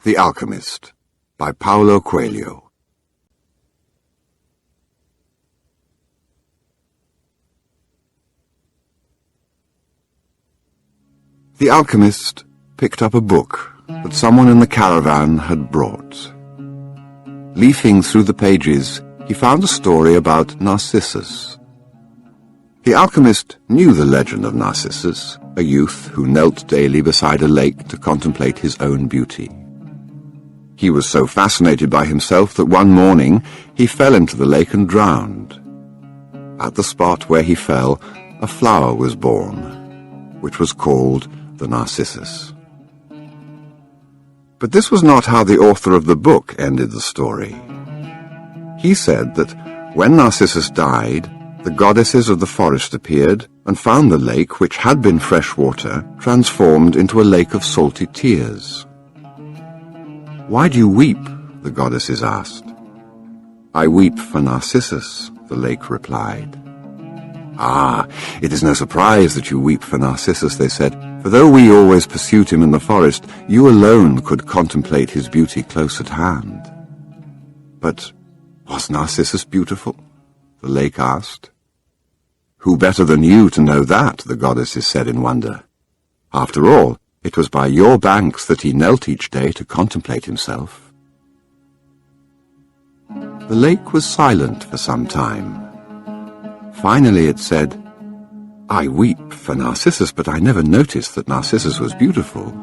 The Alchemist by Paulo Coelho. The alchemist picked up a book that someone in the caravan had brought. Leafing through the pages, he found a story about Narcissus. The alchemist knew the legend of Narcissus, a youth who knelt daily beside a lake to contemplate his own beauty. He was so fascinated by himself that one morning he fell into the lake and drowned. At the spot where he fell, a flower was born, which was called the Narcissus. But this was not how the author of the book ended the story. He said that when Narcissus died, the goddesses of the forest appeared and found the lake, which had been fresh water, transformed into a lake of salty tears. "Why do you weep?" the goddesses asked. "I weep for Narcissus," the lake replied. "Ah, it is no surprise that you weep for Narcissus," they said, "for though we always pursued him in the forest, you alone could contemplate his beauty close at hand." "But was Narcissus beautiful?" the lake asked. "Who better than you to know that?" the goddesses said in wonder. "After all, it was by your banks that he knelt each day to contemplate himself." The lake was silent for some time. Finally it said, "I weep for Narcissus, but I never noticed that Narcissus was beautiful.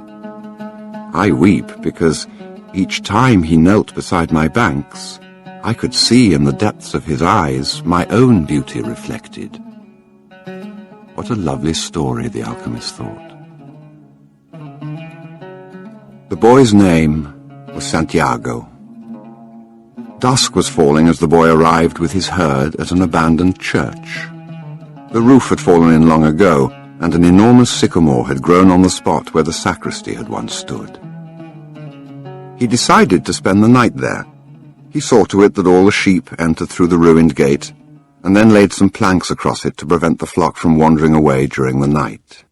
I weep because each time he knelt beside my banks, I could see in the depths of his eyes my own beauty reflected." What a lovely story, the alchemist thought. The boy's name was Santiago. Dusk was falling as the boy arrived with his herd at an abandoned church. The roof had fallen in long ago, and an enormous sycamore had grown on the spot where the sacristy had once stood. He decided to spend the night there. He saw to it that all the sheep entered through the ruined gate, and then laid some planks across it to prevent the flock from wandering away during the night.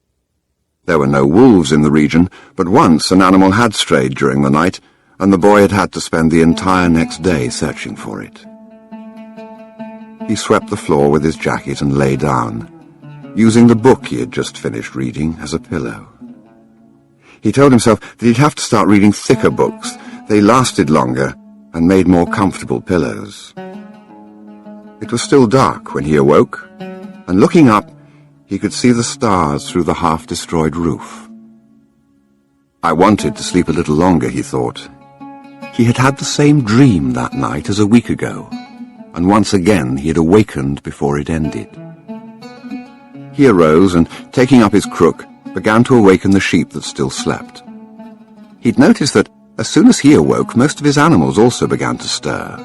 There were no wolves in the region, but once an animal had strayed during the night, and the boy had had to spend the entire next day searching for it. He swept the floor with his jacket and lay down, using the book he had just finished reading as a pillow. He told himself that he'd have to start reading thicker books. They lasted longer and made more comfortable pillows. It was still dark when he awoke, and looking up, he could see the stars through the half-destroyed roof. I wanted to sleep a little longer, he thought. He had had the same dream that night as a week ago, and once again he had awakened before it ended. He arose and, taking up his crook, began to awaken the sheep that still slept. He'd noticed that as soon as he awoke, most of his animals also began to stir.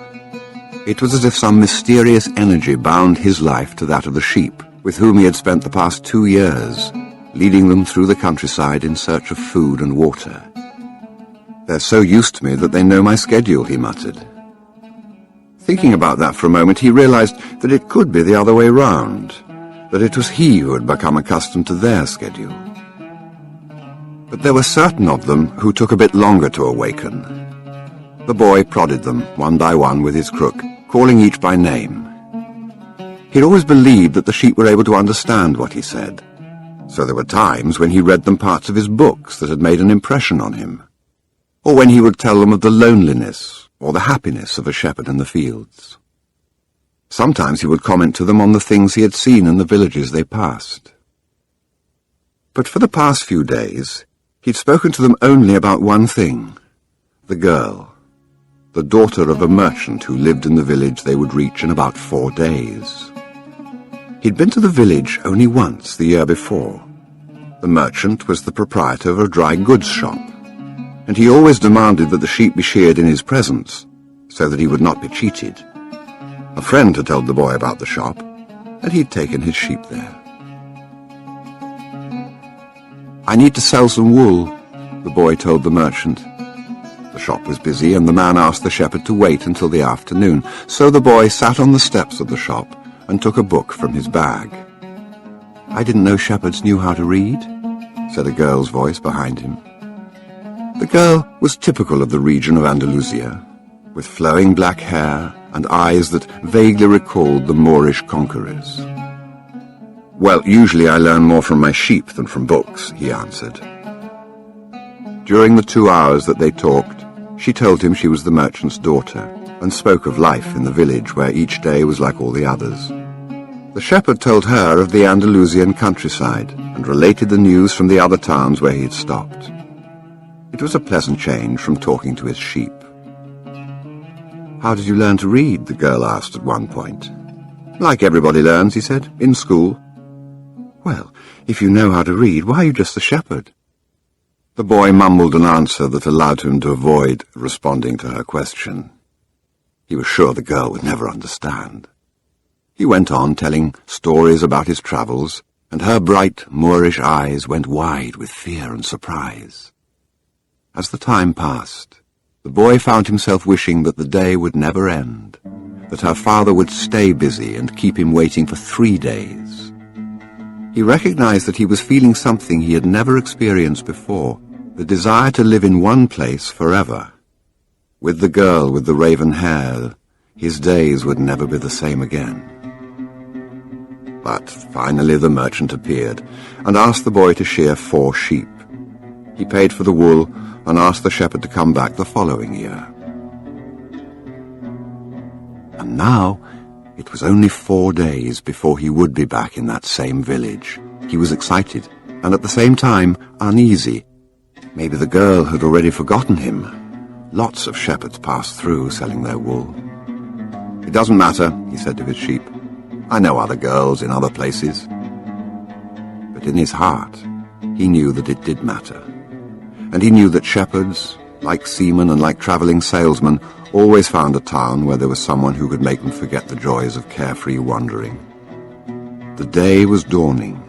It was as if some mysterious energy bound his life to that of the sheep, with whom he had spent the past 2 years, leading them through the countryside in search of food and water. "They're so used to me that they know my schedule," he muttered. Thinking about that for a moment, he realized that it could be the other way round, that it was he who had become accustomed to their schedule. But there were certain of them who took a bit longer to awaken. The boy prodded them, one by one, with his crook, calling each by name. He'd always believed that the sheep were able to understand what he said, so there were times when he read them parts of his books that had made an impression on him, or when he would tell them of the loneliness or the happiness of a shepherd in the fields. Sometimes he would comment to them on the things he had seen in the villages they passed. But for the past few days, he'd spoken to them only about one thing: the girl, the daughter of a merchant who lived in the village they would reach in about 4 days. He'd been to the village only once the year before. The merchant was the proprietor of a dry goods shop, and he always demanded that the sheep be sheared in his presence, so that he would not be cheated. A friend had told the boy about the shop, and he'd taken his sheep there. "I need to sell some wool," the boy told the merchant. The shop was busy, and the man asked the shepherd to wait until the afternoon, so the boy sat on the steps of the shop and took a book from his bag. "I didn't know shepherds knew how to read," said a girl's voice behind him. The girl was typical of the region of Andalusia, with flowing black hair and eyes that vaguely recalled the Moorish conquerors. "Well, usually I learn more from my sheep than from books," he answered. During the 2 hours that they talked, she told him she was the merchant's daughter, and spoke of life in the village where each day was like all the others. The shepherd told her of the Andalusian countryside, and related the news from the other towns where he had stopped. It was a pleasant change from talking to his sheep. "How did you learn to read?" the girl asked at one point. "Like everybody learns," he said, "in school." "Well, if you know how to read, why are you just a shepherd?" The boy mumbled an answer that allowed him to avoid responding to her question. He was sure the girl would never understand. He went on telling stories about his travels, and her bright Moorish eyes went wide with fear and surprise. As the time passed, the boy found himself wishing that the day would never end, that her father would stay busy and keep him waiting for 3 days. He recognized that he was feeling something he had never experienced before, the desire to live in one place forever. With the girl with the raven hair, his days would never be the same again. But finally the merchant appeared and asked the boy to shear 4 sheep. He paid for the wool and asked the shepherd to come back the following year. And now it was only 4 days before he would be back in that same village. He was excited and at the same time uneasy. Maybe the girl had already forgotten him. Lots of shepherds passed through selling their wool. "It doesn't matter," he said to his sheep. "I know other girls in other places." But in his heart, he knew that it did matter. And he knew that shepherds, like seamen and like travelling salesmen, always found a town where there was someone who could make them forget the joys of carefree wandering. The day was dawning,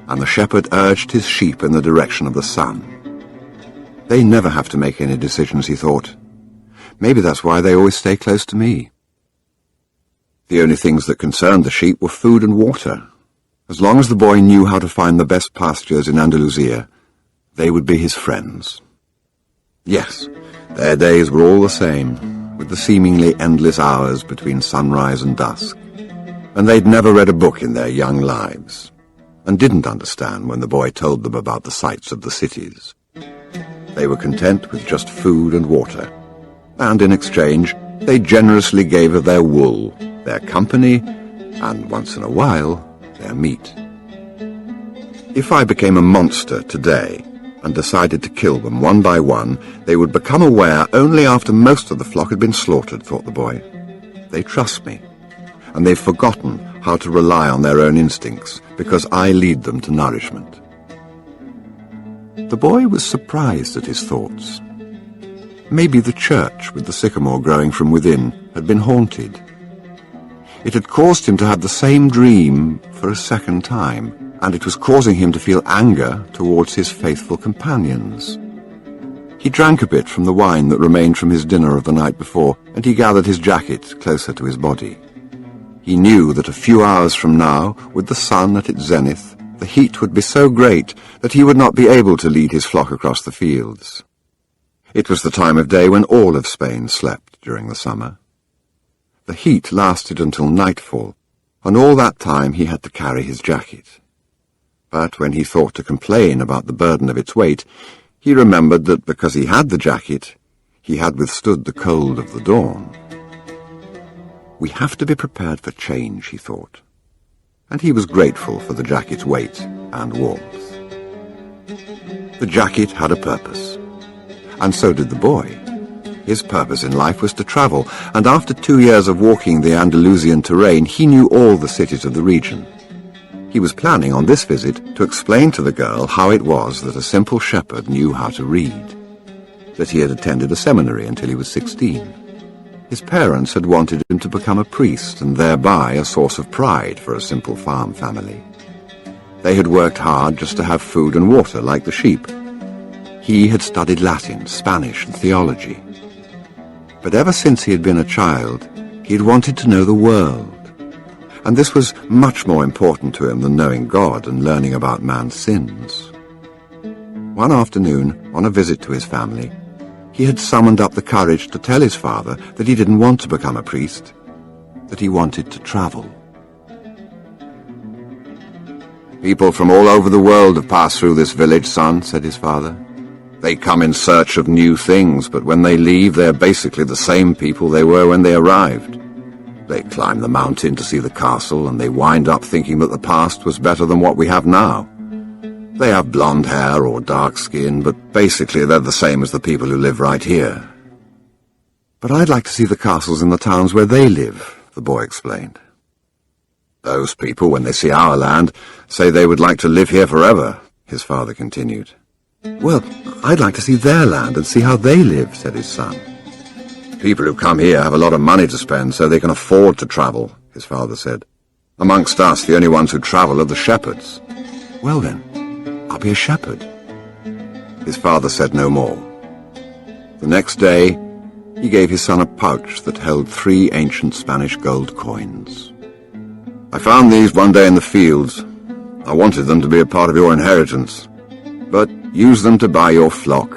and the shepherd urged his sheep in the direction of the sun. They never have to make any decisions, he thought. Maybe that's why they always stay close to me. The only things that concerned the sheep were food and water. As long as the boy knew how to find the best pastures in Andalusia, they would be his friends. Yes, their days were all the same, with the seemingly endless hours between sunrise and dusk. And they'd never read a book in their young lives, and didn't understand when the boy told them about the sights of the cities. They were content with just food and water, and in exchange they generously gave of their wool, their company, and once in a while, their meat. If I became a monster today and decided to kill them one by one, they would become aware only after most of the flock had been slaughtered, thought the boy. They trust me, and they've forgotten how to rely on their own instincts, because I lead them to nourishment. The boy was surprised at his thoughts. Maybe the church, with the sycamore growing from within, had been haunted. It had caused him to have the same dream for a second time, and it was causing him to feel anger towards his faithful companions. He drank a bit from the wine that remained from his dinner of the night before, and he gathered his jacket closer to his body. He knew that a few hours from now, with the sun at its zenith, the heat would be so great that he would not be able to lead his flock across the fields. It was the time of day when all of Spain slept during the summer. The heat lasted until nightfall, and all that time he had to carry his jacket. But when he thought to complain about the burden of its weight, he remembered that because he had the jacket, he had withstood the cold of the dawn. We have to be prepared for change, he thought, and he was grateful for the jacket's weight and warmth. The jacket had a purpose, and so did the boy. His purpose in life was to travel, and after 2 years of walking the Andalusian terrain, he knew all the cities of the region. He was planning on this visit to explain to the girl how it was that a simple shepherd knew how to read, that he had attended a seminary until he was 16. His parents had wanted him to become a priest, and thereby a source of pride for a simple farm family. They had worked hard just to have food and water like the sheep. He had studied Latin, Spanish, and theology. But ever since he had been a child, he had wanted to know the world. And this was much more important to him than knowing God and learning about man's sins. One afternoon, on a visit to his family, he had summoned up the courage to tell his father that he didn't want to become a priest, that he wanted to travel. "People from all over the world have passed through this village, son," said his father. "They come in search of new things, but when they leave, they're basically the same people they were when they arrived. They climb the mountain to see the castle, and they wind up thinking that the past was better than what we have now. They have blonde hair or dark skin, but basically they're the same as the people who live right here." "But I'd like to see the castles in the towns where they live," the boy explained. "Those people, when they see our land, say they would like to live here forever," his father continued. "Well, I'd like to see their land and see how they live," said his son. "People who come here have a lot of money to spend, so they can afford to travel," his father said. "Amongst us, the only ones who travel are the shepherds." "Well then, I'll be a shepherd." His father said no more. The next day, he gave his son a pouch that held 3 ancient Spanish gold coins. "I found these one day in the fields. I wanted them to be a part of your inheritance. But use them to buy your flock.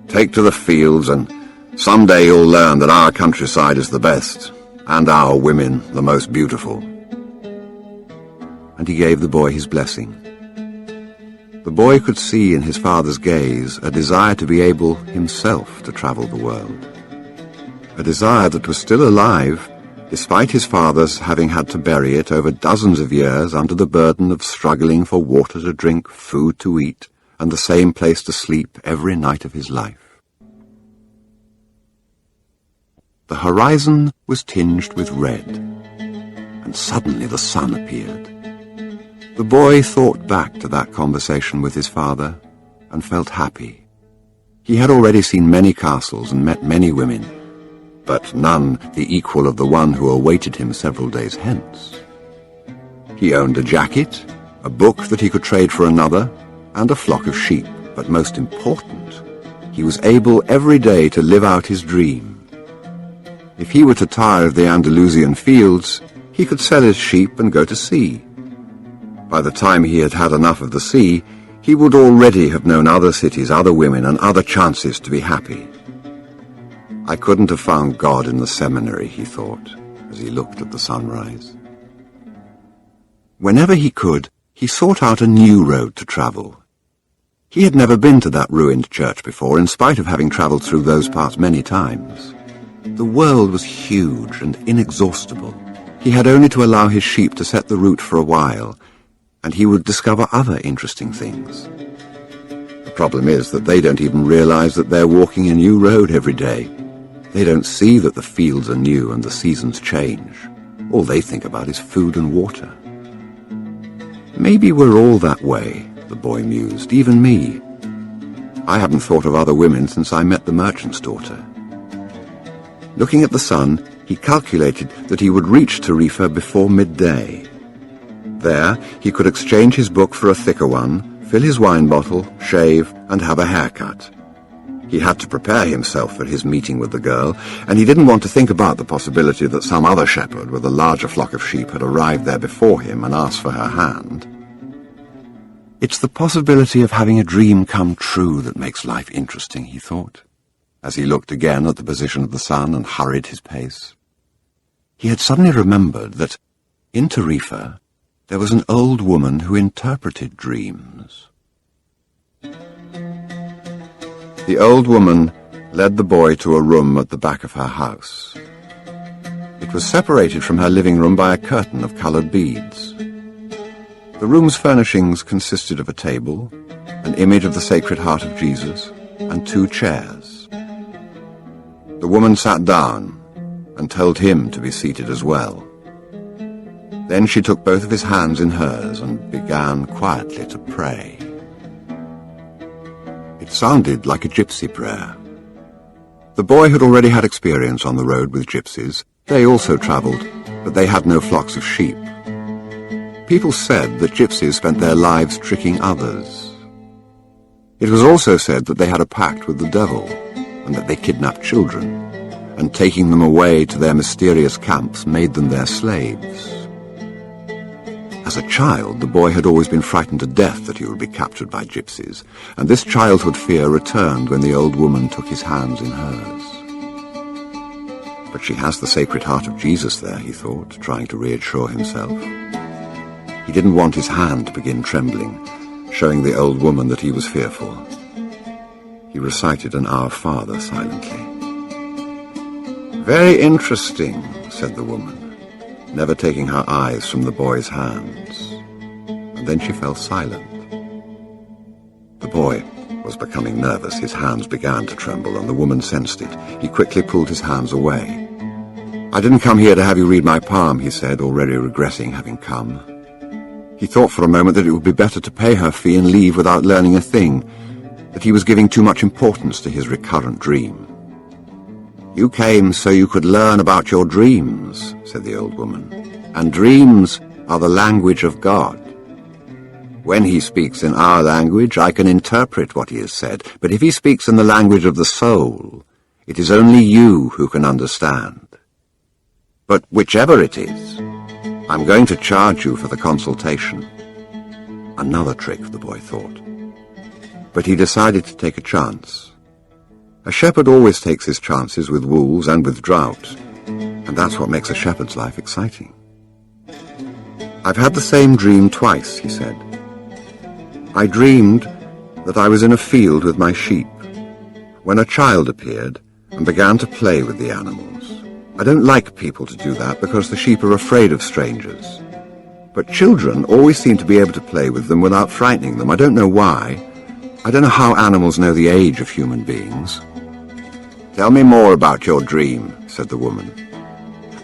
Take to the fields, and someday you'll learn that our countryside is the best, and our women the most beautiful." And he gave the boy his blessing. The boy could see in his father's gaze a desire to be able himself to travel the world. A desire that was still alive, despite his father's having had to bury it over dozens of years under the burden of struggling for water to drink, food to eat, and the same place to sleep every night of his life. The horizon was tinged with red, and suddenly the sun appeared. The boy thought back to that conversation with his father and felt happy. He had already seen many castles and met many women, but none the equal of the one who awaited him several days hence. He owned a jacket, a book that he could trade for another, and a flock of sheep, but most important, he was able every day to live out his dream. If he were to tire of the Andalusian fields, he could sell his sheep and go to sea. By the time he had had enough of the sea, he would already have known other cities, other women, and other chances to be happy. "I couldn't have found God in the seminary," he thought, as he looked at the sunrise. Whenever he could, he sought out a new road to travel. He had never been to that ruined church before, in spite of having travelled through those parts many times. The world was huge and inexhaustible. He had only to allow his sheep to set the route for a while, and he would discover other interesting things. The problem is that they don't even realize that they're walking a new road every day. They don't see that the fields are new and the seasons change. All they think about is food and water. "Maybe we're all that way," the boy mused, "even me. I haven't thought of other women since I met the merchant's daughter." Looking at the sun, he calculated that he would reach Tarifa before midday. There, he could exchange his book for a thicker one, fill his wine bottle, shave, and have a haircut. He had to prepare himself for his meeting with the girl, and he didn't want to think about the possibility that some other shepherd with a larger flock of sheep had arrived there before him and asked for her hand. It's the possibility of having a dream come true that makes life interesting, he thought, as he looked again at the position of the sun and hurried his pace. He had suddenly remembered that, in Tarifa, there was an old woman who interpreted dreams. The old woman led the boy to a room at the back of her house. It was separated from her living room by a curtain of coloured beads. The room's furnishings consisted of a table, an image of the Sacred Heart of Jesus, and 2 chairs. The woman sat down and told him to be seated as well. Then she took both of his hands in hers and began quietly to pray. It sounded like a gypsy prayer. The boy had already had experience on the road with gypsies. They also travelled, but they had no flocks of sheep. People said that gypsies spent their lives tricking others. It was also said that they had a pact with the devil, and that they kidnapped children, and taking them away to their mysterious camps made them their slaves. As a child, the boy had always been frightened to death that he would be captured by gypsies, and this childhood fear returned when the old woman took his hands in hers. But she has the Sacred Heart of Jesus there, he thought, trying to reassure himself. He didn't want his hand to begin trembling, showing the old woman that he was fearful. He recited an Our Father silently. "Very interesting," said the woman, never taking her eyes from the boy's hands. And then she fell silent. The boy was becoming nervous. His hands began to tremble, and the woman sensed it. He quickly pulled his hands away. "I didn't come here to have you read my palm," he said, already regretting having come. He thought for a moment that it would be better to pay her fee and leave without learning a thing, that he was giving too much importance to his recurrent dream. "You came so you could learn about your dreams," said the old woman, "and dreams are the language of God. When he speaks in our language, I can interpret what he has said, but if he speaks in the language of the soul, it is only you who can understand. But whichever it is, I'm going to charge you for the consultation." Another trick, the boy thought. But he decided to take a chance. A shepherd always takes his chances with wolves and with drought, and that's what makes a shepherd's life exciting. "I've had the same dream twice," he said. "I dreamed that I was in a field with my sheep, when a child appeared and began to play with the animals. I don't like people to do that because the sheep are afraid of strangers. But children always seem to be able to play with them without frightening them. I don't know why. I don't know how animals know the age of human beings." "Tell me more about your dream," said the woman.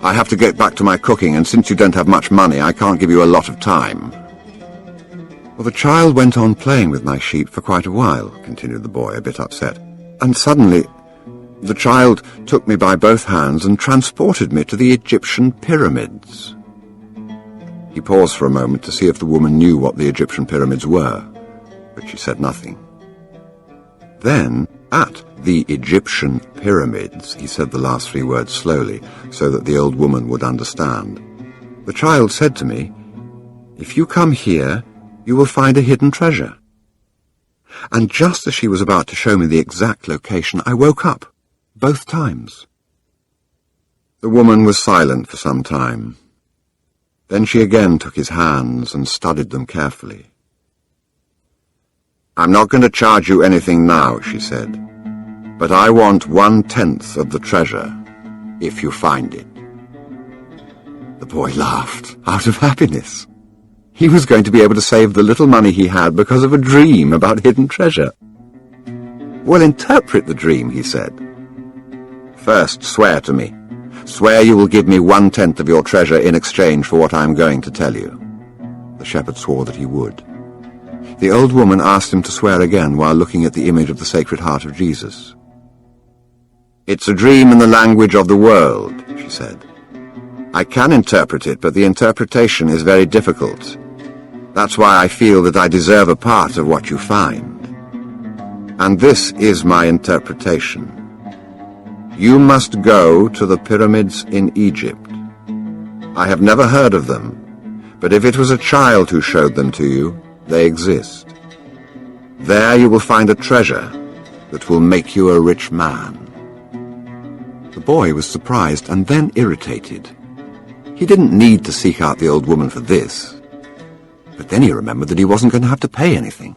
"I have to get back to my cooking, and since you don't have much money, I can't give you a lot of time." "Well, the child went on playing with my sheep for quite a while," continued the boy, a bit upset. "And suddenly, the child took me by both hands and transported me to the Egyptian pyramids." He paused for a moment to see if the woman knew what the Egyptian pyramids were, but she said nothing. Then, at the Egyptian pyramids, he said the last three words slowly, so that the old woman would understand. "The child said to me, 'If you come here, you will find a hidden treasure.' And just as she was about to show me the exact location, I woke up, both times." The woman was silent for some time. Then she again took his hands and studied them carefully. "I'm not going to charge you anything now," she said, "but I want 1/10 of the treasure, if you find it." The boy laughed, out of happiness. He was going to be able to save the little money he had because of a dream about hidden treasure. "Well, interpret the dream," he said. "First, swear to me. Swear you will give me 1/10 of your treasure in exchange for what I'm going to tell you." The shepherd swore that he would. The old woman asked him to swear again while looking at the image of the Sacred Heart of Jesus. "It's a dream in the language of the world," she said. "I can interpret it, but the interpretation is very difficult. That's why I feel that I deserve a part of what you find. And this is my interpretation. You must go to the pyramids in Egypt. I have never heard of them, but if it was a child who showed them to you, they exist. There you will find a treasure that will make you a rich man." The boy was surprised and then irritated. He didn't need to seek out the old woman for this. But then he remembered that he wasn't going to have to pay anything.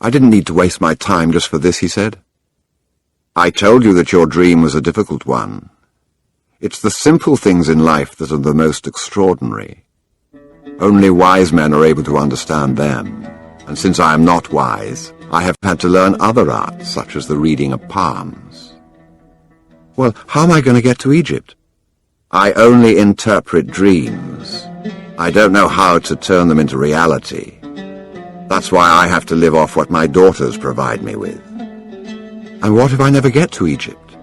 "I didn't need to waste my time just for this," he said. "I told you that your dream was a difficult one. It's the simple things in life that are the most extraordinary. Only wise men are able to understand them, and since I am not wise, I have had to learn other arts, such as the reading of palms." "Well, how am I going to get to Egypt?" "I only interpret dreams. I don't know how to turn them into reality. That's why I have to live off what my daughters provide me with." "And what if I never get to Egypt?"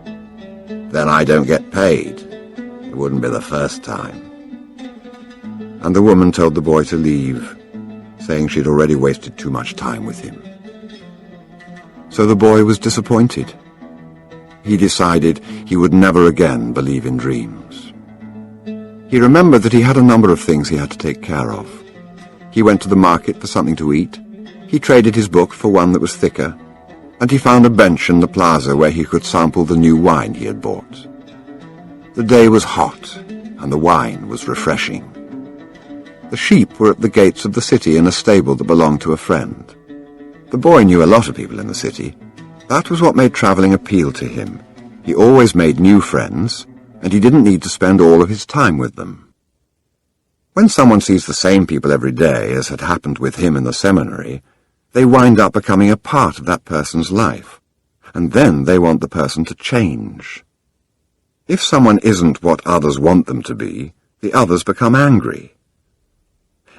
"Then I don't get paid. It wouldn't be the first time." And the woman told the boy to leave, saying she'd already wasted too much time with him. So the boy was disappointed. He decided he would never again believe in dreams. He remembered that he had a number of things he had to take care of. He went to the market for something to eat, he traded his book for one that was thicker, and he found a bench in the plaza where he could sample the new wine he had bought. The day was hot, and the wine was refreshing. The sheep were at the gates of the city in a stable that belonged to a friend. The boy knew a lot of people in the city. That was what made travelling appeal to him. He always made new friends, and he didn't need to spend all of his time with them. When someone sees the same people every day, as had happened with him in the seminary, they wind up becoming a part of that person's life, and then they want the person to change. If someone isn't what others want them to be, the others become angry.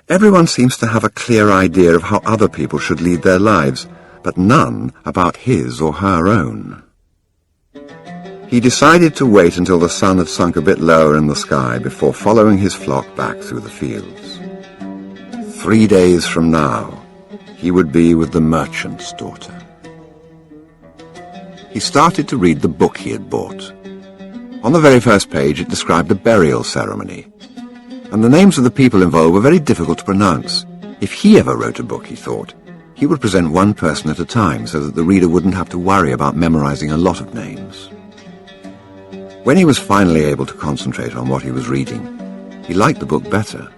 Everyone seems to have a clear idea of how other people should lead their lives, but none about his or her own. He decided to wait until the sun had sunk a bit lower in the sky before following his flock back through the fields. 3 days from now, he would be with the merchant's daughter. He started to read the book he had bought. On the very first page it described a burial ceremony, and the names of the people involved were very difficult to pronounce. If he ever wrote a book, he thought, he would present one person at a time so that the reader wouldn't have to worry about memorizing a lot of names. When he was finally able to concentrate on what he was reading, he liked the book better.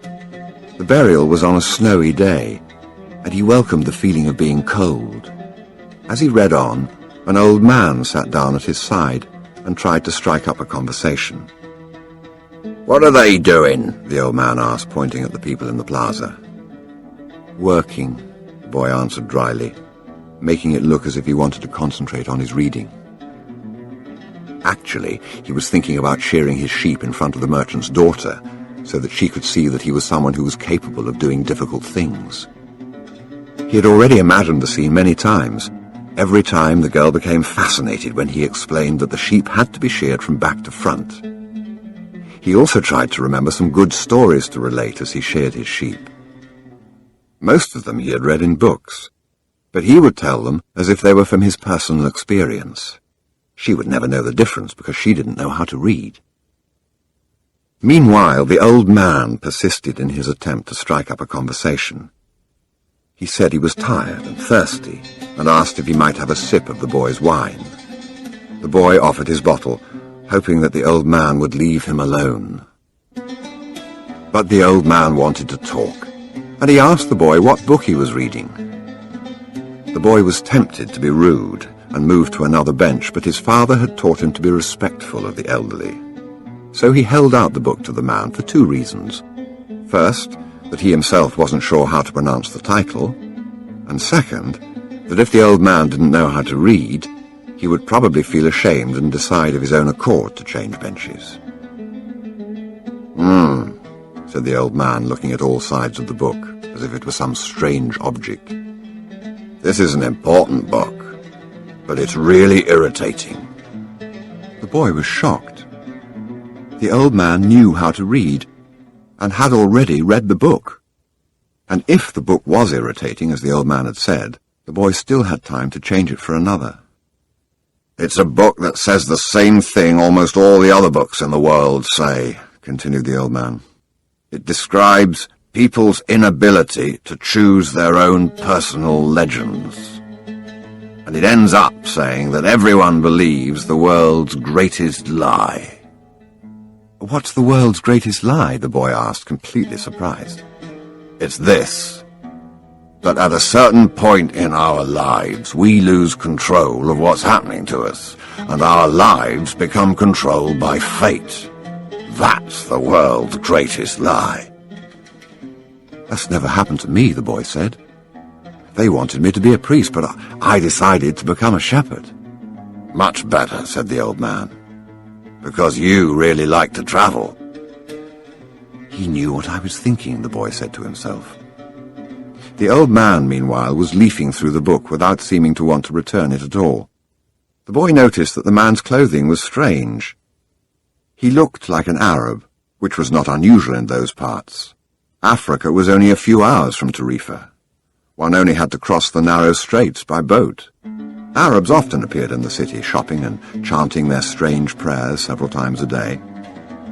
The burial was on a snowy day, and he welcomed the feeling of being cold. As he read on, an old man sat down at his side and tried to strike up a conversation. "What are they doing?" the old man asked, pointing at the people in the plaza. "Working," the boy answered dryly, making it look as if he wanted to concentrate on his reading. Actually, he was thinking about shearing his sheep in front of the merchant's daughter, so that she could see that he was someone who was capable of doing difficult things. He had already imagined the scene many times. Every time the girl became fascinated when he explained that the sheep had to be sheared from back to front. He also tried to remember some good stories to relate as he sheared his sheep. Most of them he had read in books, but he would tell them as if they were from his personal experience. She would never know the difference because she didn't know how to read. Meanwhile, the old man persisted in his attempt to strike up a conversation. He said he was tired and thirsty, and asked if he might have a sip of the boy's wine. The boy offered his bottle, hoping that the old man would leave him alone. But the old man wanted to talk, and he asked the boy what book he was reading. The boy was tempted to be rude and moved to another bench, but his father had taught him to be respectful of the elderly. So he held out the book to the man for 2 reasons. First, that he himself wasn't sure how to pronounce the title, and second, that if the old man didn't know how to read, he would probably feel ashamed and decide of his own accord to change benches. Said the old man, looking at all sides of the book, as if it were some strange object. "This is an important book, but it's really irritating." The boy was shocked. The old man knew how to read, and had already read the book. And if the book was irritating, as the old man had said, the boy still had time to change it for another. "It's a book that says the same thing almost all the other books in the world say," continued the old man. "It describes people's inability to choose their own personal legends. And it ends up saying that everyone believes the world's greatest lie." "What's the world's greatest lie?" the boy asked, completely surprised. "It's this, that at a certain point in our lives we lose control of what's happening to us, and our lives become controlled by fate. That's the world's greatest lie." "That's never happened to me," the boy said. "They wanted me to be a priest, but I decided to become a shepherd." "Much better," said the old man, "because you really like to travel." He knew what I was thinking, the boy said to himself. The old man, meanwhile, was leafing through the book without seeming to want to return it at all. The boy noticed that the man's clothing was strange. He looked like an Arab, which was not unusual in those parts. Africa was only a few hours from Tarifa. One only had to cross the narrow straits by boat. Arabs often appeared in the city, shopping and chanting their strange prayers several times a day.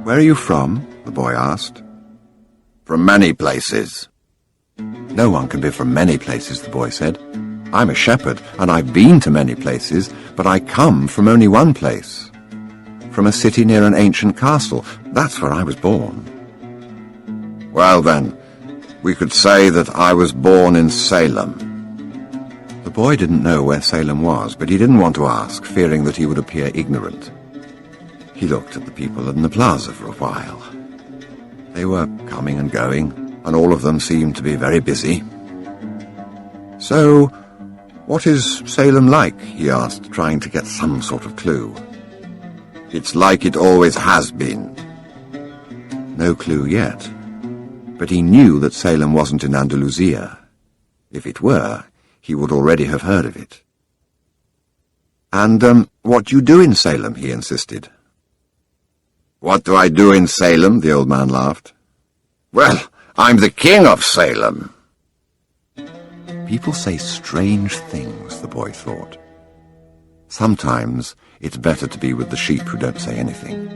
"Where are you from?" the boy asked. From many places. No one can be from many places, the boy said. I'm a shepherd, and I've been to many places, but I come from only one place. From a city near an ancient castle. That's where I was born. Well then, we could say that I was born in Salem. The boy didn't know where Salem was, but he didn't want to ask, fearing that he would appear ignorant. He looked at the people in the plaza for a while. They were coming and going, and all of them seemed to be very busy. So, what is Salem like? He asked, trying to get some sort of clue. It's like it always has been. No clue yet. But he knew that Salem wasn't in Andalusia. If it were, he would already have heard of it. And, what do you do in Salem? He insisted. What do I do in Salem? The old man laughed. Well, I'm the king of Salem. People say strange things, the boy thought. Sometimes it's better to be with the sheep who don't say anything,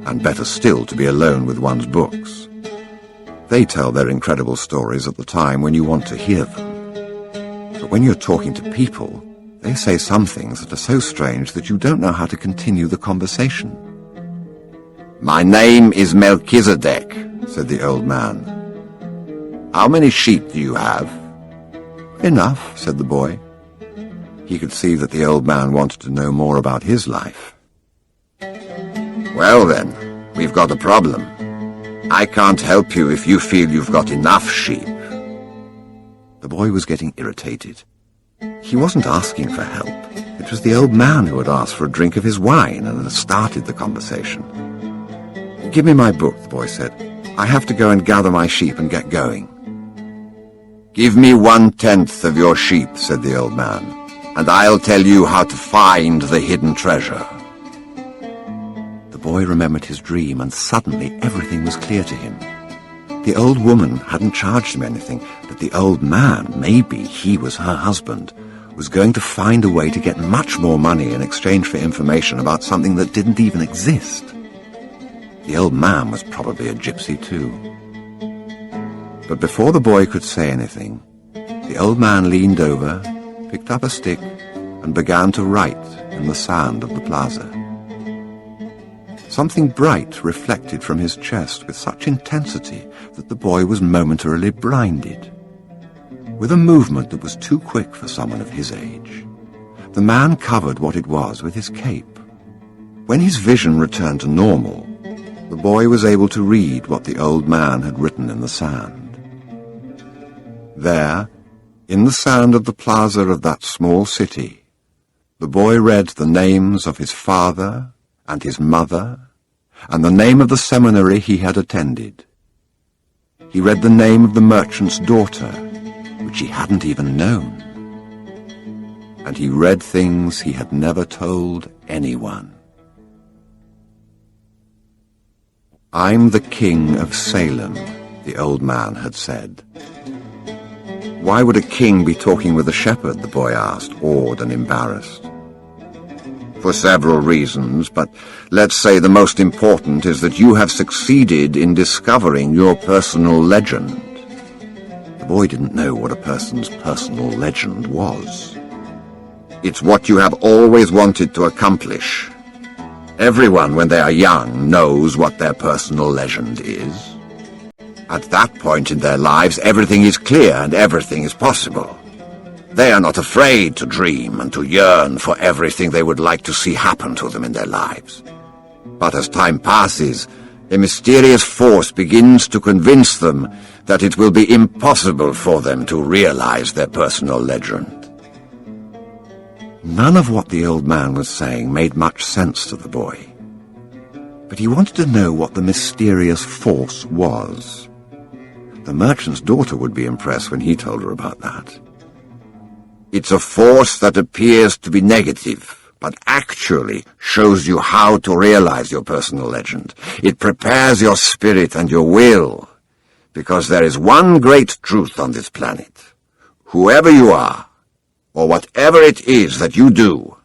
and better still to be alone with one's books. They tell their incredible stories at the time when you want to hear them. But when you're talking to people, they say some things that are so strange that you don't know how to continue the conversation. My name is Melchizedek, said the old man. How many sheep do you have? Enough, said the boy. He could see that the old man wanted to know more about his life. Well then, we've got a problem. I can't help you if you feel you've got enough sheep. The boy was getting irritated. He wasn't asking for help. It was the old man who had asked for a drink of his wine and had started the conversation. Give me my book, the boy said. I have to go and gather my sheep and get going. Give me 1/10 of your sheep, said the old man, and I'll tell you how to find the hidden treasure. The boy remembered his dream, and suddenly everything was clear to him. The old woman hadn't charged him anything, but the old man, maybe he was her husband, was going to find a way to get much more money in exchange for information about something that didn't even exist. The old man was probably a gypsy too. But before the boy could say anything, the old man leaned over, picked up a stick, and began to write in the sand of the plaza. Something bright reflected from his chest with such intensity that the boy was momentarily blinded. With a movement that was too quick for someone of his age, the man covered what it was with his cape. When his vision returned to normal, the boy was able to read what the old man had written in the sand. There, in the sand of the plaza of that small city, the boy read the names of his father and his mother, and the name of the seminary he had attended. He read the name of the merchant's daughter, which he hadn't even known. And he read things he had never told anyone. I'm the king of Salem, the old man had said. Why would a king be talking with a shepherd, the boy asked, awed and embarrassed. For several reasons, but let's say the most important is that you have succeeded in discovering your personal legend. The boy didn't know what a person's personal legend was. It's what you have always wanted to accomplish. Everyone, when they are young, knows what their personal legend is. At that point in their lives, everything is clear and everything is possible. They are not afraid to dream and to yearn for everything they would like to see happen to them in their lives. But as time passes, a mysterious force begins to convince them that it will be impossible for them to realize their personal legend. None of what the old man was saying made much sense to the boy. But he wanted to know what the mysterious force was. The merchant's daughter would be impressed when he told her about that. It's a force that appears to be negative, but actually shows you how to realize your personal legend. It prepares your spirit and your will, because there is one great truth on this planet. Whoever you are, or whatever it is that you do,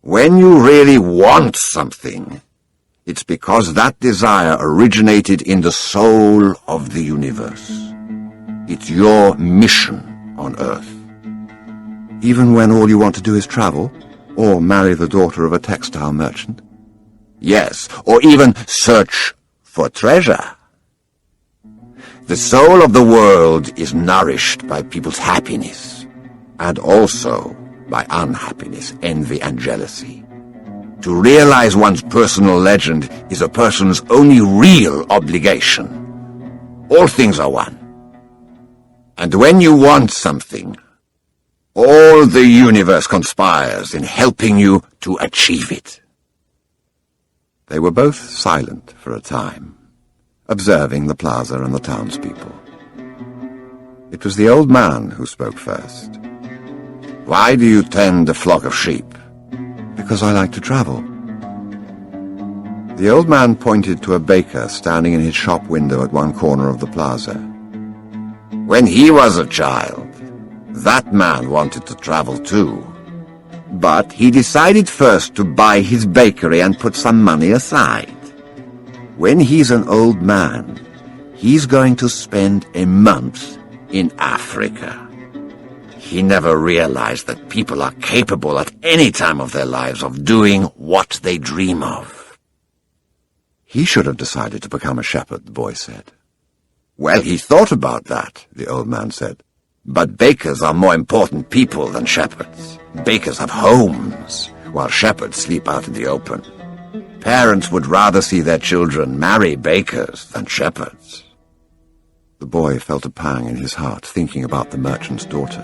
when you really want something, It's because that desire originated in the soul of the universe. It's your mission on Earth. Even when all you want to do is travel, or marry the daughter of a textile merchant? Yes, or even search for treasure. The soul of the world is nourished by people's happiness, and also by unhappiness, envy, and jealousy. To realize one's personal legend is a person's only real obligation. All things are one. And when you want something, all the universe conspires in helping you to achieve it. They were both silent for a time, observing the plaza and the townspeople. It was the old man who spoke first. Why do you tend a flock of sheep? Because I like to travel. The old man pointed to a baker standing in his shop window at one corner of the plaza. When he was a child, that man wanted to travel too. But he decided first to buy his bakery and put some money aside. When he's an old man, he's going to spend a month in Africa. He never realized that people are capable at any time of their lives of doing what they dream of. He should have decided to become a shepherd, the boy said. Well, he thought about that, the old man said. But bakers are more important people than shepherds. Bakers have homes, while shepherds sleep out in the open. Parents would rather see their children marry bakers than shepherds. The boy felt a pang in his heart, thinking about the merchant's daughter.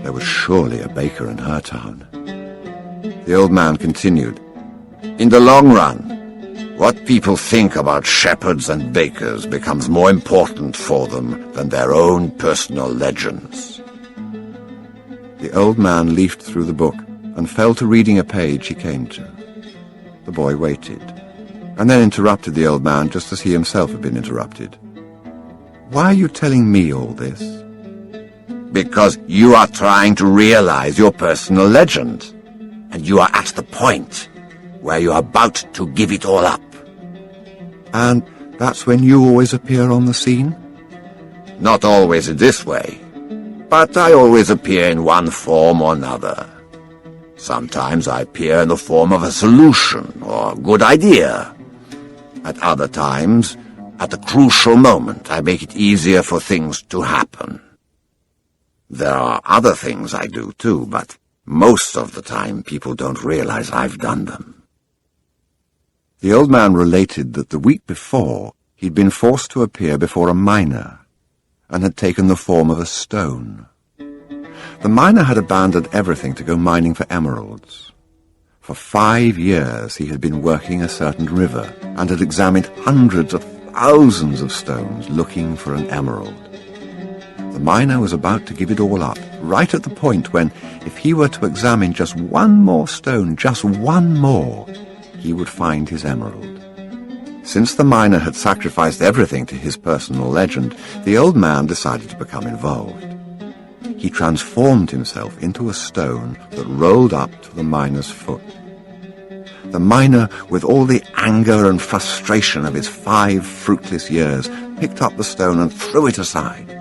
There was surely a baker in her town. The old man continued, In the long run, what people think about shepherds and bakers becomes more important for them than their own personal legends. The old man leafed through the book and fell to reading a page he came to. The boy waited, and then interrupted the old man just as he himself had been interrupted. Why are you telling me all this? Because you are trying to realize your personal legend, and you are at the point where you are about to give it all up. And that's when you always appear on the scene? Not always in this way, but I always appear in one form or another. Sometimes I appear in the form of a solution or a good idea. At other times, at a crucial moment, I make it easier for things to happen. There are other things I do too, but most of the time people don't realize I've done them. The old man related that the week before he'd been forced to appear before a miner and had taken the form of a stone. The miner had abandoned everything to go mining for emeralds. For 5 years he had been working a certain river and had examined hundreds of thousands of stones looking for an emerald. The miner was about to give it all up, right at the point when, if he were to examine just one more stone, just one more, he would find his emerald. Since the miner had sacrificed everything to his personal legend, the old man decided to become involved. He transformed himself into a stone that rolled up to the miner's foot. The miner, with all the anger and frustration of his 5 fruitless years, picked up the stone and threw it aside.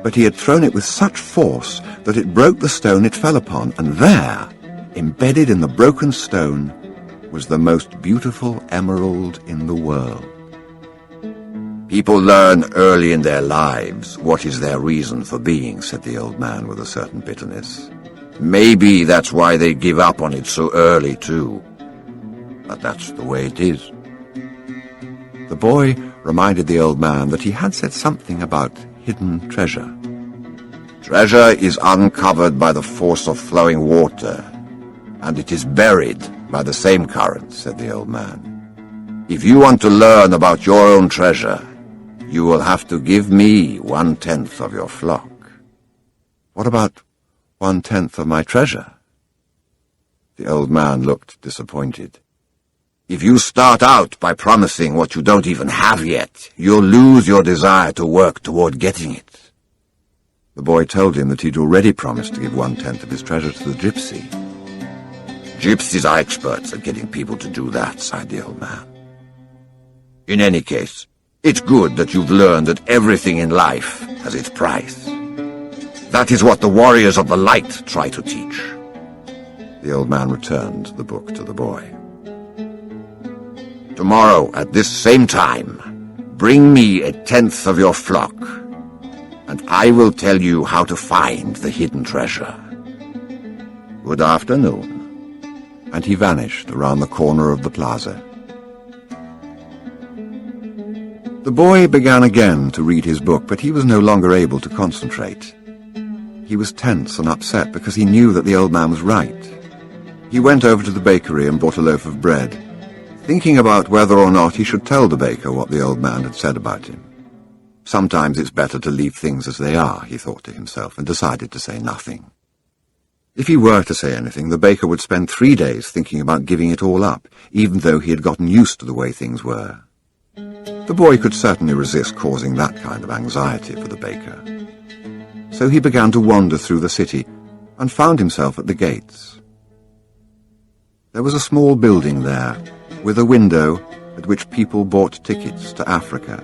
But he had thrown it with such force that it broke the stone it fell upon, and there, embedded in the broken stone, was the most beautiful emerald in the world. People learn early in their lives what is their reason for being, said the old man with a certain bitterness. Maybe that's why they give up on it so early too. But that's the way it is. The boy reminded the old man that he had said something about hidden treasure. Treasure is uncovered by the force of flowing water, and it is buried by the same current, said the old man. If you want to learn about your own treasure, you will have to give me 1/10 of your flock. What about 1/10 of my treasure? The old man looked disappointed. If you start out by promising what you don't even have yet, you'll lose your desire to work toward getting it. The boy told him that he'd already promised to give 1/10 of his treasure to the gypsy. Gypsies are experts at getting people to do that, sighed the old man. In any case, it's good that you've learned that everything in life has its price. That is what the warriors of the light try to teach. The old man returned the book to the boy. Tomorrow, at this same time, bring me 1/10 of your flock, and I will tell you how to find the hidden treasure. Good afternoon. And he vanished around the corner of the plaza. The boy began again to read his book, but he was no longer able to concentrate. He was tense and upset because he knew that the old man was right. He went over to the bakery and bought a loaf of bread, thinking about whether or not he should tell the baker what the old man had said about him. Sometimes it's better to leave things as they are, he thought to himself, and decided to say nothing. If he were to say anything, the baker would spend 3 days thinking about giving it all up, even though he had gotten used to the way things were. The boy could certainly resist causing that kind of anxiety for the baker. So he began to wander through the city and found himself at the gates. There was a small building there, with a window at which people bought tickets to Africa,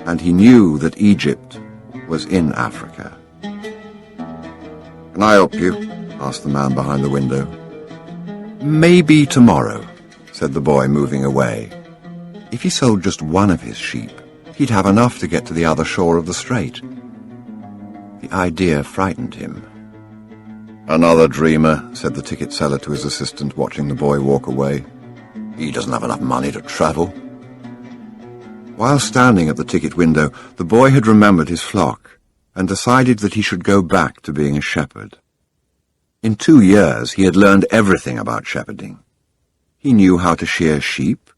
and he knew that Egypt was in Africa. "Can I help you?" asked the man behind the window. "Maybe tomorrow," said the boy, moving away. If he sold just one of his sheep, he'd have enough to get to the other shore of the strait. The idea frightened him. "Another dreamer," said the ticket seller to his assistant, watching the boy walk away. "He doesn't have enough money to travel." While standing at the ticket window, the boy had remembered his flock and decided that he should go back to being a shepherd. In 2 years, he had learned everything about shepherding. He knew how to shear sheep,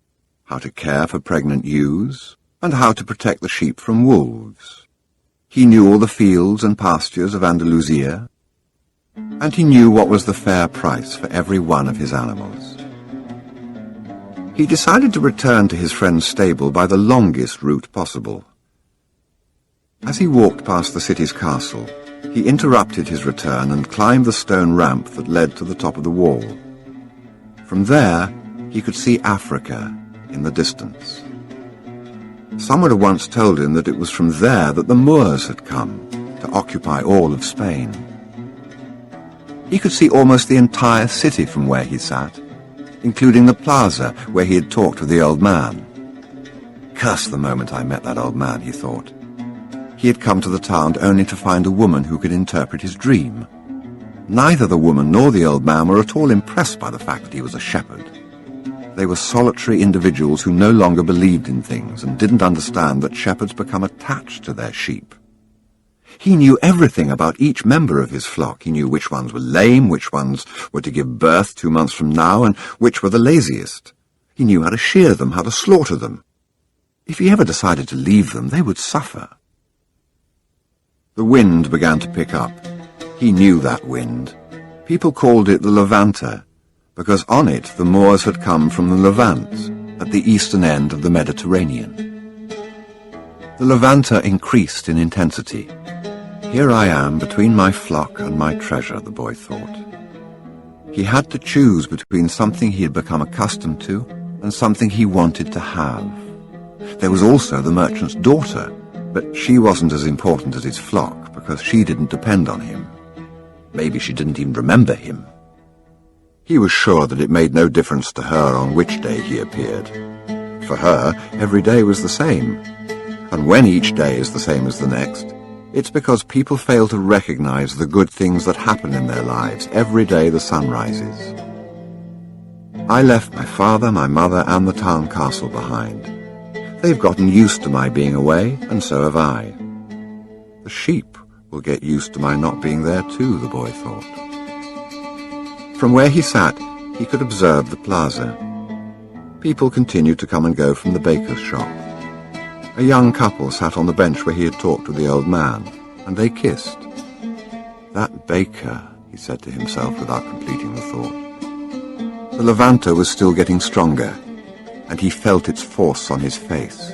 how to care for pregnant ewes, and how to protect the sheep from wolves. He knew all the fields and pastures of Andalusia, and he knew what was the fair price for every one of his animals. He decided to return to his friend's stable by the longest route possible. As he walked past the city's castle, he interrupted his return and climbed the stone ramp that led to the top of the wall. From there, he could see Africa in the distance. Someone had once told him that it was from there that the Moors had come to occupy all of Spain. He could see almost the entire city from where he sat, including the plaza where he had talked with the old man. Curse the moment I met that old man, he thought. He had come to the town only to find a woman who could interpret his dream. Neither the woman nor the old man were at all impressed by the fact that he was a shepherd. They were solitary individuals who no longer believed in things and didn't understand that shepherds become attached to their sheep. He knew everything about each member of his flock. He knew which ones were lame, which ones were to give birth 2 months from now, and which were the laziest. He knew how to shear them, how to slaughter them. If he ever decided to leave them, they would suffer. The wind began to pick up. He knew that wind. People called it the Levanter, because on it the Moors had come from the Levant, at the eastern end of the Mediterranean. The Levanter increased in intensity. Here I am between my flock and my treasure, the boy thought. He had to choose between something he had become accustomed to and something he wanted to have. There was also the merchant's daughter, but she wasn't as important as his flock because she didn't depend on him. Maybe she didn't even remember him. He was sure that it made no difference to her on which day he appeared. For her, every day was the same. And when each day is the same as the next, it's because people fail to recognize the good things that happen in their lives every day the sun rises. I left my father, my mother, and the town castle behind. They've gotten used to my being away, and so have I. The sheep will get used to my not being there too, the boy thought. From where he sat, he could observe the plaza. People continued to come and go from the baker's shop. A young couple sat on the bench where he had talked with the old man, and they kissed. That baker, he said to himself without completing the thought. The Levanter was still getting stronger, and he felt its force on his face.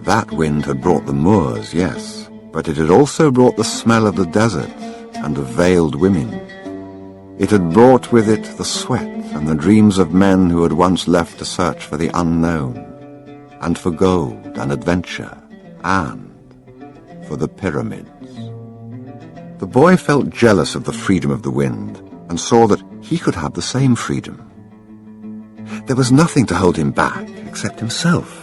That wind had brought the Moors, yes, but it had also brought the smell of the desert and of veiled women. It had brought with it the sweat and the dreams of men who had once left to search for the unknown, and for gold and adventure, and for the pyramids. The boy felt jealous of the freedom of the wind, and saw that he could have the same freedom. There was nothing to hold him back except himself.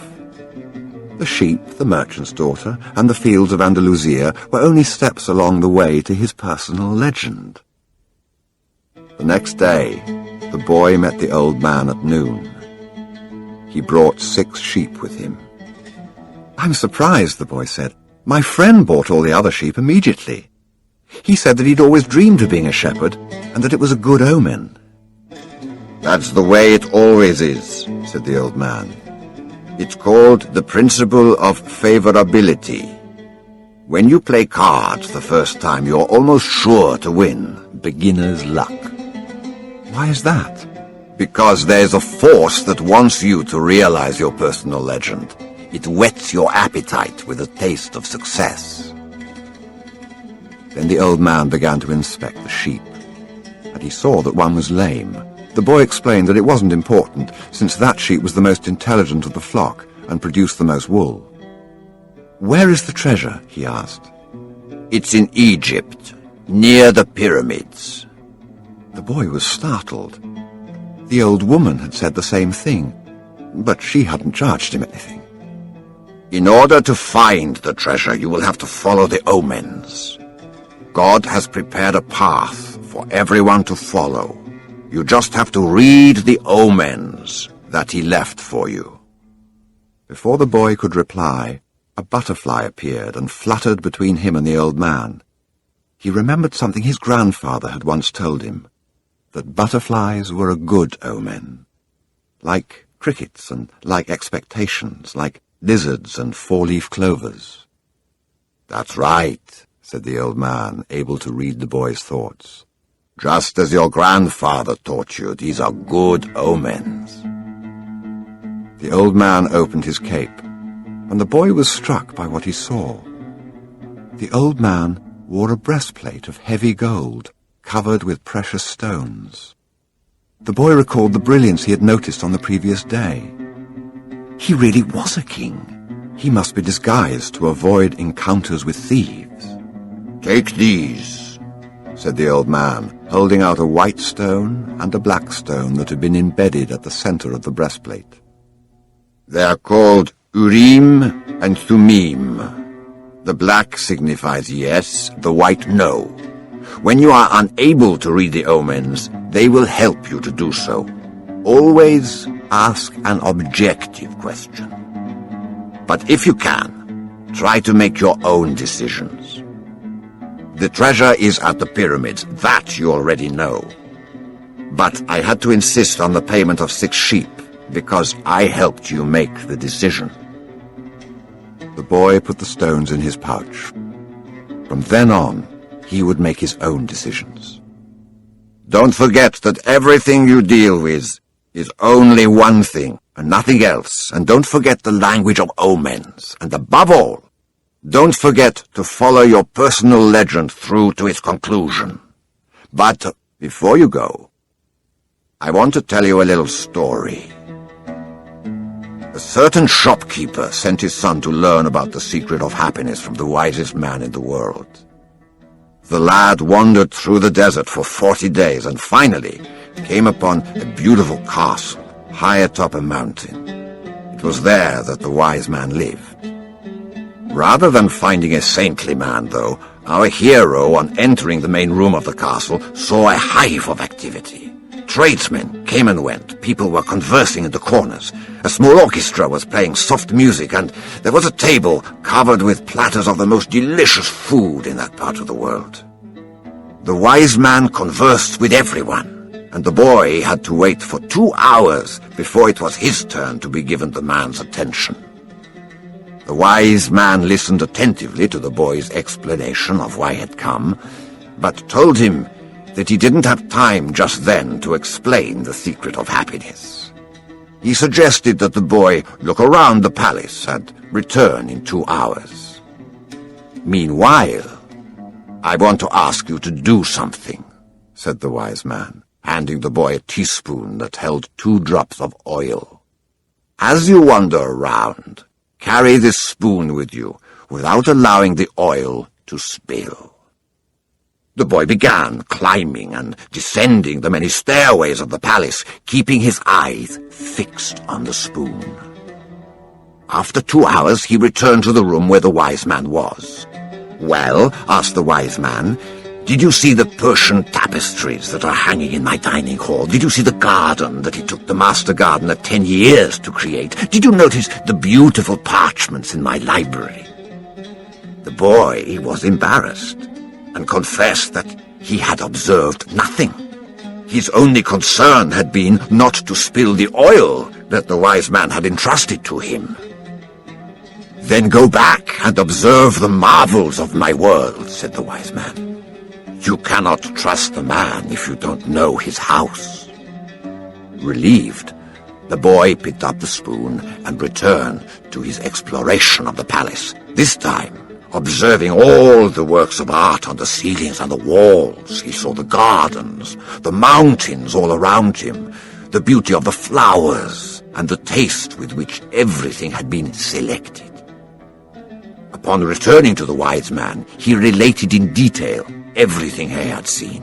The sheep, the merchant's daughter, and the fields of Andalusia were only steps along the way to his personal legend. The next day, the boy met the old man at noon. He brought 6 sheep with him. "I'm surprised," the boy said. "My friend bought all the other sheep immediately. He said that he'd always dreamed of being a shepherd, and that it was a good omen." "That's the way it always is," said the old man. "It's called the principle of favorability. When you play cards the first time, you're almost sure to win. Beginner's luck." "Why is that?" "Because there's a force that wants you to realize your personal legend. It whets your appetite with a taste of success." Then the old man began to inspect the sheep, and he saw that one was lame. The boy explained that it wasn't important, since that sheep was the most intelligent of the flock and produced the most wool. "Where is the treasure?" he asked. "It's in Egypt, near the pyramids." The boy was startled. The old woman had said the same thing, but she hadn't charged him anything. "In order to find the treasure, you will have to follow the omens. God has prepared a path for everyone to follow. You just have to read the omens that he left for you." Before the boy could reply, a butterfly appeared and fluttered between him and the old man. He remembered something his grandfather had once told him, that butterflies were a good omen, like crickets and like expectations, like lizards and 4-leaf clovers. "That's right," said the old man, able to read the boy's thoughts. "Just as your grandfather taught you, these are good omens." The old man opened his cape, and the boy was struck by what he saw. The old man wore a breastplate of heavy gold, covered with precious stones. The boy recalled the brilliance he had noticed on the previous day. He really was a king. He must be disguised to avoid encounters with thieves. "Take these," said the old man, holding out a white stone and a black stone that had been embedded at the center of the breastplate. "They are called Urim and Thummim. The black signifies yes, the white no. When you are unable to read the omens, they will help you to do so. Always ask an objective question. But if you can, try to make your own decisions. The treasure is at the pyramids, that you already know. But I had to insist on the payment of 6 sheep, because I helped you make the decision." The boy put the stones in his pouch. From then on, he would make his own decisions. "Don't forget that everything you deal with is only one thing and nothing else, and don't forget the language of omens, and above all, don't forget to follow your personal legend through to its conclusion. But before you go, I want to tell you a little story." A certain shopkeeper sent his son to learn about the secret of happiness from the wisest man in the world. The lad wandered through the desert for 40 days and finally came upon a beautiful castle high atop a mountain. It was there that the wise man lived. Rather than finding a saintly man, though, our hero, on entering the main room of the castle, saw a hive of activity. Tradesmen came and went, people were conversing in the corners, a small orchestra was playing soft music, and there was a table covered with platters of the most delicious food in that part of the world. The wise man conversed with everyone, and the boy had to wait for 2 hours before it was his turn to be given the man's attention. The wise man listened attentively to the boy's explanation of why he had come, but told him that he didn't have time just then to explain the secret of happiness. He suggested that the boy look around the palace and return in 2 hours. "Meanwhile, I want to ask you to do something," said the wise man, handing the boy a teaspoon that held 2 drops of oil. "As you wander around, carry this spoon with you, without allowing the oil to spill." The boy began climbing and descending the many stairways of the palace, keeping his eyes fixed on the spoon. After 2 hours, he returned to the room where the wise man was. "Well," asked the wise man, "did you see the Persian tapestries that are hanging in my dining hall? Did you see the garden that it took the master gardener 10 years to create? Did you notice the beautiful parchments in my library?" The boy was embarrassed and confessed that he had observed nothing. His only concern had been not to spill the oil that the wise man had entrusted to him. "Then go back and observe the marvels of my world," said the wise man. "You cannot trust a man if you don't know his house." Relieved, the boy picked up the spoon and returned to his exploration of the palace, this time observing all the works of art on the ceilings and the walls. He saw the gardens, the mountains all around him, the beauty of the flowers, and the taste with which everything had been selected. Upon returning to the wise man, he related in detail everything he had seen.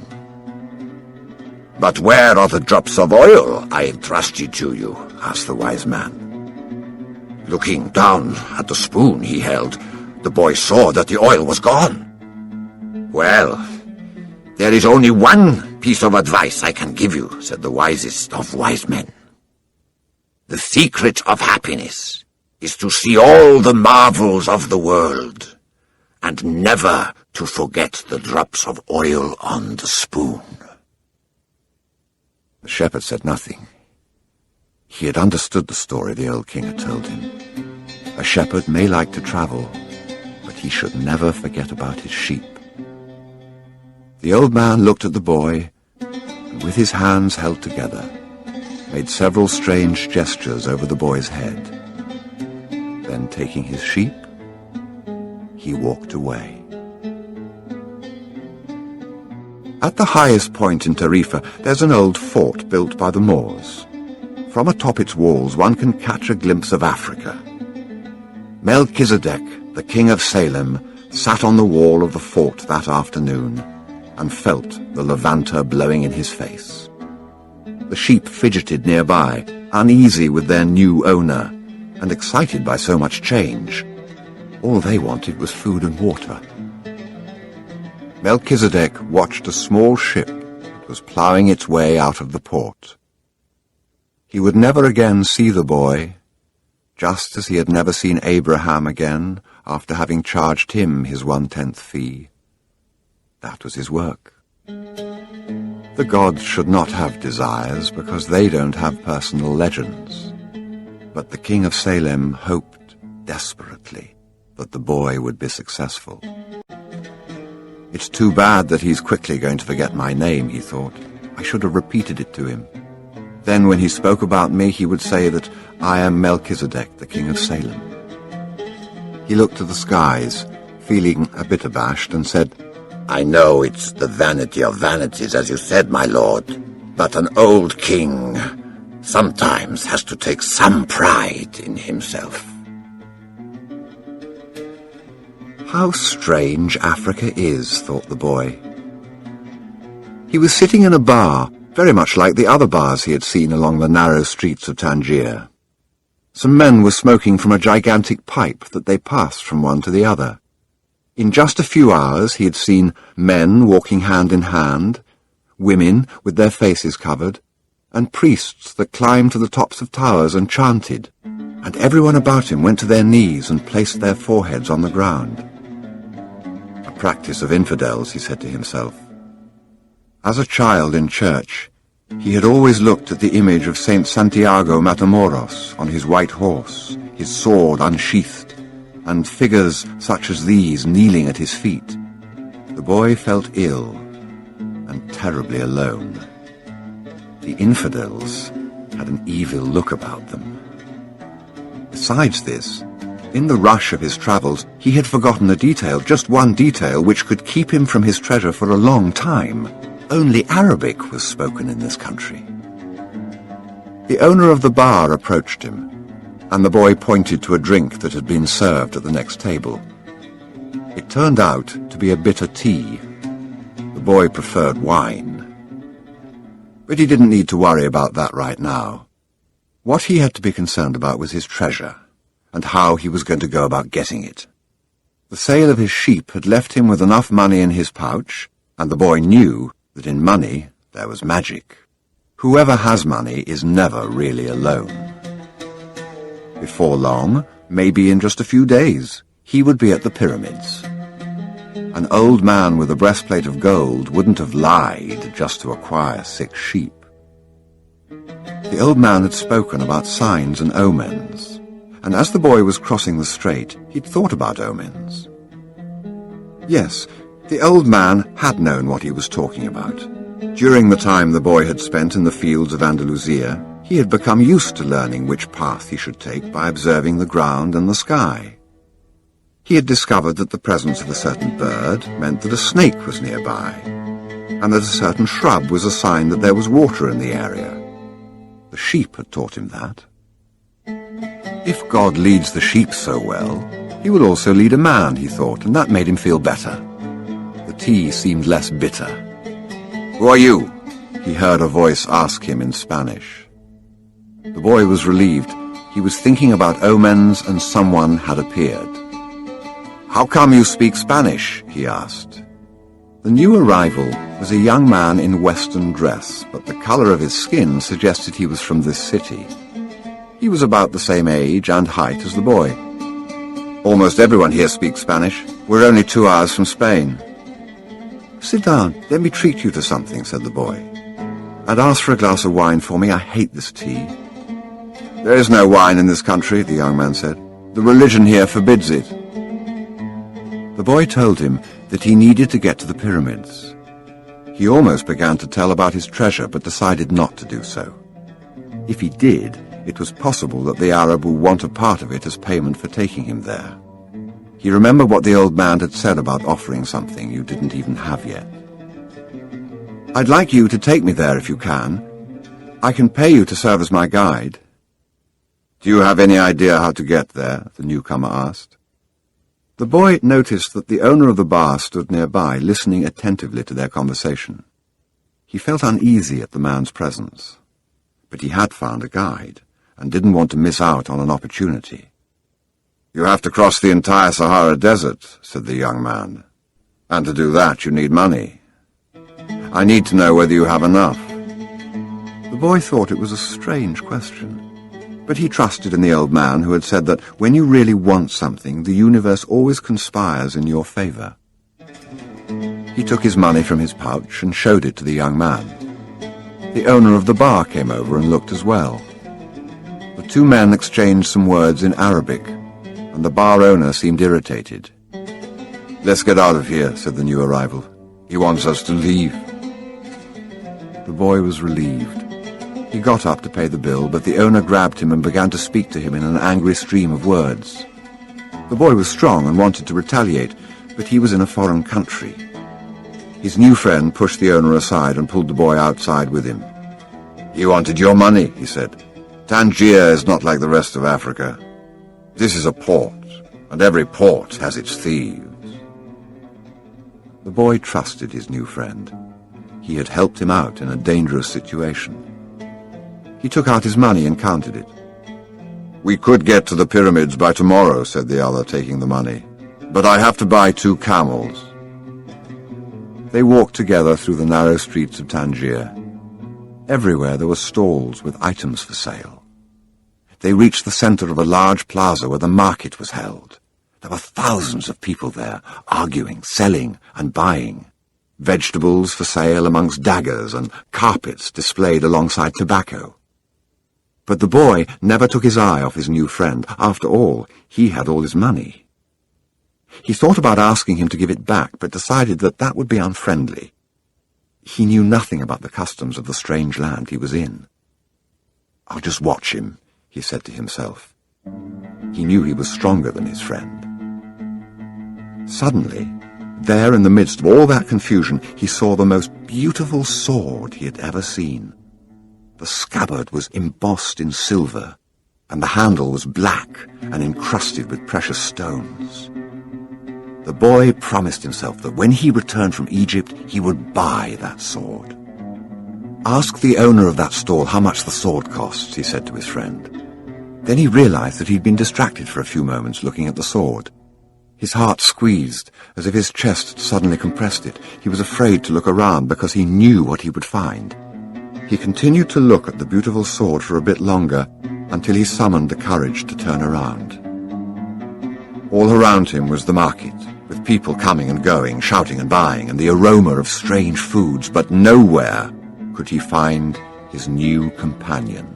"But where are the drops of oil I entrusted to you?" asked the wise man. Looking down at the spoon he held, the boy saw that the oil was gone. "Well, there is only one piece of advice I can give you," said the wisest of wise men. "The secret of happiness is to see all the marvels of the world, and never to forget the drops of oil on the spoon." The shepherd said nothing. He had understood the story the old king had told him. A shepherd may like to travel, but he should never forget about his sheep. The old man looked at the boy, and with his hands held together, made several strange gestures over the boy's head. Then, taking his sheep, he walked away. At the highest point in Tarifa, there's an old fort built by the Moors. From atop its walls, one can catch a glimpse of Africa. Melchizedek, the king of Salem, sat on the wall of the fort that afternoon and felt the levanter blowing in his face. The sheep fidgeted nearby, uneasy with their new owner, and excited by so much change. All they wanted was food and water. Melchizedek watched a small ship that was ploughing its way out of the port. He would never again see the boy, just as he had never seen Abraham again after having charged him his 1/10 fee. That was his work. The gods should not have desires because they don't have personal legends. But the king of Salem hoped desperately that the boy would be successful. "It's too bad that he's quickly going to forget my name," he thought. "I should have repeated it to him. Then when he spoke about me, he would say that I am Melchizedek, the king of Salem." He looked to the skies, feeling a bit abashed, and said, "I know it's the vanity of vanities, as you said, my lord, but an old king sometimes has to take some pride in himself." How strange Africa is, thought the boy. He was sitting in a bar, very much like the other bars he had seen along the narrow streets of Tangier. Some men were smoking from a gigantic pipe that they passed from one to the other. In just a few hours he had seen men walking hand in hand, women with their faces covered, and priests that climbed to the tops of towers and chanted, and everyone about him went to their knees and placed their foreheads on the ground. A practice of infidels, he said to himself. As a child in church, he had always looked at the image of Saint Santiago Matamoros on his white horse, his sword unsheathed, and figures such as these kneeling at his feet. The boy felt ill and terribly alone. The infidels had an evil look about them. Besides this, in the rush of his travels, he had forgotten a detail, just one detail, which could keep him from his treasure for a long time. Only Arabic was spoken in this country. The owner of the bar approached him, and the boy pointed to a drink that had been served at the next table. It turned out to be a bitter tea. The boy preferred wine. But he didn't need to worry about that right now. What he had to be concerned about was his treasure, and how he was going to go about getting it. The sale of his sheep had left him with enough money in his pouch, and the boy knew that in money there was magic. Whoever has money is never really alone. Before long, maybe in just a few days, he would be at the pyramids. An old man with a breastplate of gold wouldn't have lied just to acquire 6 sheep. The old man had spoken about signs and omens, and as the boy was crossing the strait, he'd thought about omens. Yes, the old man had known what he was talking about. During the time the boy had spent in the fields of Andalusia, he had become used to learning which path he should take by observing the ground and the sky. He had discovered that the presence of a certain bird meant that a snake was nearby, and that a certain shrub was a sign that there was water in the area. The sheep had taught him that. If God leads the sheep so well, he will also lead a man, he thought, and that made him feel better. The tea seemed less bitter. "Who are you?" he heard a voice ask him in Spanish. The boy was relieved. He was thinking about omens, and someone had appeared. "How come you speak Spanish?" he asked. The new arrival was a young man in Western dress, but the color of his skin suggested he was from this city. He was about the same age and height as the boy. "Almost everyone here speaks Spanish. We're only 2 hours from Spain." "Sit down, let me treat you to something," said the boy. "And ask for a glass of wine for me. I hate this tea." "There is no wine in this country," the young man said. "The religion here forbids it." The boy told him that he needed to get to the pyramids. He almost began to tell about his treasure, but decided not to do so. If he did, it was possible that the Arab would want a part of it as payment for taking him there. He remembered what the old man had said about offering something you didn't even have yet. "I'd like you to take me there if you can. I can pay you to serve as my guide." "Do you have any idea how to get there?" the newcomer asked. The boy noticed that the owner of the bar stood nearby, listening attentively to their conversation. He felt uneasy at the man's presence, but he had found a guide, and didn't want to miss out on an opportunity. "You have to cross the entire Sahara Desert," said the young man. "And to do that you need money. I need to know whether you have enough." The boy thought it was a strange question, but he trusted in the old man who had said that when you really want something, the universe always conspires in your favor. He took his money from his pouch and showed it to the young man. The owner of the bar came over and looked as well. The 2 men exchanged some words in Arabic, and the bar owner seemed irritated. "Let's get out of here," said the new arrival. "He wants us to leave." The boy was relieved. He got up to pay the bill, but the owner grabbed him and began to speak to him in an angry stream of words. The boy was strong and wanted to retaliate, but he was in a foreign country. His new friend pushed the owner aside and pulled the boy outside with him. "He wanted your money," he said. "Tangier is not like the rest of Africa. This is a port, and every port has its thieves." The boy trusted his new friend. He had helped him out in a dangerous situation. He took out his money and counted it. "We could get to the pyramids by tomorrow," said the other, taking the money. "But I have to buy 2 camels." They walked together through the narrow streets of Tangier. Everywhere there were stalls with items for sale. They reached the center of a large plaza where the market was held. There were thousands of people there, arguing, selling, and buying. Vegetables for sale amongst daggers and carpets displayed alongside tobacco. But the boy never took his eye off his new friend. After all, he had all his money. He thought about asking him to give it back, but decided that that would be unfriendly. He knew nothing about the customs of the strange land he was in. "I'll just watch him," he said to himself. He knew he was stronger than his friend. Suddenly, There, in the midst of all that confusion, he saw the most beautiful sword he had ever seen. The scabbard was embossed in silver, and the handle was black and encrusted with precious stones. The boy promised himself that when he returned from Egypt, he would buy that sword. "Ask the owner of that stall how much the sword costs," he said to his friend. Then he realized that he'd been distracted for a few moments looking at the sword. His heart squeezed, as if his chest had suddenly compressed it. He was afraid to look around because he knew what he would find. He continued to look at the beautiful sword for a bit longer, until he summoned the courage to turn around. All around him was the market, with people coming and going, shouting and buying, and the aroma of strange foods, but nowhere could he find his new companion.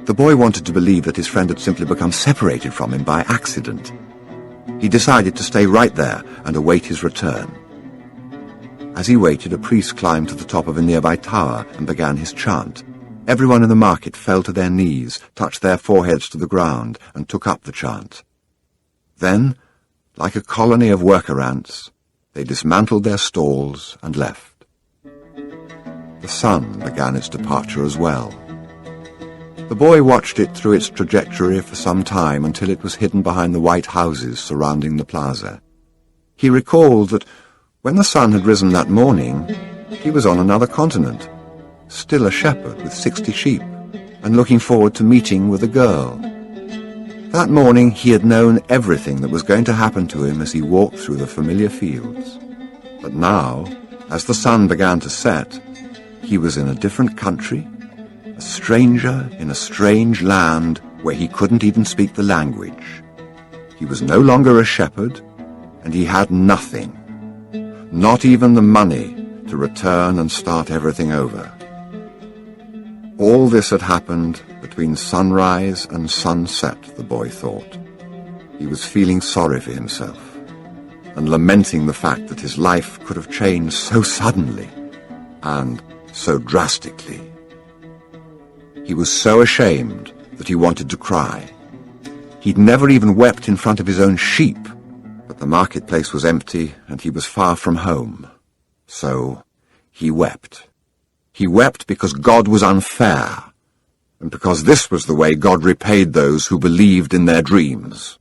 The boy wanted to believe that his friend had simply become separated from him by accident. He decided to stay right there and await his return. As he waited, a priest climbed to the top of a nearby tower and began his chant. Everyone in the market fell to their knees, touched their foreheads to the ground, and took up the chant. Then, like a colony of worker ants, they dismantled their stalls and left. The sun began its departure as well. The boy watched it through its trajectory for some time until it was hidden behind the white houses surrounding the plaza. He recalled that when the sun had risen that morning, he was on another continent, still a shepherd with 60 sheep, and looking forward to meeting with a girl. That morning he had known everything that was going to happen to him as he walked through the familiar fields. But now, as the sun began to set, he was in a different country, a stranger in a strange land where he couldn't even speak the language. He was no longer a shepherd, and he had nothing, not even the money to return and start everything over. All this had happened between sunrise and sunset, the boy thought. He was feeling sorry for himself and lamenting the fact that his life could have changed so suddenly and so drastically. He was so ashamed that he wanted to cry. He'd never even wept in front of his own sheep, but the marketplace was empty and he was far from home. So he wept. He wept because God was unfair, and because this was the way God repaid those who believed in their dreams.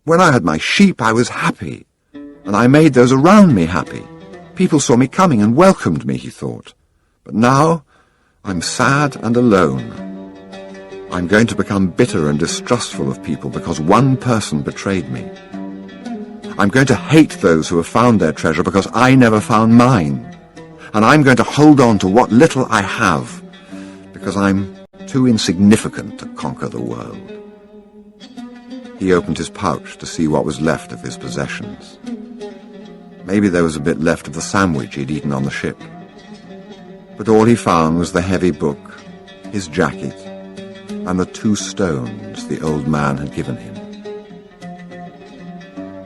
When I had my sheep, I was happy, and I made those around me happy. People saw me coming and welcomed me, he thought. But now, I'm sad and alone. I'm going to become bitter and distrustful of people because one person betrayed me. I'm going to hate those who have found their treasure because I never found mine. And I'm going to hold on to what little I have because I'm too insignificant to conquer the world. He opened his pouch to see what was left of his possessions. Maybe there was a bit left of the sandwich he'd eaten on the ship. But all he found was the heavy book, his jacket, and the 2 stones the old man had given him.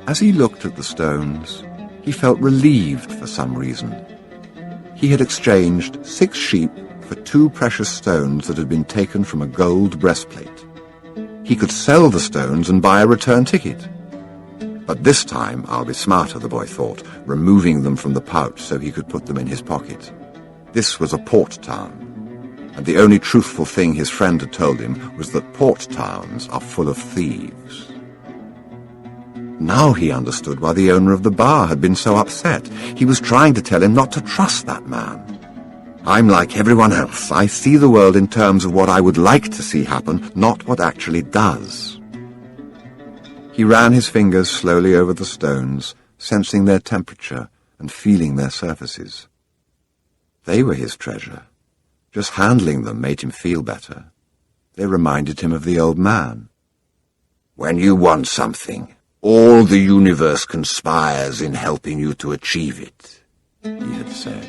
As he looked at the stones, he felt relieved for some reason. He had exchanged 6 sheep for 2 precious stones that had been taken from a gold breastplate. He could sell the stones and buy a return ticket. But this time I'll be smarter, the boy thought, removing them from the pouch so he could put them in his pocket. This was a port town, and the only truthful thing his friend had told him was that port towns are full of thieves. Now he understood why the owner of the bar had been so upset. He was trying to tell him not to trust that man. I'm like everyone else. I see the world in terms of what I would like to see happen, not what actually does. He ran his fingers slowly over the stones, sensing their temperature and feeling their surfaces. They were his treasure. Just handling them made him feel better. They reminded him of the old man. When you want something, all the universe conspires in helping you to achieve it, he had said.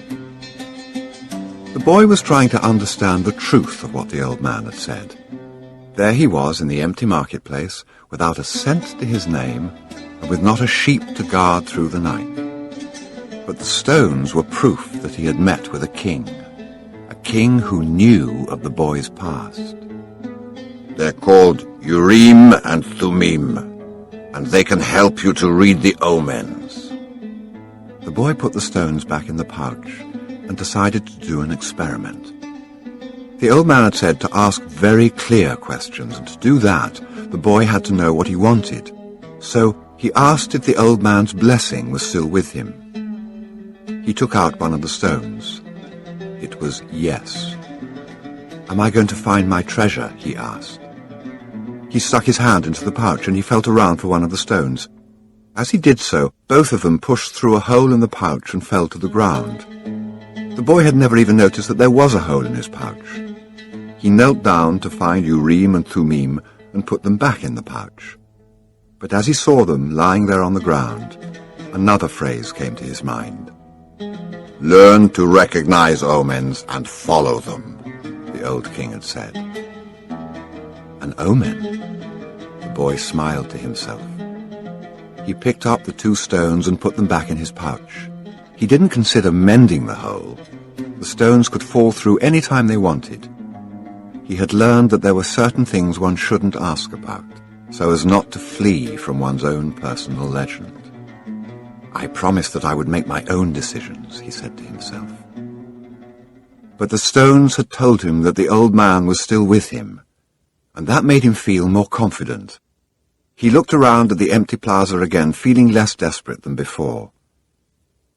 The boy was trying to understand the truth of what the old man had said. There he was in the empty marketplace, without a cent to his name, and with not a sheep to guard through the night. But the stones were proof that he had met with a king who knew of the boy's past. They're called Urim and Thummim. and they can help you to read the omens. The boy put the stones back in the pouch and decided to do an experiment. The old man had said to ask very clear questions, and to do that, the boy had to know what he wanted. So he asked if the old man's blessing was still with him. He took out one of the stones. It was yes. "Am I going to find my treasure?" he asked. He stuck his hand into the pouch and he felt around for one of the stones. As he did so, both of them pushed through a hole in the pouch and fell to the ground. The boy had never even noticed that there was a hole in his pouch. He knelt down to find Urim and Thummim and put them back in the pouch. But as he saw them lying there on the ground, another phrase came to his mind. "Learn to recognize omens and follow them," the old king had said. An omen? The boy smiled to himself. He picked up the 2 stones and put them back in his pouch. He didn't consider mending the hole. The stones could fall through any time they wanted. He had learned that there were certain things one shouldn't ask about, so as not to flee from one's own personal legend. "I promised that I would make my own decisions," he said to himself. But the stones had told him that the old man was still with him, and that made him feel more confident. He looked around at the empty plaza again, feeling less desperate than before.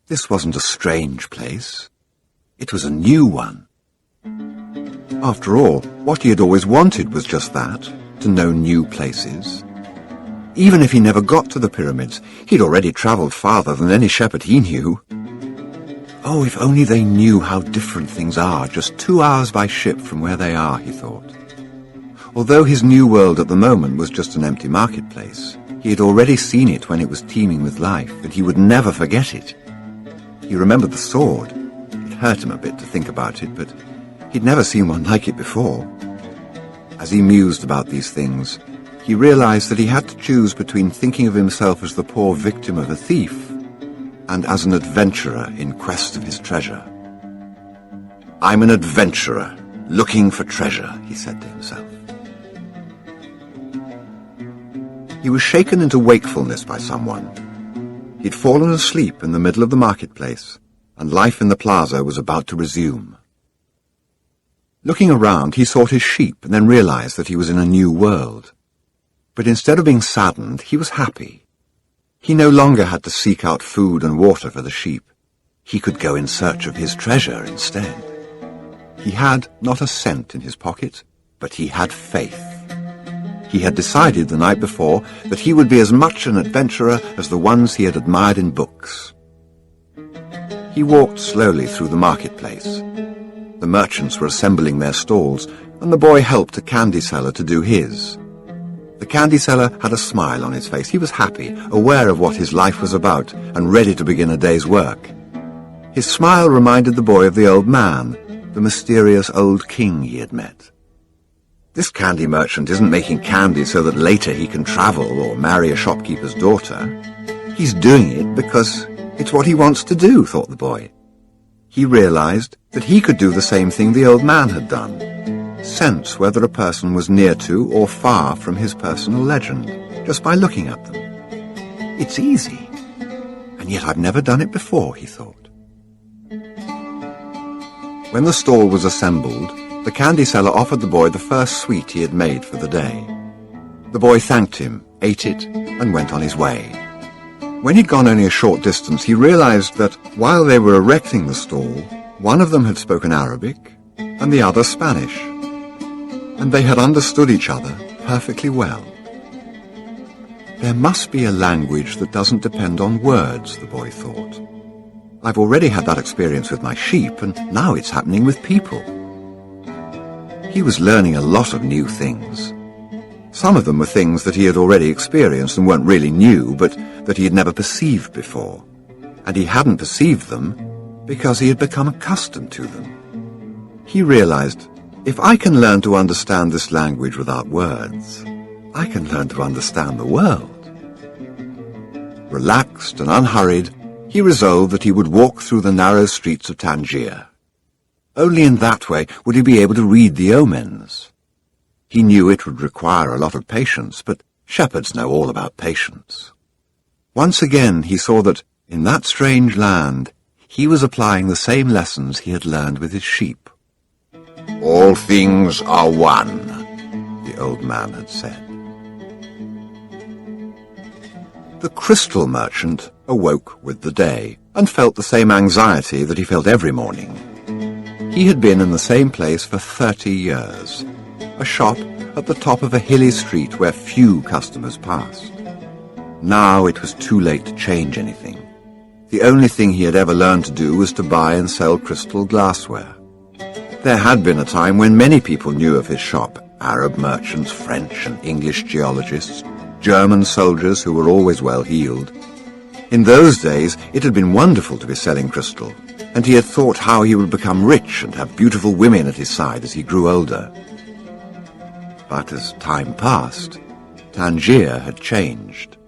This wasn't a strange place. It was a new one. After all, what he had always wanted was just that, to know new places. Even if he never got to the pyramids, he'd already travelled farther than any shepherd he knew. Oh, if only they knew how different things are just 2 hours by ship from where they are, he thought. Although his new world at the moment was just an empty marketplace, he had already seen it when it was teeming with life, and he would never forget it. He remembered the sword. It hurt him a bit to think about it, but he'd never seen one like it before. As he mused about these things, he realized that he had to choose between thinking of himself as the poor victim of a thief and as an adventurer in quest of his treasure. "I'm an adventurer, looking for treasure," he said to himself. He was shaken into wakefulness by someone. He'd fallen asleep in the middle of the marketplace, and life in the plaza was about to resume. Looking around, he sought his sheep and then realized that he was in a new world. But instead of being saddened, he was happy. He no longer had to seek out food and water for the sheep. He could go in search of his treasure instead. He had not a cent in his pocket, but he had faith. He had decided the night before that he would be as much an adventurer as the ones he had admired in books. He walked slowly through the marketplace. The merchants were assembling their stalls, and the boy helped a candy seller to do his. The candy seller had a smile on his face. He was happy, aware of what his life was about, and ready to begin a day's work. His smile reminded the boy of the old man, the mysterious old king he had met. This candy merchant isn't making candy so that later he can travel or marry a shopkeeper's daughter. He's doing it because it's what he wants to do, thought the boy. He realized that he could do the same thing the old man had done, sense whether a person was near to or far from his personal legend, just by looking at them. It's easy, and yet I've never done it before, he thought. When the stall was assembled, the candy seller offered the boy the first sweet he had made for the day. The boy thanked him, ate it, and went on his way. When he'd gone only a short distance, he realized that while they were erecting the stall, one of them had spoken Arabic and the other Spanish, and they had understood each other perfectly well. There must be a language that doesn't depend on words, the boy thought. I've already had that experience with my sheep, and now it's happening with people. He was learning a lot of new things. Some of them were things that he had already experienced and weren't really new, but that he had never perceived before. And he hadn't perceived them because he had become accustomed to them. He realized, if I can learn to understand this language without words, I can learn to understand the world. Relaxed and unhurried, he resolved that he would walk through the narrow streets of Tangier. Only in that way would he be able to read the omens. He knew it would require a lot of patience, but Shepherds know all about patience. Once again he saw that, in that strange land, he was applying the same lessons he had learned with his sheep. All things are one, the old man had said. The crystal merchant awoke with the day and felt the same anxiety that he felt every morning. He had been in the same place for 30 years, a shop at the top of a hilly street where few customers passed. Now it was too late to change anything. The only thing he had ever learned to do was to buy and sell crystal glassware. There had been a time when many people knew of his shop, Arab merchants, French and English geologists, German soldiers who were always well-heeled. In those days it had been wonderful to be selling crystal, and he had thought how he would become rich and have beautiful women at his side as he grew older. But as time passed, Tangier had changed.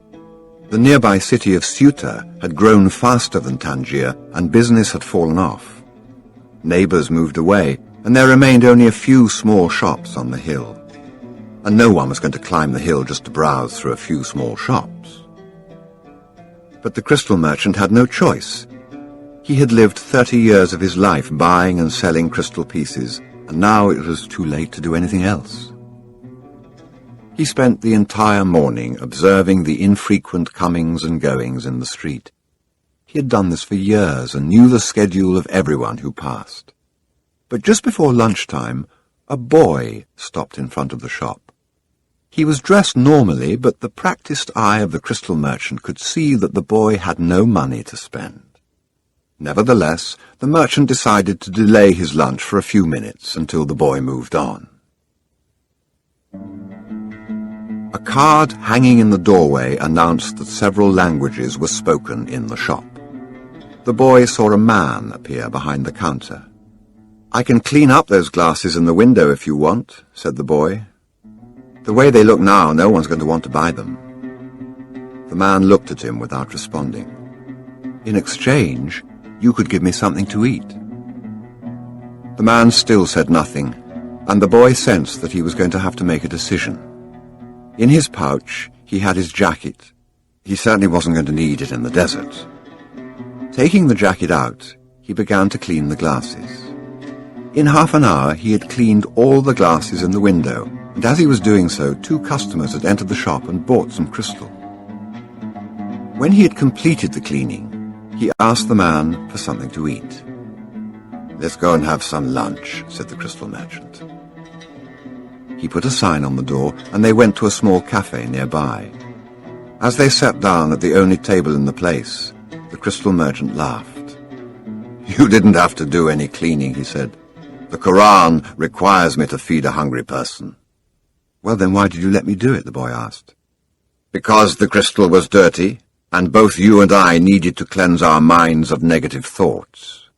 The nearby city of Ceuta had grown faster than Tangier, and business had fallen off. Neighbors moved away, and there remained only a few small shops on the hill. And no one was going to climb the hill just to browse through a few small shops. But the crystal merchant had no choice. He had lived 30 years of his life buying and selling crystal pieces, and now it was too late to do anything else. He spent the entire morning observing the infrequent comings and goings in the street. He had done this for years and knew the schedule of everyone who passed. But just before lunchtime, a boy stopped in front of the shop. He was dressed normally, but the practiced eye of the crystal merchant could see that the boy had no money to spend. Nevertheless, the merchant decided to delay his lunch for a few minutes until the boy moved on. A card hanging in the doorway announced that several languages were spoken in the shop. The boy saw a man appear behind the counter. "I can clean up those glasses in the window if you want," said the boy. "The way they look now, no one's going to want to buy them." The man looked at him without responding. "In exchange, you could give me something to eat." The man still said nothing, and the boy sensed that he was going to have to make a decision. In his pouch, he had his jacket. He certainly wasn't going to need it in the desert. Taking the jacket out, he began to clean the glasses. In half an hour, he had cleaned all the glasses in the window, and as he was doing so, 2 customers had entered the shop and bought some crystal. When he had completed the cleaning, he asked the man for something to eat. "Let's go and have some lunch," said the crystal merchant. He put a sign on the door, and they went to a small cafe nearby. As they sat down at the only table in the place, the crystal merchant laughed. "You didn't have to do any cleaning," he said. "The Quran requires me to feed a hungry person." "Well, then why did you let me do it?" the boy asked. "Because the crystal was dirty, and both you and I needed to cleanse our minds of negative thoughts."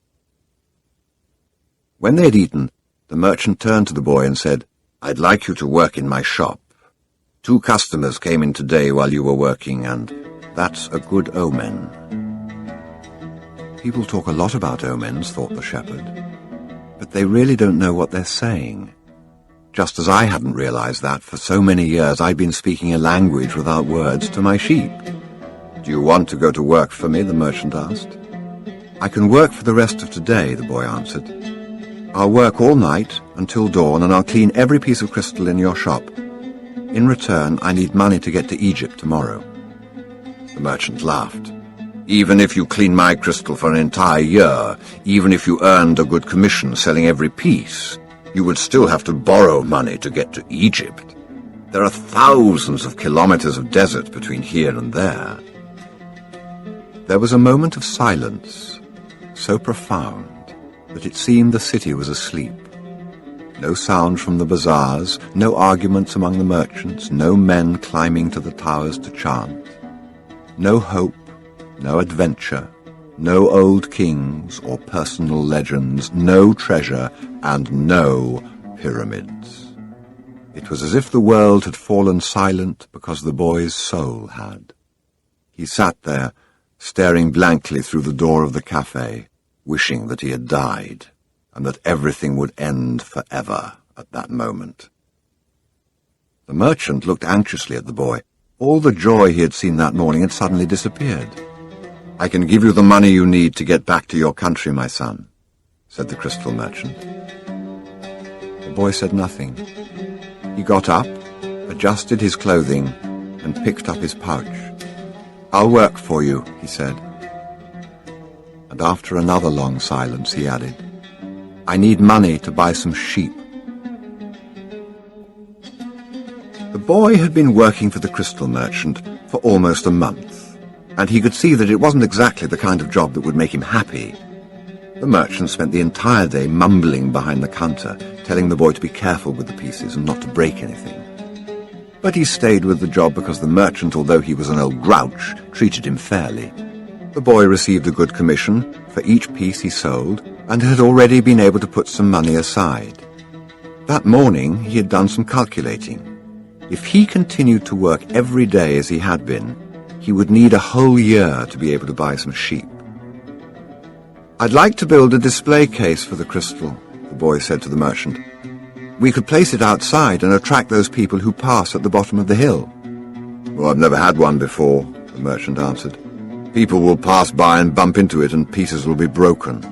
When they had eaten, the merchant turned to the boy and said, "I'd like you to work in my shop. 2 customers came in today while you were working, and that's a good omen." People talk a lot about omens, thought the shepherd, but they really don't know what they're saying. Just as I hadn't realized that for so many years I'd been speaking a language without words to my sheep. "Do you want to go to work for me?" the merchant asked. "I can work for the rest of today," the boy answered. "I'll work all night until dawn, and I'll clean every piece of crystal in your shop. In return, I need money to get to Egypt tomorrow." The merchant laughed. "Even if you clean my crystal for an entire year, even if you earned a good commission selling every piece, you would still have to borrow money to get to Egypt. There are thousands of kilometers of desert between here and there." There was a moment of silence, so profound that it seemed the city was asleep. No sound from the bazaars, no arguments among the merchants, no men climbing to the towers to chant. No hope, no adventure, no old kings or personal legends, no treasure, and no pyramids. It was as if the world had fallen silent because the boy's soul had. He sat there, staring blankly through the door of the cafe, wishing that he had died, and that everything would end forever at that moment. The merchant looked anxiously at the boy. All the joy he had seen that morning had suddenly disappeared. "I can give you the money you need to get back to your country, my son," said the crystal merchant. The boy said nothing. He got up, adjusted his clothing, and picked up his pouch. "I'll work for you," he said. And after another long silence, he added, "I need money to buy some sheep." The boy had been working for the crystal merchant for almost a month, and he could see that it wasn't exactly the kind of job that would make him happy. The merchant spent the entire day mumbling behind the counter, telling the boy to be careful with the pieces and not to break anything. But he stayed with the job because the merchant, although he was an old grouch, treated him fairly. The boy received a good commission for each piece he sold and had already been able to put some money aside. That morning he had done some calculating. If he continued to work every day as he had been, he would need a whole year to be able to buy some sheep. "I'd like to build a display case for the crystal," the boy said to the merchant. "We could place it outside and attract those people who pass at the bottom of the hill." "Well, I've never had one before," the merchant answered. "People will pass by and bump into it and pieces will be broken."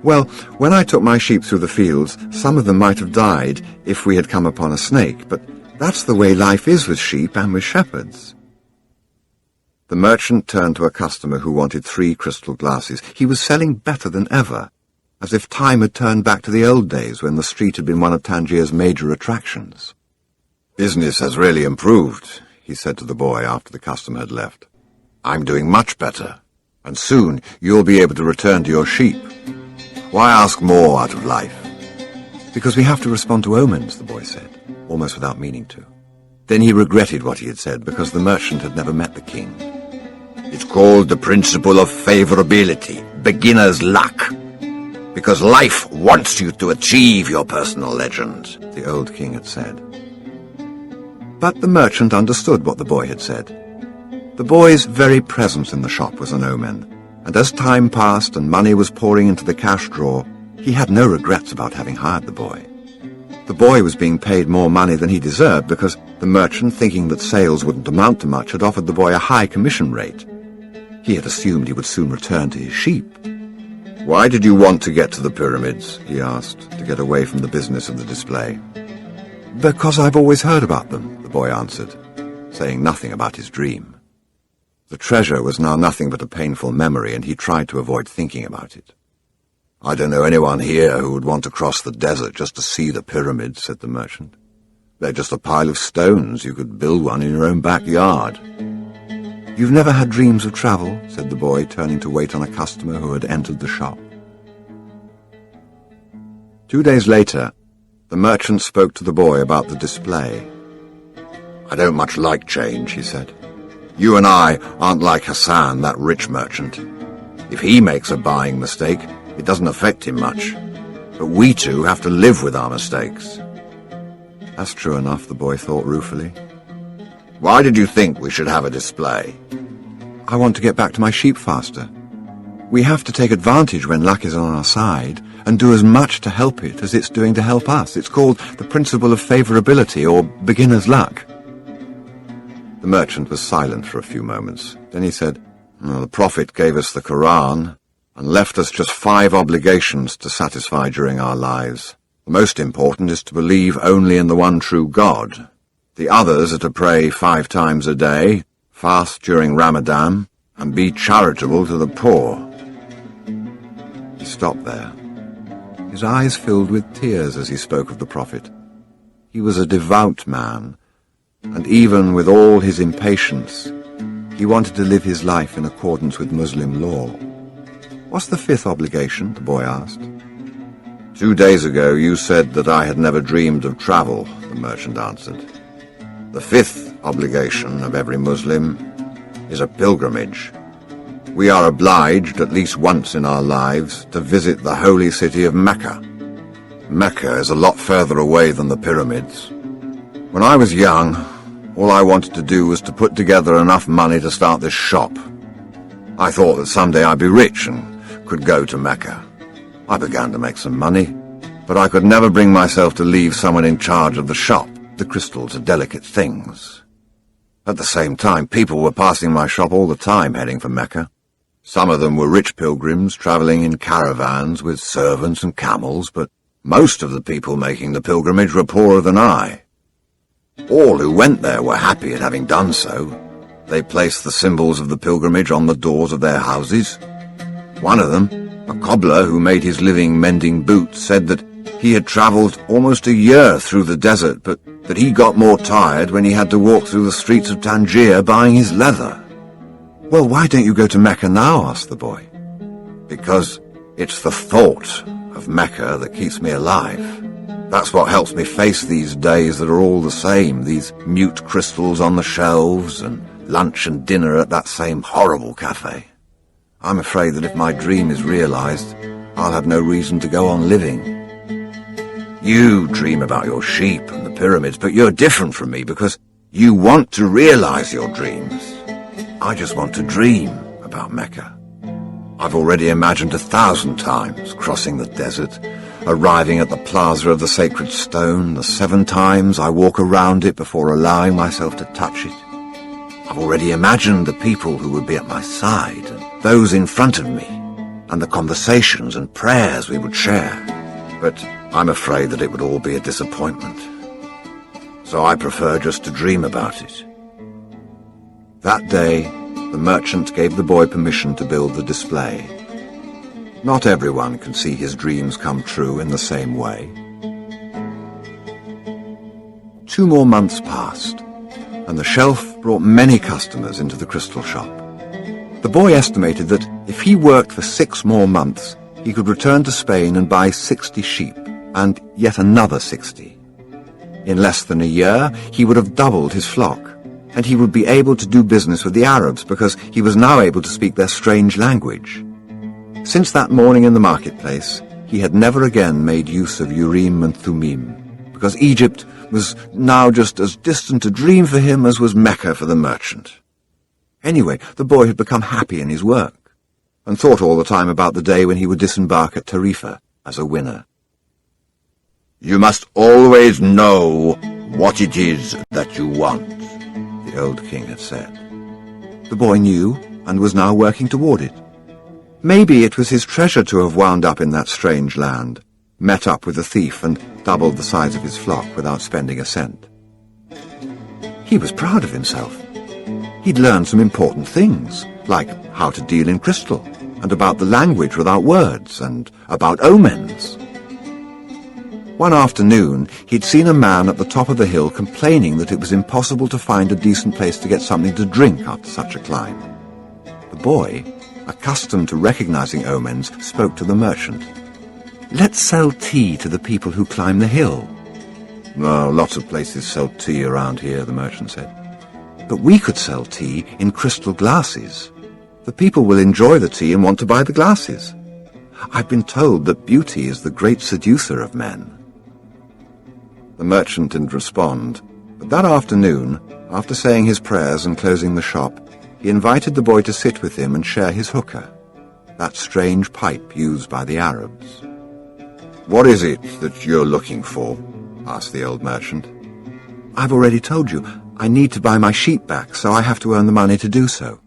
"Well, when I took my sheep through the fields, some of them might have died if we had come upon a snake, but that's the way life is with sheep and with shepherds." The merchant turned to a customer who wanted 3 crystal glasses. He was selling better than ever, as if time had turned back to the old days when the street had been one of Tangier's major attractions. "Business has really improved," he said to the boy after the customer had left. "I'm doing much better, and soon you'll be able to return to your sheep. Why ask more out of life?" "Because we have to respond to omens," the boy said, almost without meaning to. Then he regretted what he had said, because the merchant had never met the king. "It's called the principle of favorability, beginner's luck. Because life wants you to achieve your personal legend," the old king had said. But the merchant understood what the boy had said. The boy's very presence in the shop was an omen, and as time passed and money was pouring into the cash drawer, he had no regrets about having hired the boy. The boy was being paid more money than he deserved because the merchant, thinking that sales wouldn't amount to much, had offered the boy a high commission rate. He had assumed he would soon return to his sheep. "Why did you want to get to the pyramids?" he asked, to get away from the business of the display. "Because I've always heard about them," the boy answered, saying nothing about his dream. The treasure was now nothing but a painful memory, and he tried to avoid thinking about it. "I don't know anyone here who would want to cross the desert just to see the pyramids," said the merchant. "They're just a pile of stones. You could build one in your own backyard." "You've never had dreams of travel?" said the boy, turning to wait on a customer who had entered the shop. 2 days later, the merchant spoke to the boy about the display. "I don't much like change," he said. "You and I aren't like Hassan, that rich merchant. If he makes a buying mistake, it doesn't affect him much. But we two have to live with our mistakes." That's true enough, the boy thought ruefully. "Why did you think we should have a display?" "I want to get back to my sheep faster. We have to take advantage when luck is on our side and do as much to help it as it's doing to help us. It's called the principle of favorability, or beginner's luck." The merchant was silent for a few moments. Then he said, "The Prophet gave us the Quran and left us just 5 obligations to satisfy during our lives. The most important is to believe only in the one true God. The others are to pray 5 times a day, fast during Ramadan, and be charitable to the poor." He stopped there. His eyes filled with tears as he spoke of the Prophet. He was a devout man, and even with all his impatience, he wanted to live his life in accordance with Muslim law. "What's the 5th obligation?" the boy asked. 2 days ago you said that I had never dreamed of travel," the merchant answered. "The 5th obligation of every Muslim is a pilgrimage. We are obliged at least once in our lives to visit the holy city of Mecca. Mecca is a lot further away than the pyramids. When I was young, all I wanted to do was to put together enough money to start this shop. I thought that someday I'd be rich and could go to Mecca. I began to make some money, but I could never bring myself to leave someone in charge of the shop, The crystals are delicate things. At the same time, people were passing my shop all the time heading for Mecca. Some of them were rich pilgrims travelling in caravans with servants and camels, but most of the people making the pilgrimage were poorer than I. All who went there were happy at having done so. They placed the symbols of the pilgrimage on the doors of their houses. One of them, a cobbler who made his living mending boots, said that he had travelled almost a year through the desert, but that he got more tired when he had to walk through the streets of Tangier buying his leather. "Well, why don't you go to Mecca now?" asked the boy. "Because it's the thought of Mecca that keeps me alive. That's what helps me face these days that are all the same, these mute crystals on the shelves and lunch and dinner at that same horrible cafe. I'm afraid that if my dream is realized, I'll have no reason to go on living. You dream about your sheep and the pyramids, but you're different from me because you want to realize your dreams. I just want to dream about Mecca. I've already imagined 1,000 times crossing the desert, arriving at the plaza of the sacred stone, the 7 times I walk around it before allowing myself to touch it. I've already imagined the people who would be at my side, and those in front of me, and the conversations and prayers we would share. But I'm afraid that it would all be a disappointment. So I prefer just to dream about it." That day, the merchant gave the boy permission to build the display. Not everyone can see his dreams come true in the same way. 2 more months passed, and the shelf brought many customers into the crystal shop. The boy estimated that if he worked for 6 more months, he could return to Spain and buy 60 sheep, and yet another 60. In less than a year, he would have doubled his flock, and he would be able to do business with the Arabs because he was now able to speak their strange language. Since that morning in the marketplace, he had never again made use of Urim and Thummim, because Egypt was now just as distant a dream for him as was Mecca for the merchant. Anyway, the boy had become happy in his work, and thought all the time about the day when he would disembark at Tarifa as a winner. "You must always know what it is that you want," the old king had said. The boy knew, and was now working toward it. Maybe it was his treasure to have wound up in that strange land, met up with a thief and doubled the size of his flock without spending a cent. He was proud of himself. He'd learned some important things, like how to deal in crystal, and about the language without words, and about omens. One afternoon, he'd seen a man at the top of the hill complaining that it was impossible to find a decent place to get something to drink after such a climb. The boy, accustomed to recognizing omens, spoke to the merchant. "Let's sell tea to the people who climb the hill." "Oh, lots of places sell tea around here," the merchant said. "But we could sell tea in crystal glasses. The people will enjoy the tea and want to buy the glasses. I've been told that beauty is the great seducer of men." The merchant didn't respond, but that afternoon, after saying his prayers and closing the shop, he invited the boy to sit with him and share his hookah, that strange pipe used by the Arabs. "What is it that you're looking for?" asked the old merchant. "I've already told you. I need to buy my sheep back, so I have to earn the money to do so."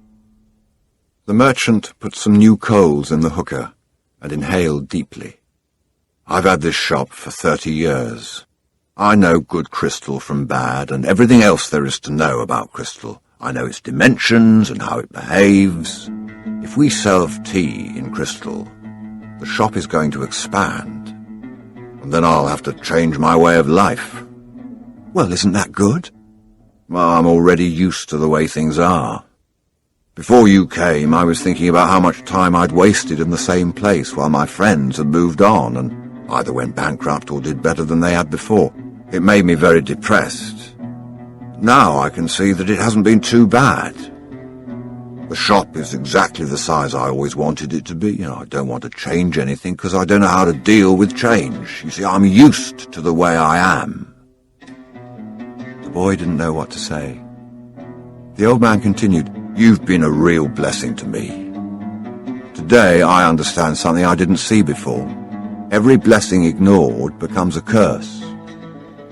The merchant put some new coals in the hookah and inhaled deeply. "I've had this shop for 30 years. I know good crystal from bad and everything else there is to know about crystal. I know its dimensions and how it behaves. If we serve tea in crystal, the shop is going to expand, and then I'll have to change my way of life." "Well, isn't that good?" "Well, I'm already used to the way things are. Before you came, I was thinking about how much time I'd wasted in the same place while my friends had moved on and either went bankrupt or did better than they had before. It made me very depressed. Now I can see that it hasn't been too bad. The shop is exactly the size I always wanted it to be. I don't want to change anything because I don't know how to deal with change. You see, I'm used to the way I am." The boy didn't know what to say. The old man continued, "You've been a real blessing to me. Today I understand something I didn't see before. Every blessing ignored becomes a curse.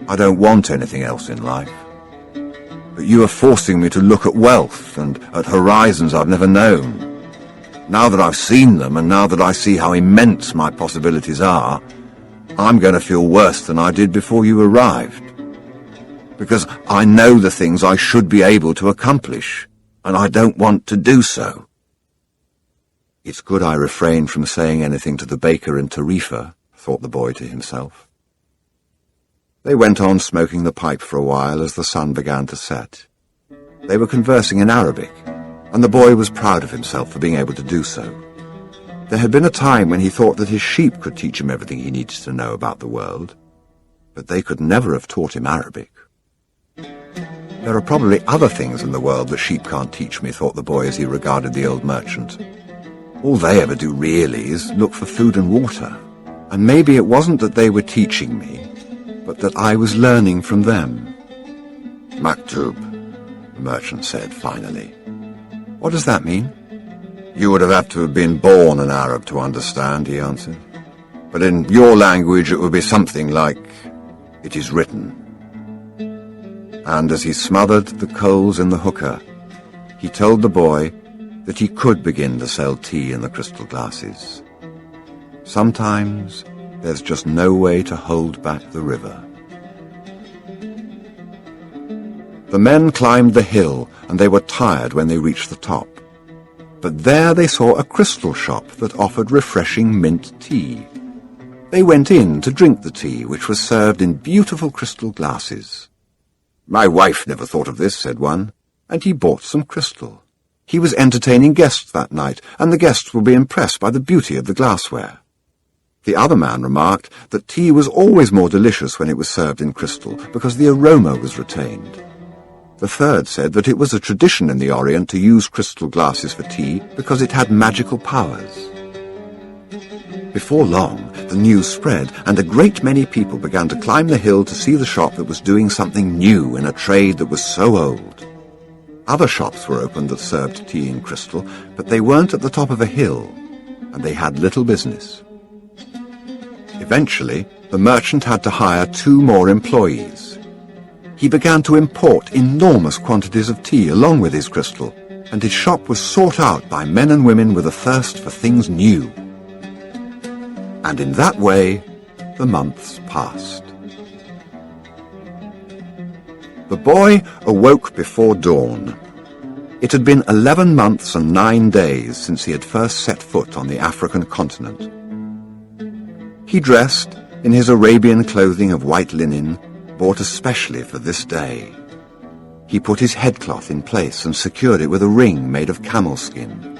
I don't want anything else in life. But you are forcing me to look at wealth and at horizons I've never known. Now that I've seen them, and now that I see how immense my possibilities are, I'm going to feel worse than I did before you arrived. Because I know the things I should be able to accomplish, and I don't want to do so. It's good I refrained from saying anything to the baker in Tarifa, thought the boy to himself. They went on smoking the pipe for a while as the sun began to set. They were conversing in Arabic, and the boy was proud of himself for being able to do so. There had been a time when he thought that his sheep could teach him everything he needed to know about the world, but they could never have taught him Arabic. There are probably other things in the world that sheep can't teach me, thought the boy as he regarded the old merchant. All they ever do really is look for food and water, and maybe it wasn't that they were teaching me, but that I was learning from them. Maktub, the merchant said finally. What does that mean? You would have had to have been born an Arab to understand, he answered. But in your language it would be something like, it is written. And as he smothered the coals in the hookah, he told the boy that he could begin to sell tea in the crystal glasses. Sometimes there's just no way to hold back the river. The men climbed the hill, and they were tired when they reached the top. But there they saw a crystal shop that offered refreshing mint tea. They went in to drink the tea, which was served in beautiful crystal glasses. My wife never thought of this, said one, and he bought some crystal. He was entertaining guests that night, and the guests would be impressed by the beauty of the glassware. The other man remarked that tea was always more delicious when it was served in crystal, because the aroma was retained. The third said that it was a tradition in the Orient to use crystal glasses for tea because it had magical powers. Before long, the news spread, and a great many people began to climb the hill to see the shop that was doing something new in a trade that was so old. Other shops were opened that served tea in crystal, but they weren't at the top of a hill, and they had little business. Eventually, the merchant had to hire 2 more employees. He began to import enormous quantities of tea along with his crystal, and his shop was sought out by men and women with a thirst for things new. And in that way, the months passed. The boy awoke before dawn. It had been 11 months and 9 days since he had first set foot on the African continent. He dressed in his Arabian clothing of white linen, bought especially for this day. He put his headcloth in place and secured it with a ring made of camel skin.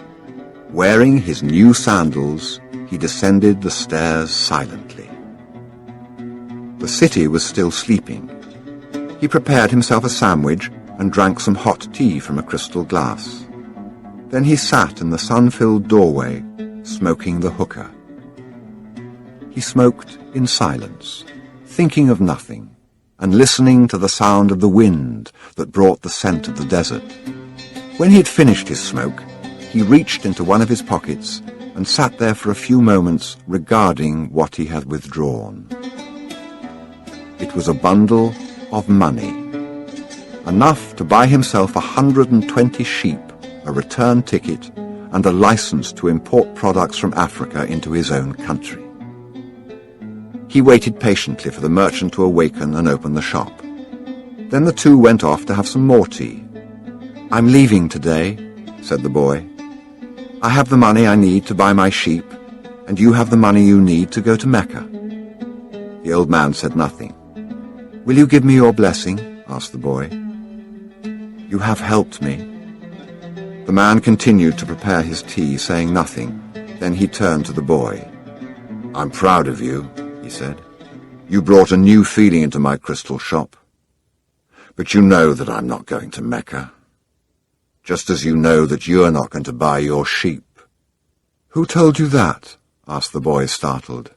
Wearing his new sandals, he descended the stairs silently. The city was still sleeping. He prepared himself a sandwich and drank some hot tea from a crystal glass. Then he sat in the sun-filled doorway, smoking the hookah. He smoked in silence, thinking of nothing, and listening to the sound of the wind that brought the scent of the desert. When he had finished his smoke, he reached into one of his pockets and sat there for a few moments regarding what he had withdrawn. It was a bundle of money, enough to buy himself 120 sheep, a return ticket, and a license to import products from Africa into his own country. He waited patiently for the merchant to awaken and open the shop. Then the 2 went off to have some more tea. I'm leaving today, said the boy. I have the money I need to buy my sheep, and you have the money you need to go to Mecca. The old man said nothing. Will you give me your blessing? Asked the boy. You have helped me. The man continued to prepare his tea, saying nothing. Then he turned to the boy. I'm proud of you, he said. You brought a new feeling into my crystal shop. But you know that I'm not going to Mecca. Just as you know that you're not going to buy your sheep. Who told you that? Asked the boy, startled.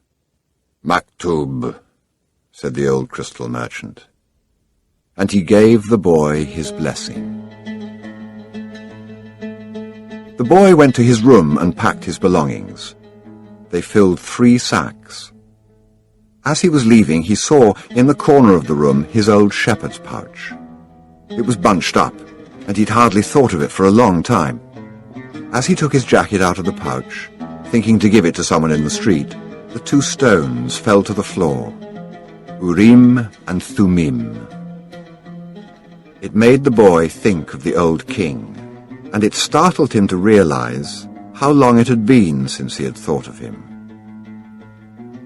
Maktub, said the old crystal merchant. And he gave the boy his blessing. The boy went to his room and packed his belongings. They filled 3 sacks. As he was leaving, he saw, in the corner of the room, his old shepherd's pouch. It was bunched up, and he'd hardly thought of it for a long time. As he took his jacket out of the pouch, thinking to give it to someone in the street, the two stones fell to the floor. Urim and Thummim. It made the boy think of the old king, and it startled him to realize how long it had been since he had thought of him.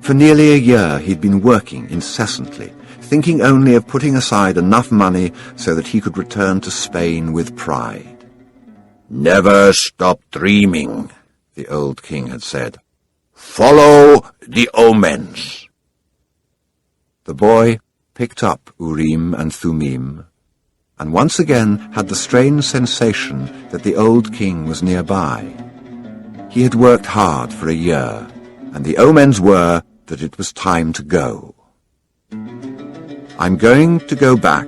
For nearly a year he'd been working incessantly, thinking only of putting aside enough money so that he could return to Spain with pride. Never stop dreaming, the old king had said. Follow the omens. The boy picked up Urim and Thummim, and once again had the strange sensation that the old king was nearby. He had worked hard for a year, and the omens were that it was time to go. I'm going to go back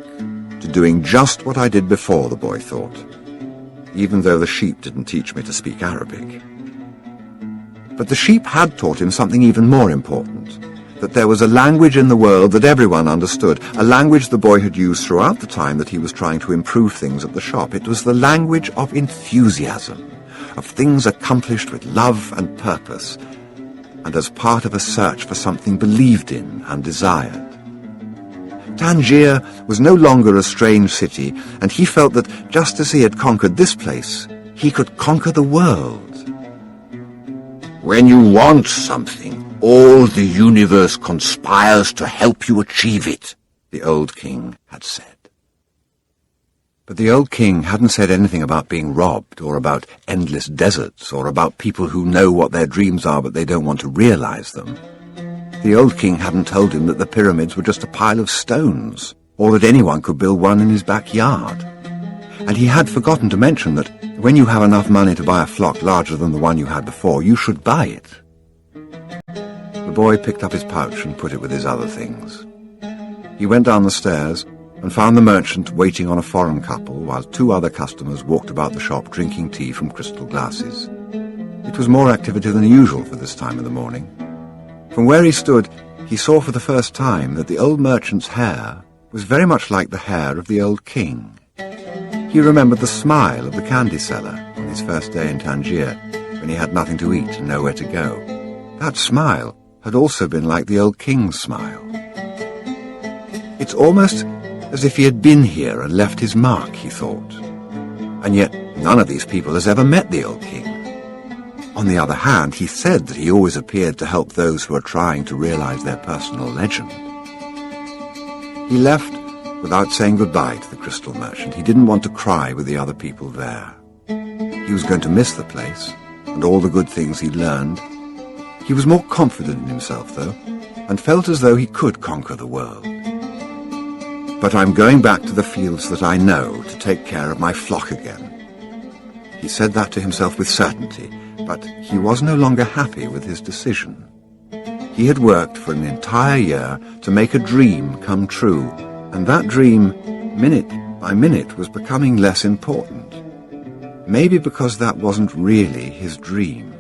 to doing just what I did before, the boy thought, even though the sheep didn't teach me to speak Arabic. But the sheep had taught him something even more important, that there was a language in the world that everyone understood, a language the boy had used throughout the time that he was trying to improve things at the shop. It was the language of enthusiasm, of things accomplished with love and purpose, and as part of a search for something believed in and desired. Tangier was no longer a strange city, and he felt that just as he had conquered this place, he could conquer the world. When you want something, all the universe conspires to help you achieve it, the old king had said. But the old king hadn't said anything about being robbed, or about endless deserts, or about people who know what their dreams are but they don't want to realize them. The old king hadn't told him that the pyramids were just a pile of stones, or that anyone could build one in his backyard. And he had forgotten to mention that when you have enough money to buy a flock larger than the one you had before, you should buy it. The boy picked up his pouch and put it with his other things. He went down the stairs and found the merchant waiting on a foreign couple while two other customers walked about the shop drinking tea from crystal glasses. It was more activity than usual for this time of the morning. From where he stood, he saw for the first time that the old merchant's hair was very much like the hair of the old king. He remembered the smile of the candy seller on his first day in Tangier, when he had nothing to eat and nowhere to go. That smile had also been like the old king's smile. It's almost as if he had been here and left his mark, he thought. And yet none of these people has ever met the old king. On the other hand, he said that he always appeared to help those who are trying to realize their personal legend. He left without saying goodbye to the crystal merchant. He didn't want to cry with the other people there. He was going to miss the place and all the good things he'd learned. He was more confident in himself, though, and felt as though he could conquer the world. But I'm going back to the fields that I know to take care of my flock again. He said that to himself with certainty, but he was no longer happy with his decision. He had worked for an entire year to make a dream come true, and that dream, minute by minute, was becoming less important. Maybe because that wasn't really his dream.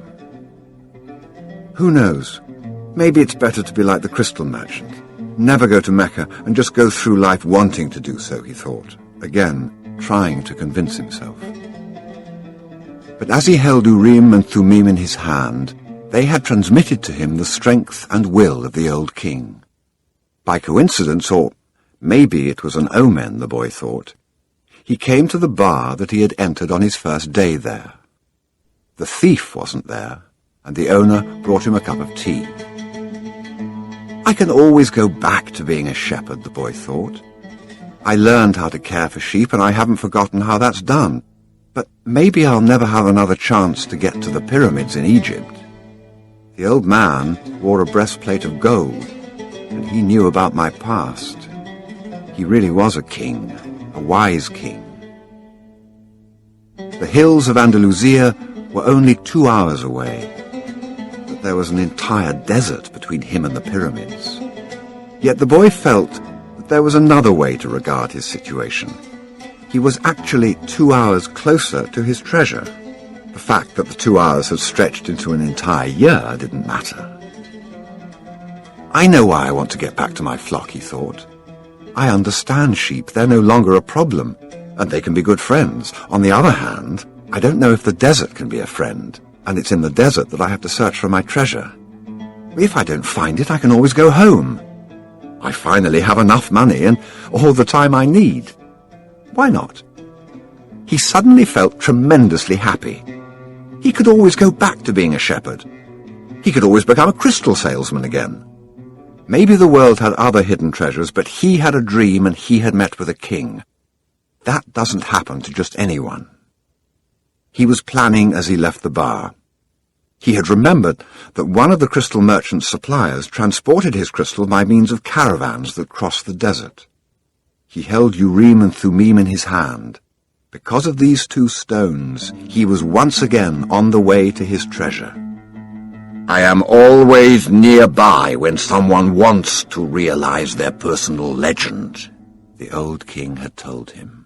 Who knows? Maybe it's better to be like the crystal merchant. Never go to Mecca and just go through life wanting to do so, he thought, again trying to convince himself. But as he held Urim and Thummim in his hand, they had transmitted to him the strength and will of the old king. By coincidence, or maybe it was an omen, the boy thought, he came to the bar that he had entered on his first day there. The thief wasn't there, and the owner brought him a cup of tea. I can always go back to being a shepherd, the boy thought. I learned how to care for sheep, and I haven't forgotten how that's done. But maybe I'll never have another chance to get to the pyramids in Egypt. The old man wore a breastplate of gold, and he knew about my past. He really was a king, a wise king. The hills of Andalusia were only 2 hours away. There was an entire desert between him and the pyramids. Yet the boy felt that there was another way to regard his situation. He was actually 2 hours closer to his treasure. The fact that the 2 hours had stretched into an entire year didn't matter. I know why I want to get back to my flock, he thought. I understand sheep. They're no longer a problem, and they can be good friends. On the other hand, I don't know if the desert can be a friend, and it's in the desert that I have to search for my treasure. If I don't find it, I can always go home. I finally have enough money and all the time I need. Why not? He suddenly felt tremendously happy. He could always go back to being a shepherd. He could always become a crystal salesman again. Maybe the world had other hidden treasures, but he had a dream and he had met with a king. That doesn't happen to just anyone. He was planning as he left the bar. He had remembered that one of the crystal merchant's suppliers transported his crystal by means of caravans that crossed the desert. He held Urim and Thummim in his hand. Because of these two stones, he was once again on the way to his treasure. I am always nearby when someone wants to realize their personal legend, the old king had told him.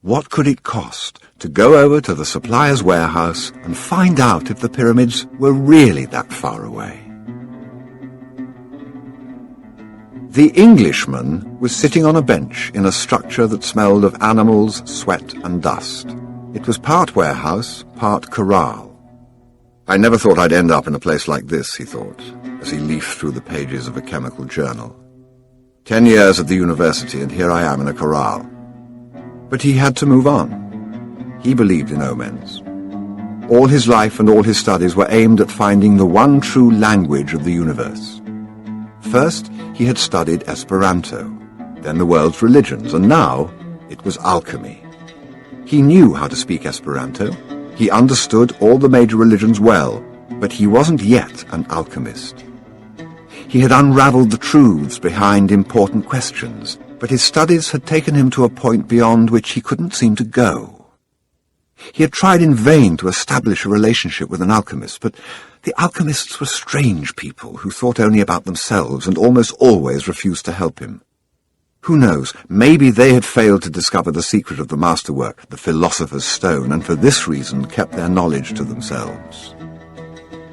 What could it cost to go over to the supplier's warehouse and find out if the pyramids were really that far away? The Englishman was sitting on a bench in a structure that smelled of animals, sweat and dust. It was part warehouse, part corral. I never thought I'd end up in a place like this, he thought, as he leafed through the pages of a chemical journal. 10 years at the university, and here I am in a corral. But he had to move on. He believed in omens. All his life and all his studies were aimed at finding the one true language of the universe. First, he had studied Esperanto, then the world's religions, and now it was alchemy. He knew how to speak Esperanto. He understood all the major religions well, but he wasn't yet an alchemist. He had unraveled the truths behind important questions, but his studies had taken him to a point beyond which he couldn't seem to go. He had tried in vain to establish a relationship with an alchemist, but the alchemists were strange people who thought only about themselves and almost always refused to help him. Who knows, maybe they had failed to discover the secret of the masterwork, the philosopher's stone, and for this reason kept their knowledge to themselves.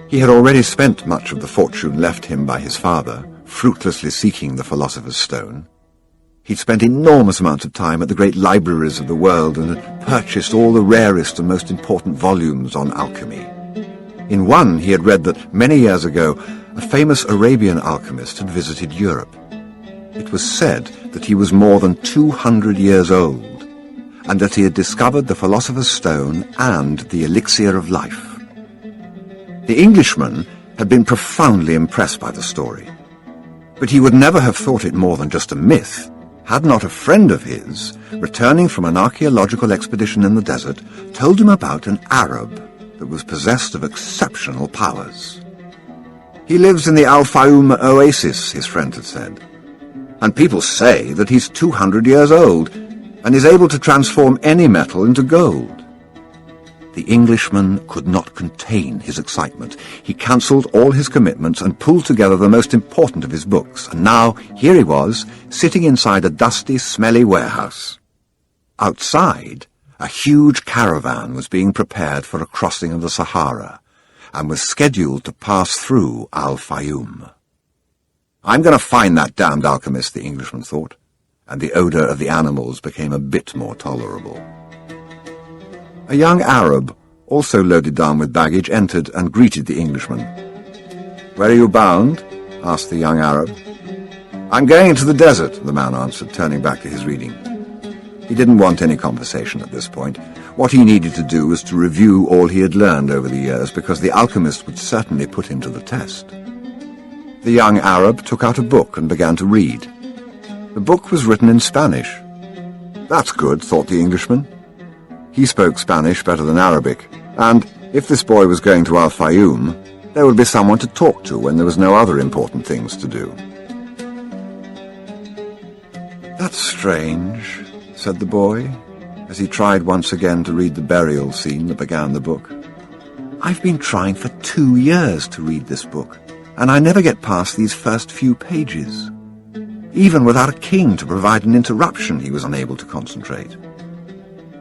He had already spent much of the fortune left him by his father, fruitlessly seeking the philosopher's stone. He'd spent enormous amounts of time at the great libraries of the world and had purchased all the rarest and most important volumes on alchemy. In one, he had read that many years ago, a famous Arabian alchemist had visited Europe. It was said that he was more than 200 years old, and that he had discovered the philosopher's stone and the elixir of life. The Englishman had been profoundly impressed by the story, but he would never have thought it more than just a myth, had not a friend of his, returning from an archaeological expedition in the desert, told him about an Arab that was possessed of exceptional powers. He lives in the Al-Fayoum oasis, his friend had said, and people say that he's 200 years old and is able to transform any metal into gold. The Englishman could not contain his excitement. He cancelled all his commitments and pulled together the most important of his books, and now here he was, sitting inside a dusty, smelly warehouse. Outside, a huge caravan was being prepared for a crossing of the Sahara, and was scheduled to pass through Al-Fayoum. I'm going to find that damned alchemist, the Englishman thought, and the odour of the animals became a bit more tolerable. A young Arab, also loaded down with baggage, entered and greeted the Englishman. "Where are you bound?" asked the young Arab. "I'm going into the desert," the man answered, turning back to his reading. He didn't want any conversation at this point. What he needed to do was to review all he had learned over the years, because the alchemist would certainly put him to the test. The young Arab took out a book and began to read. The book was written in Spanish. That's good, thought the Englishman. He spoke Spanish better than Arabic, and if this boy was going to Al-Fayoum, there would be someone to talk to when there was no other important things to do. "That's strange," said the boy, as he tried once again to read the burial scene that began the book. "I've been trying for 2 years to read this book, and I never get past these first few pages. Even without a king to provide an interruption, he was unable to concentrate."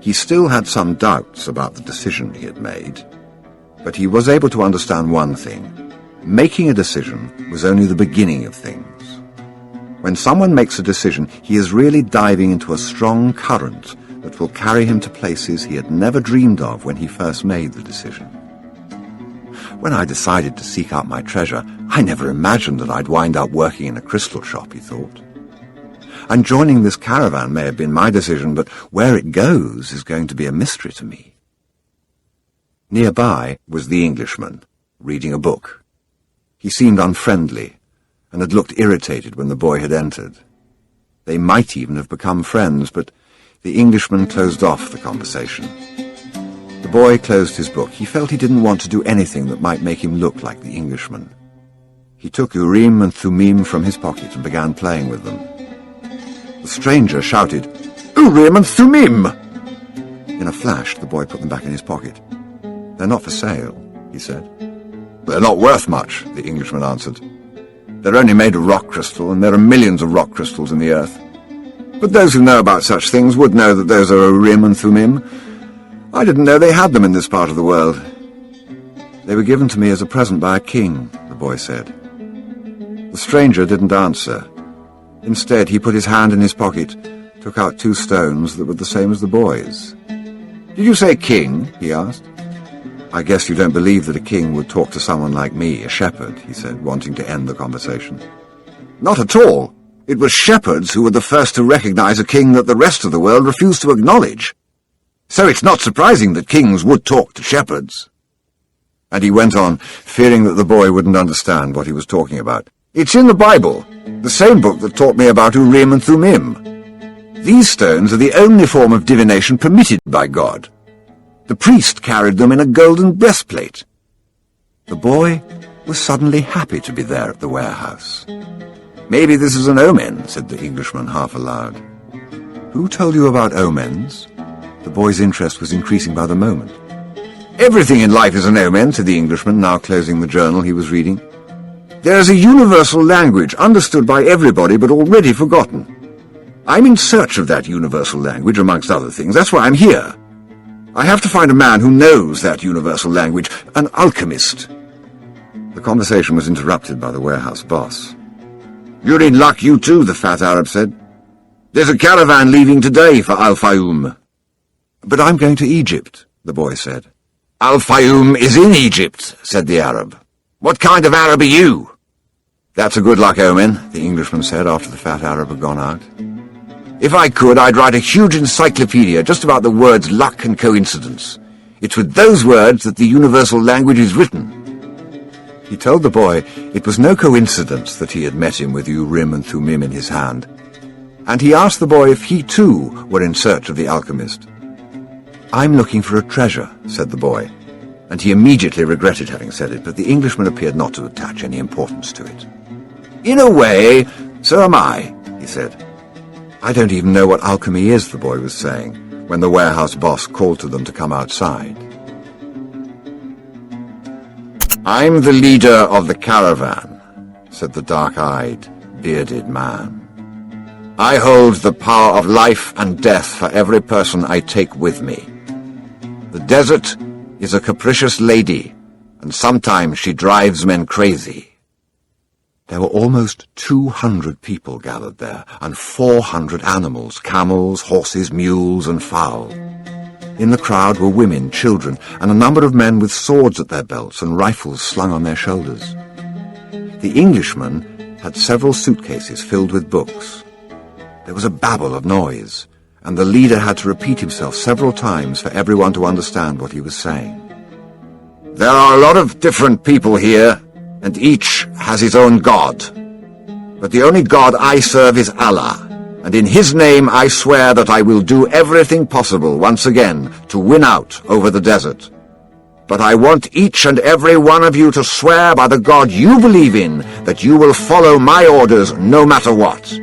He still had some doubts about the decision he had made, but he was able to understand one thing. Making a decision was only the beginning of things. When someone makes a decision, he is really diving into a strong current that will carry him to places he had never dreamed of when he first made the decision. When I decided to seek out my treasure, I never imagined that I'd wind up working in a crystal shop, he thought. And joining this caravan may have been my decision, but where it goes is going to be a mystery to me. Nearby was the Englishman, reading a book. He seemed unfriendly, and had looked irritated when the boy had entered. They might even have become friends, but the Englishman closed off the conversation. The boy closed his book. He felt he didn't want to do anything that might make him look like the Englishman. He took Urim and Thummim from his pocket and began playing with them. The stranger shouted, "Urim and Thummim!" In a flash, the boy put them back in his pocket. "They're not for sale," he said. "They're not worth much," the Englishman answered. "They're only made of rock crystal, and there are millions of rock crystals in the earth. But those who know about such things would know that those are Urim and Thummim. I didn't know they had them in this part of the world." "They were given to me as a present by a king," the boy said. The stranger didn't answer. Instead, he put his hand in his pocket, took out 2 stones that were the same as the boy's. "Did you say king?" he asked. "I guess you don't believe that a king would talk to someone like me, a shepherd," he said, wanting to end the conversation. "Not at all. It was shepherds who were the first to recognize a king that the rest of the world refused to acknowledge. So it's not surprising that kings would talk to shepherds." And he went on, fearing that the boy wouldn't understand what he was talking about. "It's in the Bible, the same book that taught me about Urim and Thummim. These stones are the only form of divination permitted by God. The priest carried them in a golden breastplate." The boy was suddenly happy to be there at the warehouse. "Maybe this is an omen," said the Englishman half aloud. "Who told you about omens?" The boy's interest was increasing by the moment. "Everything in life is an omen," said the Englishman, now closing the journal he was reading. "There is a universal language, understood by everybody, but already forgotten. I'm in search of that universal language, amongst other things. That's why I'm here. I have to find a man who knows that universal language, an alchemist." The conversation was interrupted by the warehouse boss. "You're in luck, you too," the fat Arab said. "There's a caravan leaving today for Al-Fayoum." "But I'm going to Egypt," the boy said. "Al-Fayoum is in Egypt," said the Arab. "What kind of Arab are you?" "That's a good luck omen," the Englishman said after the fat Arab had gone out. "If I could, I'd write a huge encyclopedia just about the words luck and coincidence. It's with those words that the universal language is written." He told the boy it was no coincidence that he had met him with Urim and Thummim in his hand, and he asked the boy if he too were in search of the alchemist. "I'm looking for a treasure," said the boy, and he immediately regretted having said it, but the Englishman appeared not to attach any importance to it. "In a way, so am I," he said. "I don't even know what alchemy is," the boy was saying, when the warehouse boss called to them to come outside. "I'm the leader of the caravan," said the dark-eyed, bearded man. "I hold the power of life and death for every person I take with me. The desert is a capricious lady, and sometimes she drives men crazy." There were almost 200 people gathered there, and 400 animals, camels, horses, mules, and fowl. In the crowd were women, children, and a number of men with swords at their belts and rifles slung on their shoulders. The Englishman had several suitcases filled with books. There was a babble of noise, and the leader had to repeat himself several times for everyone to understand what he was saying. "There are a lot of different people here, and each has his own god. But the only God I serve is Allah, and in His name I swear that I will do everything possible once again to win out over the desert. But I want each and every one of you to swear by the God you believe in that you will follow my orders no matter what.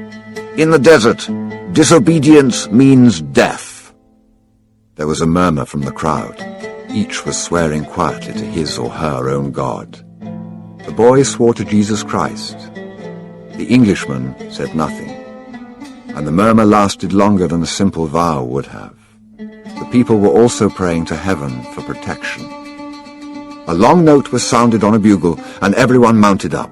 In the desert, disobedience means death." There was a murmur from the crowd. Each was swearing quietly to his or her own God. The boy swore to Jesus Christ. The Englishman said nothing, and the murmur lasted longer than a simple vow would have. The people were also praying to heaven for protection. A long note was sounded on a bugle, and everyone mounted up.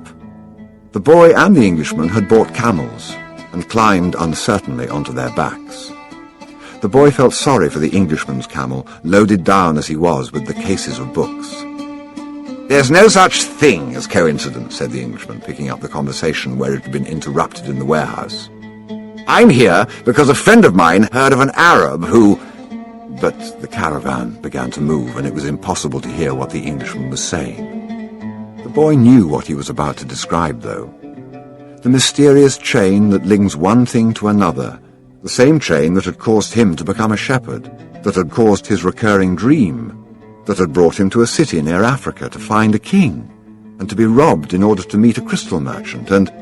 The boy and the Englishman had bought camels, and climbed uncertainly onto their backs. The boy felt sorry for the Englishman's camel, loaded down as he was with the cases of books. "There's no such thing as coincidence," said the Englishman, picking up the conversation where it had been interrupted in the warehouse. "I'm here because a friend of mine heard of an Arab who—" But the caravan began to move, and it was impossible to hear what the Englishman was saying. The boy knew what he was about to describe, though. The mysterious chain that links one thing to another, the same chain that had caused him to become a shepherd, that had caused his recurring dream, that had brought him to a city near Africa to find a king, and to be robbed in order to meet a crystal merchant, and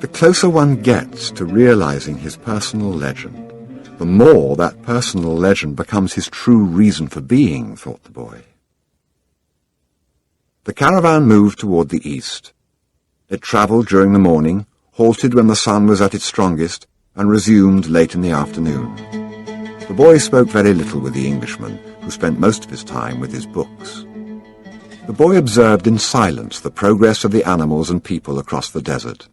the closer one gets to realizing his personal legend, the more that personal legend becomes his true reason for being, thought the boy. The caravan moved toward the east. It travelled during the morning, halted when the sun was at its strongest, and resumed late in the afternoon. The boy spoke very little with the Englishman, who spent most of his time with his books. The boy observed in silence the progress of the animals and people across the desert.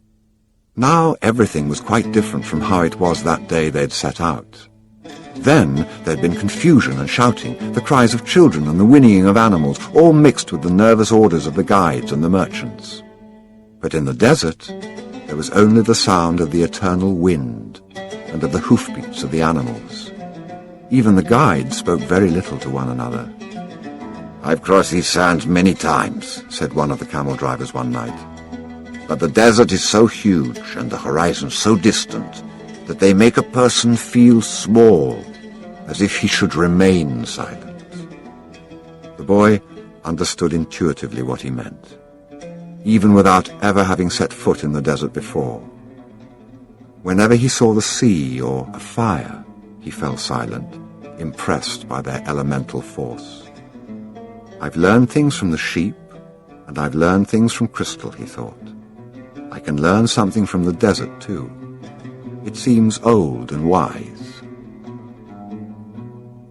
Now everything was quite different from how it was that day they'd set out. Then there'd been confusion and shouting, the cries of children and the whinnying of animals, all mixed with the nervous orders of the guides and the merchants. But in the desert, there was only the sound of the eternal wind and of the hoofbeats of the animals. Even the guides spoke very little to one another. "I've crossed these sands many times," said one of the camel drivers one night. "But the desert is so huge and the horizon so distant that they make a person feel small, as if he should remain silent." The boy understood intuitively what he meant, even without ever having set foot in the desert before. Whenever he saw the sea or a fire, he fell silent, impressed by their elemental force. "I've learned things from the sheep, and I've learned things from crystal," he thought. "I can learn something from the desert, too. It seems old and wise."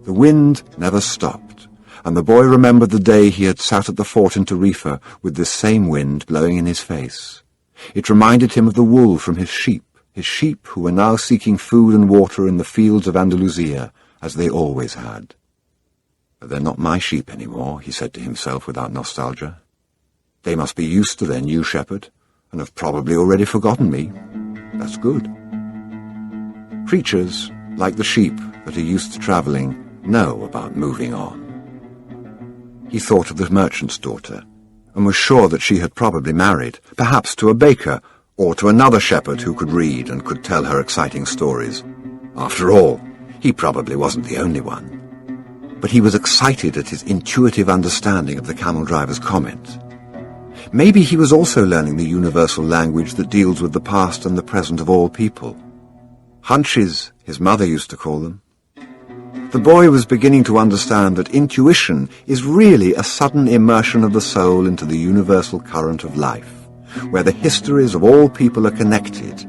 The wind never stopped, and the boy remembered the day he had sat at the fort in Tarifa with this same wind blowing in his face. It reminded him of the wool from his sheep who were now seeking food and water in the fields of Andalusia, as they always had. "But they're not my sheep anymore," he said to himself without nostalgia. "They must be used to their new shepherd, and have probably already forgotten me. That's good." Creatures, like the sheep that are used to travelling, know about moving on. He thought of the merchant's daughter, and was sure that she had probably married, perhaps to a baker, or to another shepherd who could read and could tell her exciting stories. After all, he probably wasn't the only one. But he was excited at his intuitive understanding of the camel driver's comment. Maybe he was also learning the universal language that deals with the past and the present of all people. Hunches, his mother used to call them. The boy was beginning to understand that intuition is really a sudden immersion of the soul into the universal current of life, where the histories of all people are connected,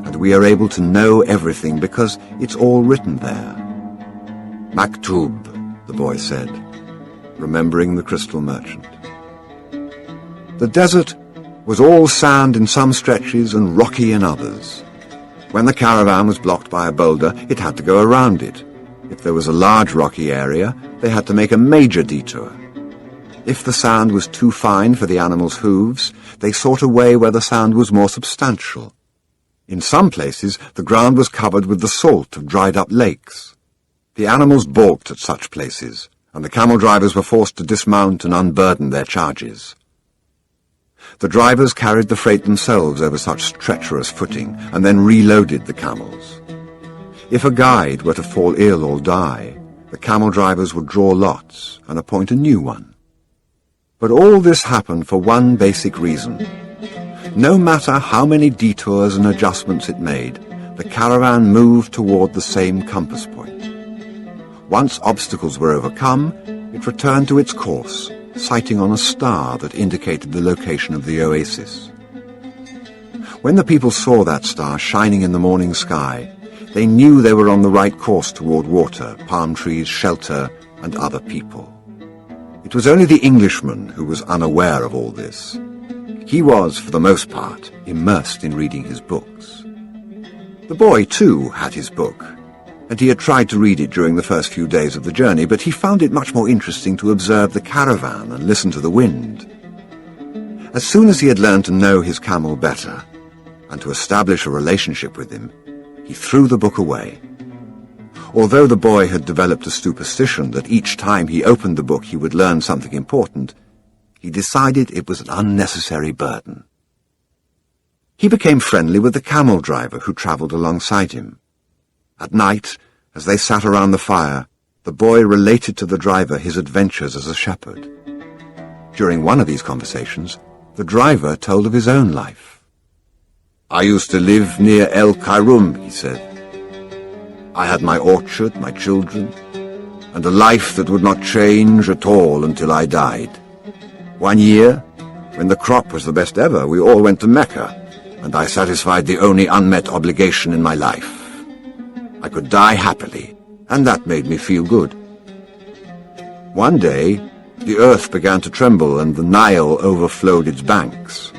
and we are able to know everything because it's all written there. "Maktub," the boy said, remembering the crystal merchant. The desert was all sand in some stretches and rocky in others. When the caravan was blocked by a boulder, it had to go around it. If there was a large rocky area, they had to make a major detour. If the sand was too fine for the animals' hooves, they sought a way where the sand was more substantial. In some places, the ground was covered with the salt of dried-up lakes. The animals balked at such places, and the camel drivers were forced to dismount and unburden their charges. The drivers carried the freight themselves over such treacherous footing, and then reloaded the camels. If a guide were to fall ill or die, the camel drivers would draw lots and appoint a new one. But all this happened for one basic reason. No matter how many detours and adjustments it made, the caravan moved toward the same compass point. Once obstacles were overcome, it returned to its course, sighting on a star that indicated the location of the oasis. When the people saw that star shining in the morning sky, they knew they were on the right course toward water, palm trees, shelter, and other people. It was only the Englishman who was unaware of all this. He was, for the most part, immersed in reading his books. The boy, too, had his book, and he had tried to read it during the first few days of the journey, but he found it much more interesting to observe the caravan and listen to the wind. As soon as he had learned to know his camel better, and to establish a relationship with him, he threw the book away. Although the boy had developed a superstition that each time he opened the book he would learn something important, he decided it was an unnecessary burden. He became friendly with the camel driver who travelled alongside him. At night, as they sat around the fire, the boy related to the driver his adventures as a shepherd. During one of these conversations, the driver told of his own life. "I used to live near El Kairum," he said. "I had my orchard, my children, and a life that would not change at all until I died. One year, when the crop was the best ever, we all went to Mecca, and I satisfied the only unmet obligation in my life. I could die happily, and that made me feel good. One day, the earth began to tremble and the Nile overflowed its banks.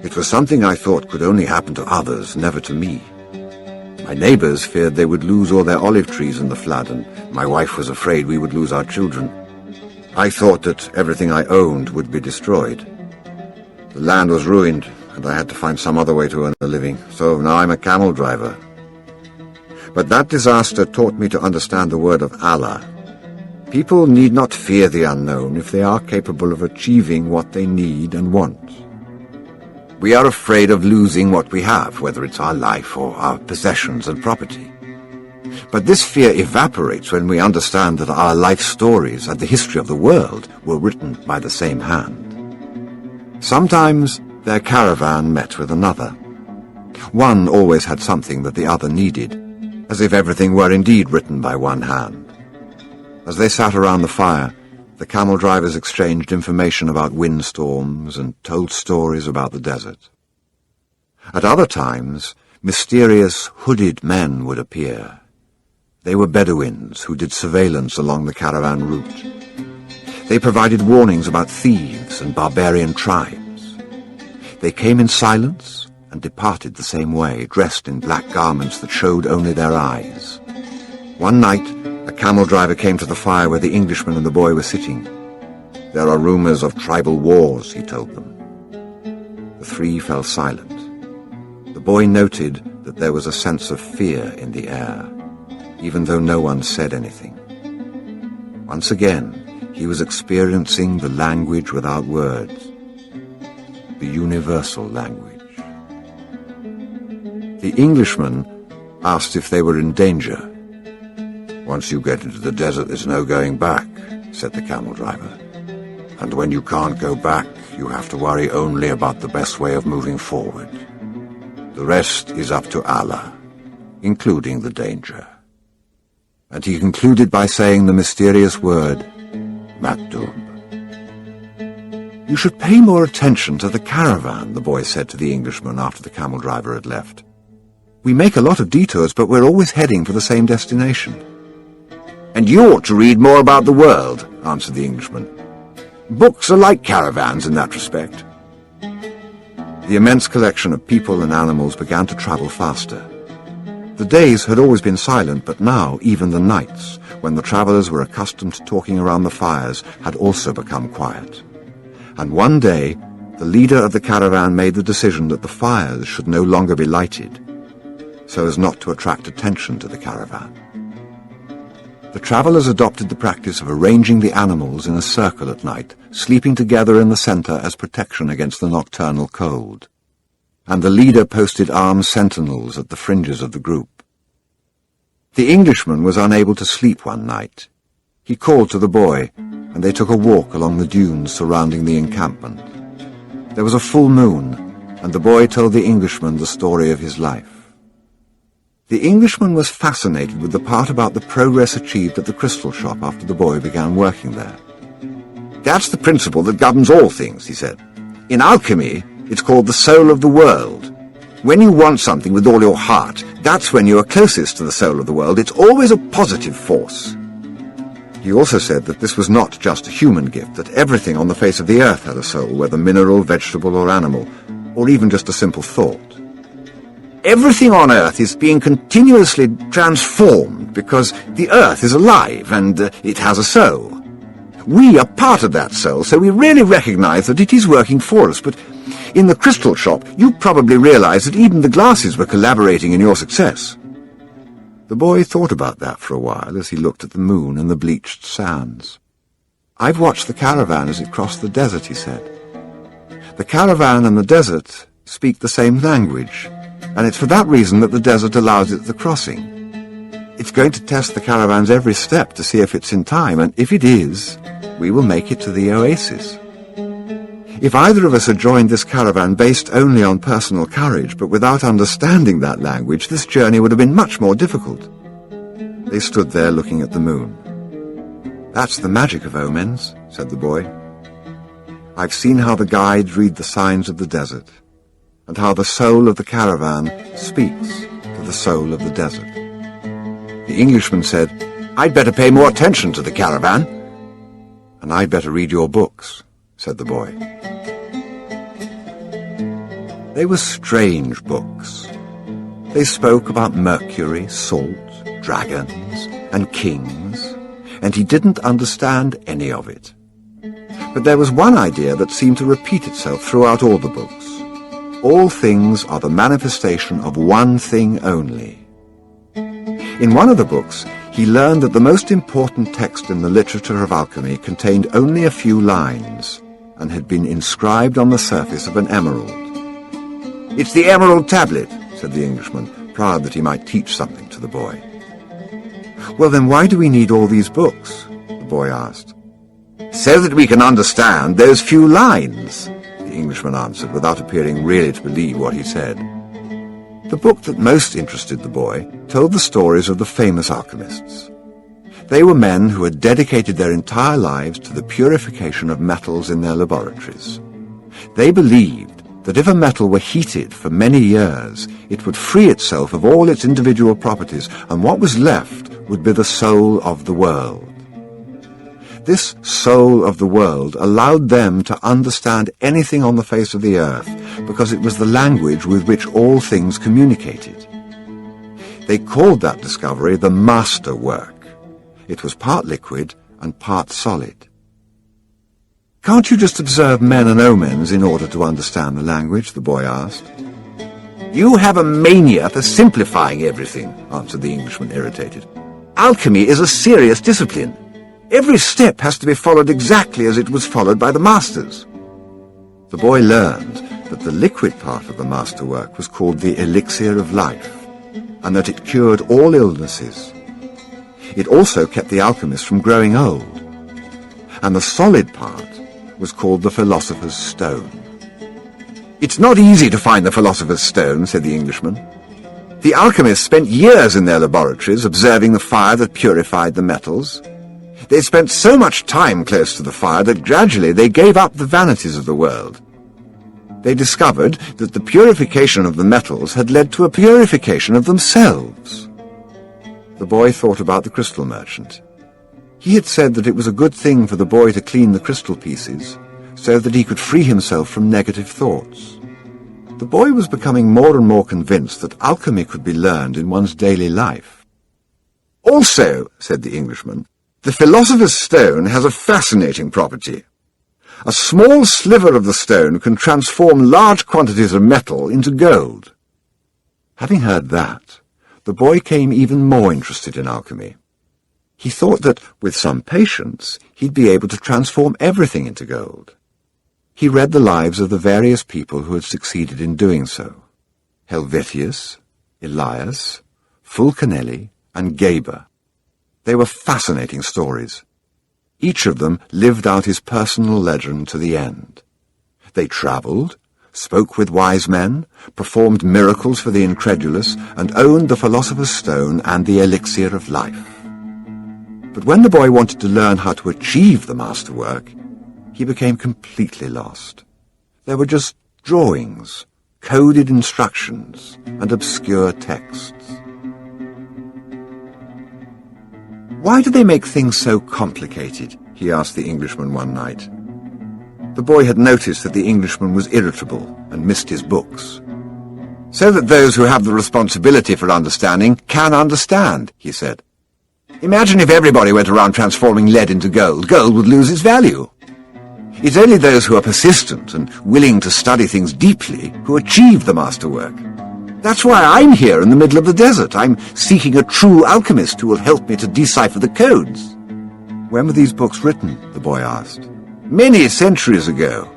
It was something I thought could only happen to others, never to me. My neighbors feared they would lose all their olive trees in the flood, and my wife was afraid we would lose our children. I thought that everything I owned would be destroyed. The land was ruined, and I had to find some other way to earn a living, so now I'm a camel driver. But that disaster taught me to understand the word of Allah. People need not fear the unknown if they are capable of achieving what they need and want. We are afraid of losing what we have, whether it's our life or our possessions and property. But this fear evaporates when we understand that our life stories and the history of the world were written by the same hand. Sometimes their caravan met with another. One always had something that the other needed, as if everything were indeed written by one hand. As they sat around the fire, the camel drivers exchanged information about windstorms and told stories about the desert. At other times, mysterious hooded men would appear. They were Bedouins who did surveillance along the caravan route. They provided warnings about thieves and barbarian tribes. They came in silence and departed the same way, dressed in black garments that showed only their eyes. One night, a camel driver came to the fire where the Englishman and the boy were sitting. "There are rumors of tribal wars," he told them. The three fell silent. The boy noted that there was a sense of fear in the air, even though no one said anything. Once again, he was experiencing the language without words, the universal language. The Englishman asked if they were in danger. "Once you get into the desert, there's no going back," said the camel driver. "And when you can't go back, you have to worry only about the best way of moving forward. The rest is up to Allah, including the danger." And he concluded by saying the mysterious word, Maktub. "You should pay more attention to the caravan," the boy said to the Englishman after the camel driver had left. "We make a lot of detours, but we're always heading for the same destination." "And you ought to read more about the world," answered the Englishman. "Books are like caravans in that respect." The immense collection of people and animals began to travel faster. The days had always been silent, but now even the nights, when the travellers were accustomed to talking around the fires, had also become quiet. And one day, the leader of the caravan made the decision that the fires should no longer be lighted, so as not to attract attention to the caravan. The travellers adopted the practice of arranging the animals in a circle at night, sleeping together in the centre as protection against the nocturnal cold. And the leader posted armed sentinels at the fringes of the group. The Englishman was unable to sleep one night. He called to the boy, and they took a walk along the dunes surrounding the encampment. There was a full moon, and the boy told the Englishman the story of his life. The Englishman was fascinated with the part about the progress achieved at the crystal shop after the boy began working there. "That's the principle that governs all things," he said. "In alchemy, it's called the soul of the world. When you want something with all your heart, that's when you are closest to the soul of the world. It's always a positive force." He also said that this was not just a human gift, that everything on the face of the earth had a soul, whether mineral, vegetable or animal, or even just a simple thought. Everything on earth is being continuously transformed because the earth is alive and it has a soul. We are part of that soul, so we really recognize that it is working for us, but in the crystal shop you probably realize that even the glasses were collaborating in your success. The boy thought about that for a while as he looked at the moon and the bleached sands. "I've watched the caravan as it crossed the desert," he said. "The caravan and the desert speak the same language, and it's for that reason that the desert allows it the crossing. It's going to test the caravan's every step to see if it's in time, and if it is, we will make it to the oasis. If either of us had joined this caravan based only on personal courage, but without understanding that language, this journey would have been much more difficult." They stood there looking at the moon. "That's the magic of omens," said the boy. "I've seen how the guides read the signs of the desert, and how the soul of the caravan speaks to the soul of the desert." The Englishman said, "I'd better pay more attention to the caravan." "And I'd better read your books," said the boy. They were strange books. They spoke about Mercury, salt, dragons, and kings, and he didn't understand any of it. But there was one idea that seemed to repeat itself throughout all the books. All things are the manifestation of one thing only. In one of the books, he learned that the most important text in the literature of alchemy contained only a few lines, and had been inscribed on the surface of an emerald. "It's the emerald tablet," said the Englishman, proud that he might teach something to the boy. "Well, then why do we need all these books?" the boy asked. "So that we can understand those few lines," the Englishman answered, without appearing really to believe what he said. The book that most interested the boy told the stories of the famous alchemists. They were men who had dedicated their entire lives to the purification of metals in their laboratories. They believed that if a metal were heated for many years, it would free itself of all its individual properties, and what was left would be the soul of the world. This soul of the world allowed them to understand anything on the face of the earth, because it was the language with which all things communicated. They called that discovery the master work. It was part liquid and part solid. "Can't you just observe men and omens in order to understand the language?" the boy asked. "You have a mania for simplifying everything," answered the Englishman, irritated. "Alchemy is a serious discipline. Every step has to be followed exactly as it was followed by the masters." The boy learned that the liquid part of the masterwork was called the elixir of life, and that it cured all illnesses. It also kept the alchemist from growing old. And the solid part was called the philosopher's stone. "It's not easy to find the philosopher's stone," said the Englishman. "The alchemists spent years in their laboratories observing the fire that purified the metals. They spent so much time close to the fire that gradually they gave up the vanities of the world. They discovered that the purification of the metals had led to a purification of themselves." The boy thought about the crystal merchant. He had said that it was a good thing for the boy to clean the crystal pieces, so that he could free himself from negative thoughts. The boy was becoming more and more convinced that alchemy could be learned in one's daily life. "Also," said the Englishman, "the philosopher's stone has a fascinating property. A small sliver of the stone can transform large quantities of metal into gold." Having heard that, the boy became even more interested in alchemy. He thought that, with some patience, he'd be able to transform everything into gold. He read the lives of the various people who had succeeded in doing so: Helvetius, Elias, Fulcanelli, and Geber. They were fascinating stories. Each of them lived out his personal legend to the end. They travelled, spoke with wise men, performed miracles for the incredulous, and owned the philosopher's stone and the elixir of life. But when the boy wanted to learn how to achieve the masterwork, he became completely lost. There were just drawings, coded instructions, and obscure texts. Why do they make things so complicated? He asked the Englishman one night. The boy had noticed that the Englishman was irritable and missed his books. So that those who have the responsibility for understanding can understand, he said. Imagine if everybody went around transforming lead into gold. Gold would lose its value. It's only those who are persistent and willing to study things deeply who achieve the masterwork. That's why I'm here in the middle of the desert. I'm seeking a true alchemist who will help me to decipher the codes. When were these books written? The boy asked. Many centuries ago.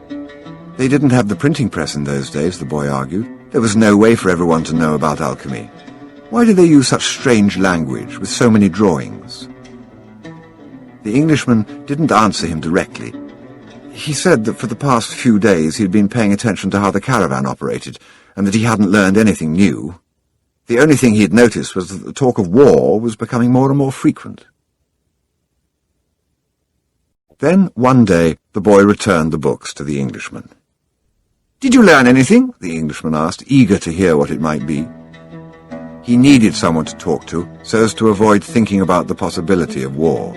They didn't have the printing press in those days, the boy argued. There was no way for everyone to know about alchemy. Why do they use such strange language with so many drawings? The Englishman didn't answer him directly. He said that for the past few days he'd been paying attention to how the caravan operated, and that he hadn't learned anything new. The only thing he had noticed was that the talk of war was becoming more and more frequent. Then, one day, the boy returned the books to the Englishman. "Did you learn anything?" the Englishman asked, eager to hear what it might be. He needed someone to talk to, so as to avoid thinking about the possibility of war.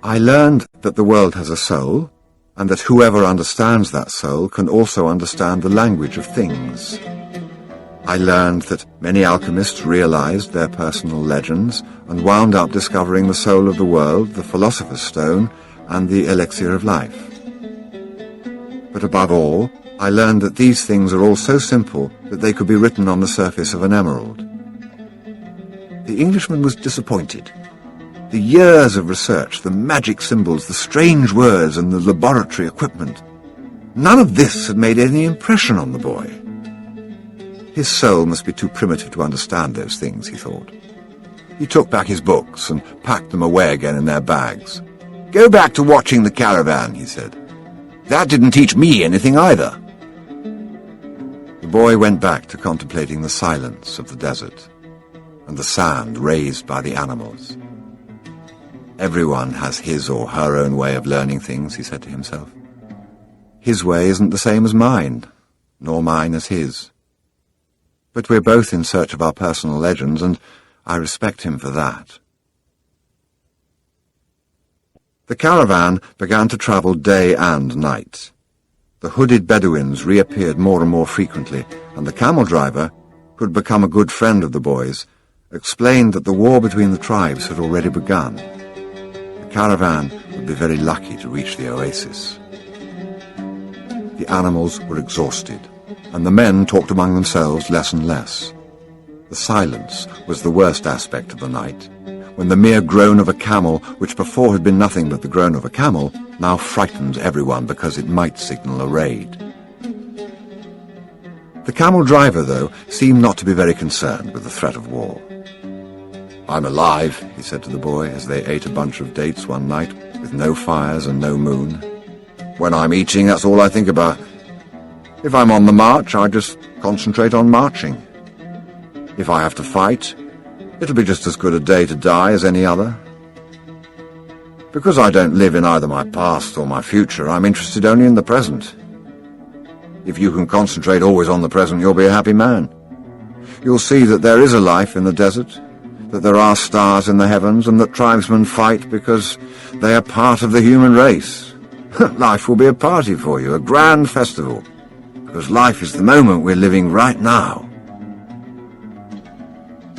"I learned that the world has a soul, and that whoever understands that soul can also understand the language of things. I learned that many alchemists realized their personal legends and wound up discovering the soul of the world, the philosopher's stone, and the elixir of life. But above all, I learned that these things are all so simple that they could be written on the surface of an emerald." The Englishman was disappointed. The years of research, the magic symbols, the strange words, and the laboratory equipment, none of this had made any impression on the boy. His soul must be too primitive to understand those things, he thought. He took back his books and packed them away again in their bags. "Go back to watching the caravan," he said. "That didn't teach me anything either." The boy went back to contemplating the silence of the desert and the sand raised by the animals. Everyone has his or her own way of learning things, he said to himself. His way isn't the same as mine, nor mine as his. But we're both in search of our personal legends, and I respect him for that. The caravan began to travel day and night. The hooded Bedouins reappeared more and more frequently, and the camel driver, who had become a good friend of the boys, explained that the war between the tribes had already begun. The caravan would be very lucky to reach the oasis. The animals were exhausted, and the men talked among themselves less and less. The silence was the worst aspect of the night, when the mere groan of a camel, which before had been nothing but the groan of a camel, now frightened everyone because it might signal a raid. The camel driver, though, seemed not to be very concerned with the threat of war. "I'm alive," he said to the boy as they ate a bunch of dates one night, with no fires and no moon. "When I'm eating, that's all I think about. If I'm on the march, I just concentrate on marching. If I have to fight, it'll be just as good a day to die as any other. Because I don't live in either my past or my future, I'm interested only in the present. If you can concentrate always on the present, you'll be a happy man. You'll see that there is a life in the desert, that there are stars in the heavens, and that tribesmen fight because they are part of the human race. Life will be a party for you, a grand festival, because life is the moment we're living right now."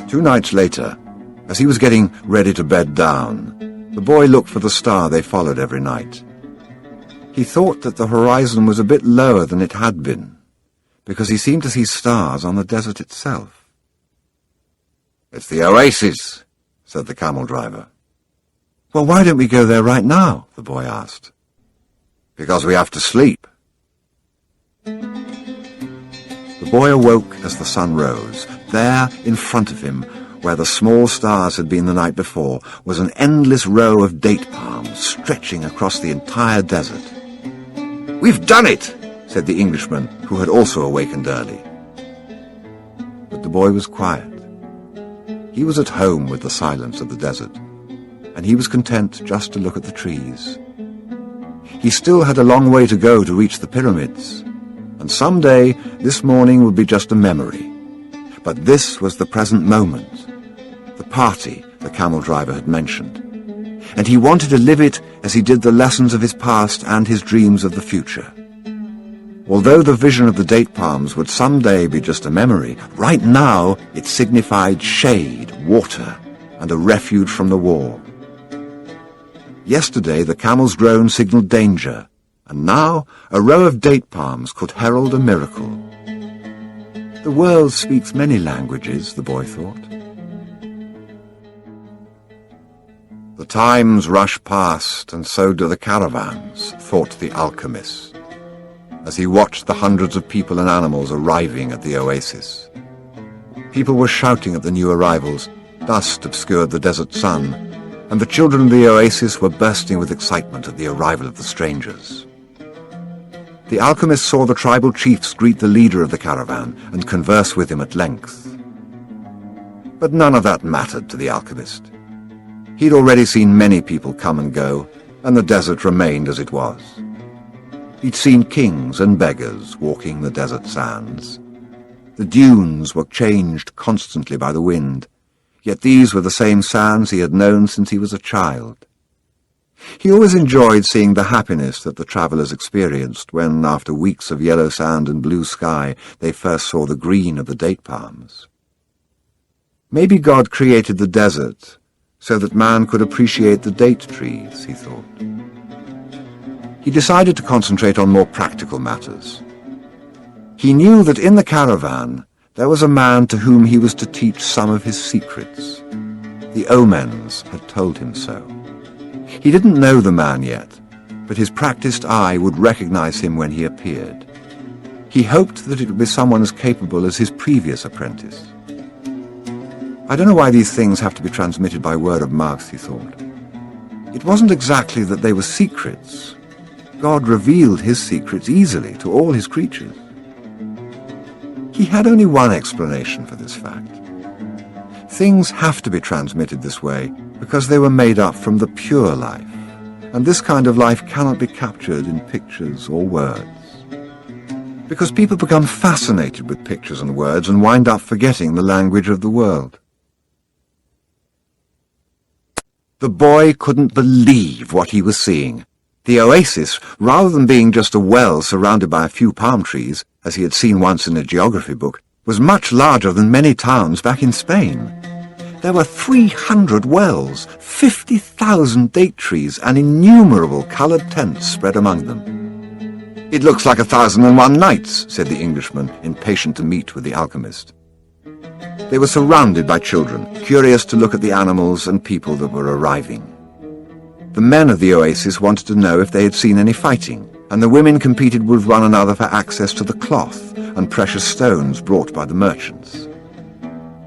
2 nights later, as he was getting ready to bed down, the boy looked for the star they followed every night. He thought that the horizon was a bit lower than it had been, because he seemed to see stars on the desert itself. "It's the oasis," said the camel driver. "Well, why don't we go there right now?" the boy asked. "Because we have to sleep." The boy awoke as the sun rose. There, in front of him, where the small stars had been the night before, was an endless row of date palms stretching across the entire desert. "We've done it," said the Englishman, who had also awakened early. But the boy was quiet. He was at home with the silence of the desert, and he was content just to look at the trees. He still had a long way to go to reach the pyramids, and someday this morning would be just a memory. But this was the present moment, the party the camel driver had mentioned, and he wanted to live it as he did the lessons of his past and his dreams of the future. Although the vision of the date palms would someday be just a memory, right now it signified shade, water, and a refuge from the war. Yesterday the camel's drone signaled danger, and now a row of date palms could herald a miracle. The world speaks many languages, the boy thought. The times rush past, and so do the caravans, thought the alchemist, as he watched the hundreds of people and animals arriving at the oasis. People were shouting at the new arrivals, dust obscured the desert sun, and the children of the oasis were bursting with excitement at the arrival of the strangers. The alchemist saw the tribal chiefs greet the leader of the caravan and converse with him at length. But none of that mattered to the alchemist. He'd already seen many people come and go, and the desert remained as it was. He'd seen kings and beggars walking the desert sands. The dunes were changed constantly by the wind, yet these were the same sands he had known since he was a child. He always enjoyed seeing the happiness that the travellers experienced when, after weeks of yellow sand and blue sky, they first saw the green of the date palms. Maybe God created the desert so that man could appreciate the date trees, he thought. He decided to concentrate on more practical matters. He knew that in the caravan there was a man to whom he was to teach some of his secrets. The omens had told him so. He didn't know the man yet, but his practiced eye would recognize him when he appeared. He hoped that it would be someone as capable as his previous apprentice. I don't know why these things have to be transmitted by word of mouth, he thought. It wasn't exactly that they were secrets. God revealed his secrets easily to all his creatures. He had only one explanation for this fact. Things have to be transmitted this way because they were made up from the pure life, and this kind of life cannot be captured in pictures or words. Because people become fascinated with pictures and words and wind up forgetting the language of the world. The boy couldn't believe what he was seeing. The oasis, rather than being just a well surrounded by a few palm trees, as he had seen once in a geography book, was much larger than many towns back in Spain. There were 300 wells, 50,000 date trees, and innumerable coloured tents spread among them. "It looks like 1,001 nights," said the Englishman, impatient to meet with the alchemist. They were surrounded by children, curious to look at the animals and people that were arriving. The men of the oasis wanted to know if they had seen any fighting, and the women competed with one another for access to the cloth and precious stones brought by the merchants.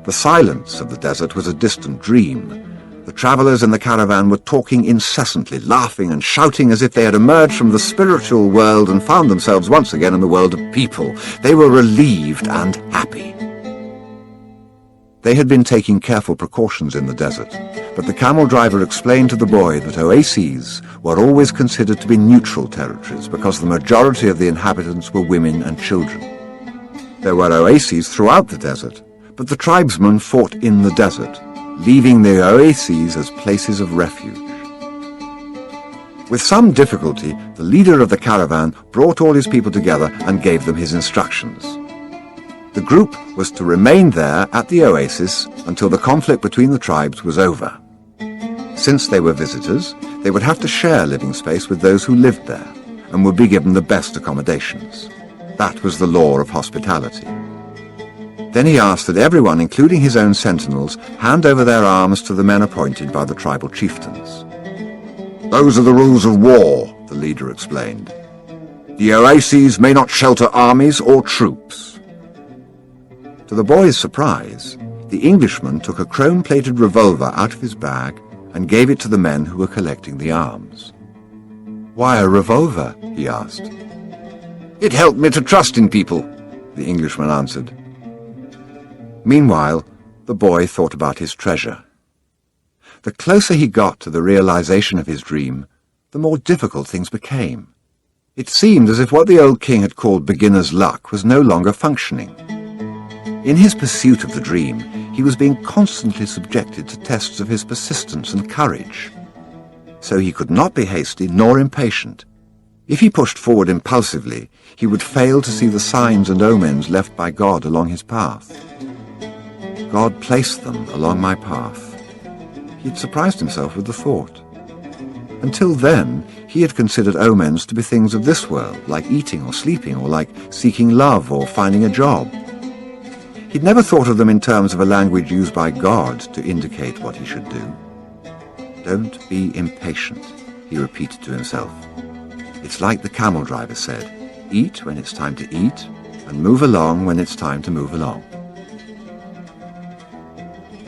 The silence of the desert was a distant dream. The travellers in the caravan were talking incessantly, laughing and shouting as if they had emerged from the spiritual world and found themselves once again in the world of people. They were relieved and happy. They had been taking careful precautions in the desert, but the camel driver explained to the boy that oases were always considered to be neutral territories because the majority of the inhabitants were women and children. There were oases throughout the desert, but the tribesmen fought in the desert, leaving the oases as places of refuge. With some difficulty, the leader of the caravan brought all his people together and gave them his instructions. The group was to remain there at the oasis until the conflict between the tribes was over. Since they were visitors, they would have to share living space with those who lived there and would be given the best accommodations. That was the law of hospitality. Then he asked that everyone, including his own sentinels, hand over their arms to the men appointed by the tribal chieftains. "Those are the rules of war," the leader explained. "The oases may not shelter armies or troops." To the boy's surprise, the Englishman took a chrome-plated revolver out of his bag and gave it to the men who were collecting the arms. "Why a revolver?" he asked. "It helped me to trust in people," the Englishman answered. Meanwhile, the boy thought about his treasure. The closer he got to the realization of his dream, the more difficult things became. It seemed as if what the old king had called beginner's luck was no longer functioning. In his pursuit of the dream, he was being constantly subjected to tests of his persistence and courage. So he could not be hasty nor impatient. If he pushed forward impulsively, he would fail to see the signs and omens left by God along his path. God placed them along my path. He had surprised himself with the thought. Until then, he had considered omens to be things of this world, like eating or sleeping, or like seeking love or finding a job. He'd never thought of them in terms of a language used by God to indicate what he should do. Don't be impatient, he repeated to himself. It's like the camel driver said, eat when it's time to eat, and move along when it's time to move along.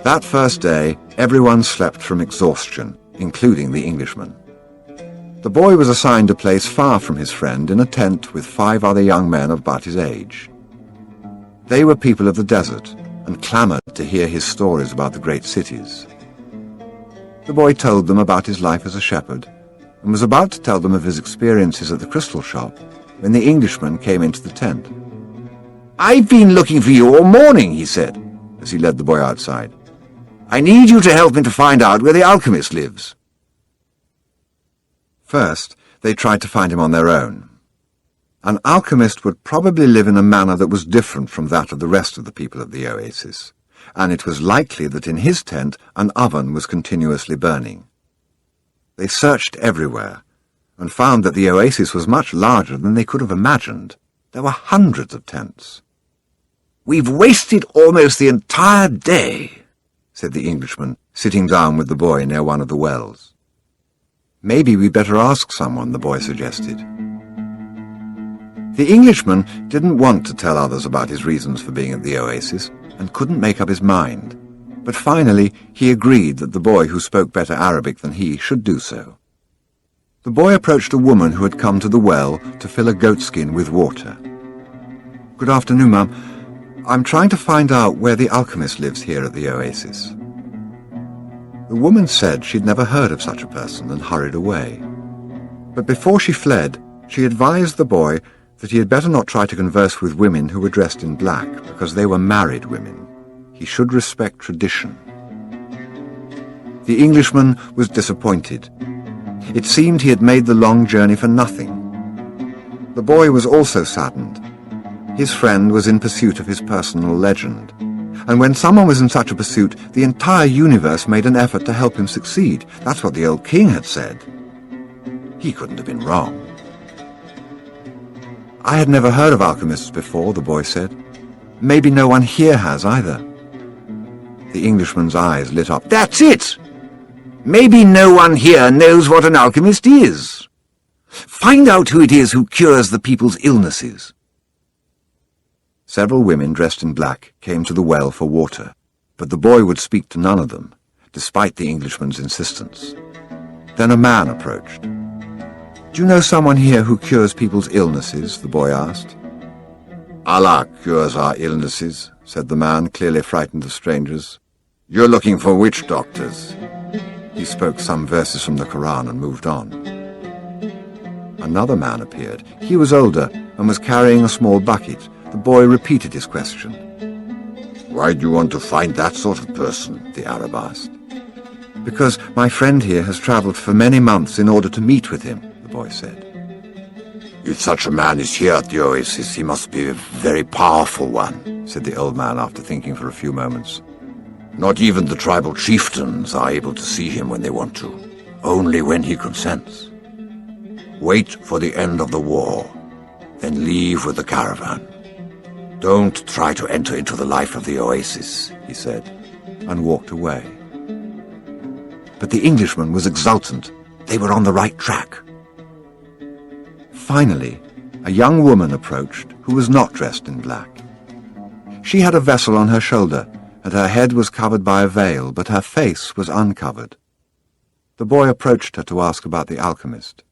That first day, everyone slept from exhaustion, including the Englishman. The boy was assigned a place far from his friend in a tent with 5 other young men of about his age. They were people of the desert and clamored to hear his stories about the great cities. The boy told them about his life as a shepherd and was about to tell them of his experiences at the crystal shop when the Englishman came into the tent. "I've been looking for you all morning," he said, as he led the boy outside. "I need you to help me to find out where the alchemist lives." First, they tried to find him on their own. An alchemist would probably live in a manner that was different from that of the rest of the people of the oasis, and it was likely that in his tent an oven was continuously burning. They searched everywhere, and found that the oasis was much larger than they could have imagined. There were hundreds of tents. "We've wasted almost the entire day," said the Englishman, sitting down with the boy near one of the wells. "Maybe we'd better ask someone," the boy suggested. The Englishman didn't want to tell others about his reasons for being at the oasis, and couldn't make up his mind. But finally he agreed that the boy who spoke better Arabic than he should do so. The boy approached a woman who had come to the well to fill a goatskin with water. "Good afternoon, ma'am. I'm trying to find out where the alchemist lives here at the oasis." The woman said she'd never heard of such a person and hurried away. But before she fled, she advised the boy that he had better not try to converse with women who were dressed in black, because they were married women. He should respect tradition. The Englishman was disappointed. It seemed he had made the long journey for nothing. The boy was also saddened. His friend was in pursuit of his personal legend, and when someone was in such a pursuit, the entire universe made an effort to help him succeed. That's what the old king had said. He couldn't have been wrong. "I had never heard of alchemists before," the boy said. "Maybe no one here has either." The Englishman's eyes lit up. "That's it! Maybe no one here knows what an alchemist is. Find out who it is who cures the people's illnesses." Several women dressed in black came to the well for water, but the boy would speak to none of them, despite the Englishman's insistence. Then a man approached. "Do you know someone here who cures people's illnesses?" the boy asked. "Allah cures our illnesses," said the man, clearly frightened of strangers. "You're looking for witch doctors." He spoke some verses from the Quran and moved on. Another man appeared. He was older and was carrying a small bucket. The boy repeated his question. "Why do you want to find that sort of person?" the Arab asked. "Because my friend here has travelled for many months in order to meet with him," the boy said. "If such a man is here at the oasis, he must be a very powerful one," said the old man after thinking for a few moments. "Not even the tribal chieftains are able to see him when they want to, only when he consents. Wait for the end of the war, then leave with the caravan. Don't try to enter into the life of the oasis," he said, and walked away. But the Englishman was exultant. They were on the right track. Finally, a young woman approached who was not dressed in black. She had a vessel on her shoulder, and her head was covered by a veil, but her face was uncovered. The boy approached her to ask about the alchemist.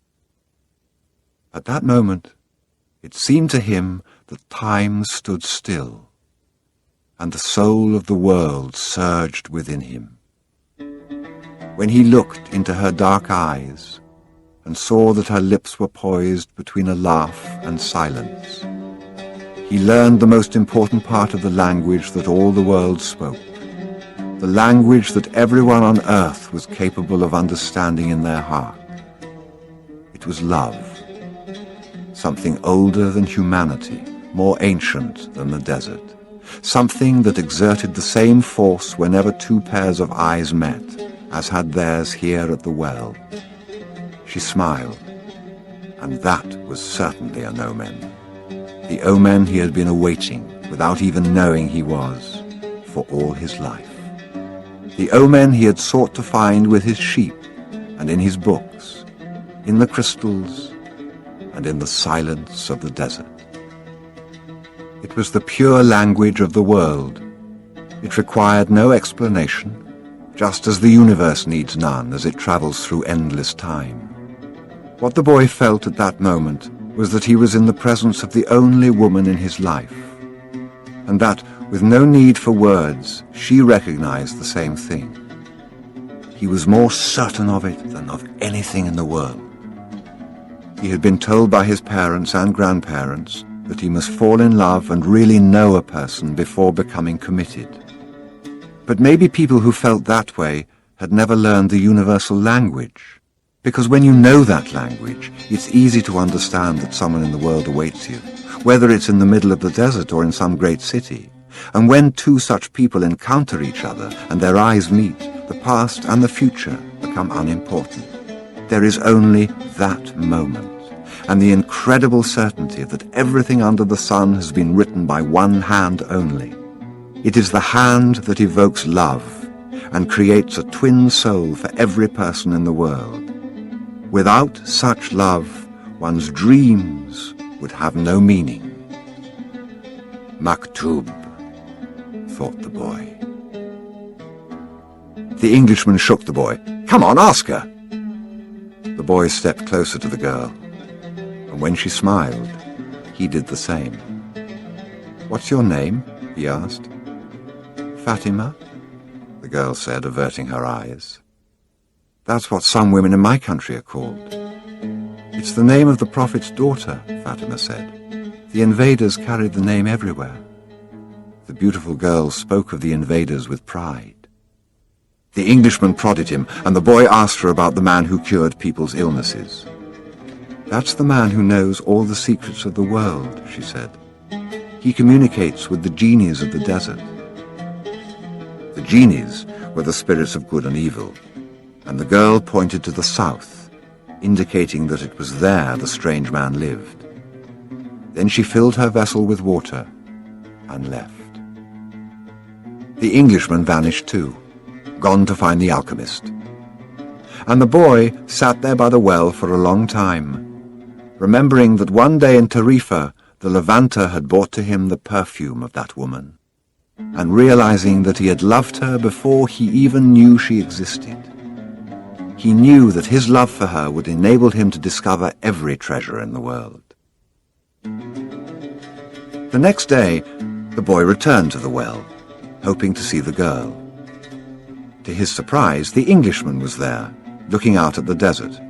At that moment, it seemed to him that time stood still, and the soul of the world surged within him. When he looked into her dark eyes and saw that her lips were poised between a laugh and silence, he learned the most important part of the language that all the world spoke, the language that everyone on earth was capable of understanding in their heart. It was love, something older than humanity, more ancient than the desert, something that exerted the same force whenever two pairs of eyes met, as had theirs here at the well. She smiled, and that was certainly an omen. The omen he had been awaiting, without even knowing he was, for all his life. The omen he had sought to find with his sheep, and in his books, in the crystals, and in the silence of the desert. It was the pure language of the world. It required no explanation, just as the universe needs none as it travels through endless time. What the boy felt at that moment was that he was in the presence of the only woman in his life, and that, with no need for words, she recognized the same thing. He was more certain of it than of anything in the world. He had been told by his parents and grandparents that he must fall in love and really know a person before becoming committed. But maybe people who felt that way had never learned the universal language, because when you know that language, it's easy to understand that someone in the world awaits you, whether it's in the middle of the desert or in some great city. And when two such people encounter each other and their eyes meet, the past and the future become unimportant. There is only that moment, and the incredible certainty that everything under the sun has been written by one hand only. It is the hand that evokes love and creates a twin soul for every person in the world. Without such love, one's dreams would have no meaning. Maktub, thought the boy. The Englishman shook the boy. Come on, ask her. The boy stepped closer to the girl, and when she smiled, he did the same. What's your name? He asked. Fatima, the girl said, averting her eyes. That's what some women in my country are called. It's the name of the Prophet's daughter, Fatima said. The invaders carried the name everywhere. The beautiful girl spoke of the invaders with pride. The Englishman prodded him, and the boy asked her about the man who cured people's illnesses. That's the man who knows all the secrets of the world, she said. He communicates with the genies of the desert. The genies were the spirits of good and evil, and the girl pointed to the south, indicating that it was there the strange man lived. Then she filled her vessel with water and left. The Englishman vanished too, gone to find the alchemist. And the boy sat there by the well for a long time, remembering that one day in Tarifa the Levanter had brought to him the perfume of that woman, and realizing that he had loved her before he even knew she existed. He knew that his love for her would enable him to discover every treasure in the world. The next day, the boy returned to the well, hoping to see the girl. To his surprise, the Englishman was there, looking out at the desert.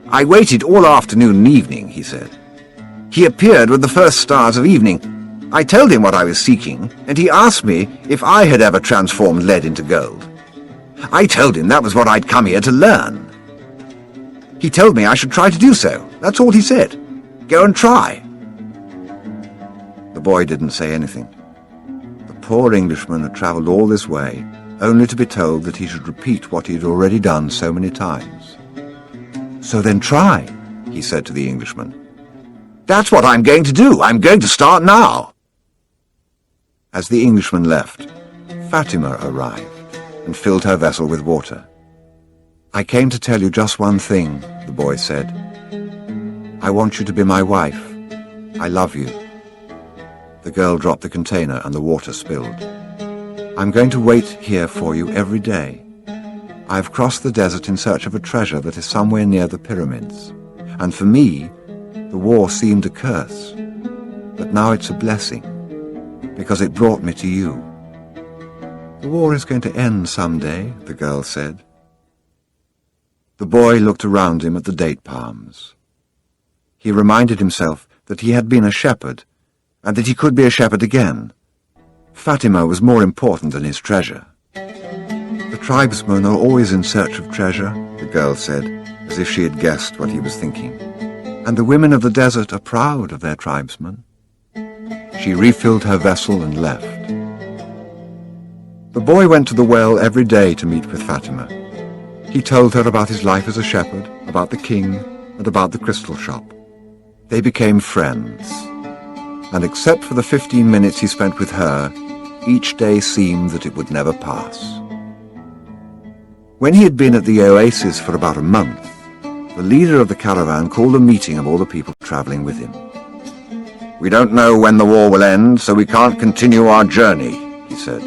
I waited all afternoon and evening, he said. He appeared with the first stars of evening. I told him what I was seeking, and he asked me if I had ever transformed lead into gold. I told him that was what I'd come here to learn. He told me I should try to do so. That's all he said. Go and try. The boy didn't say anything. The poor Englishman had travelled all this way, only to be told that he should repeat what he had already done so many times. So then try, he said to the Englishman. That's what I'm going to do. I'm going to start now. As the Englishman left, Fatima arrived and filled her vessel with water. I came to tell you just one thing, the boy said. I want you to be my wife. I love you. The girl dropped the container and the water spilled. I'm going to wait here for you every day. I've crossed the desert in search of a treasure that is somewhere near the pyramids. And for me, the war seemed a curse. But now it's a blessing, because it brought me to you. The war is going to end someday, the girl said. The boy looked around him at the date palms. He reminded himself that he had been a shepherd, and that he could be a shepherd again. Fatima was more important than his treasure. The tribesmen are always in search of treasure, the girl said, as if she had guessed what he was thinking. And the women of the desert are proud of their tribesmen. She refilled her vessel and left. The boy went to the well every day to meet with Fatima. He told her about his life as a shepherd, about the king, and about the crystal shop. They became friends, and except for the 15 minutes he spent with her, each day seemed that it would never pass. When he had been at the oasis for about a month, the leader of the caravan called a meeting of all the people traveling with him. "We don't know when the war will end, so we can't continue our journey," he said.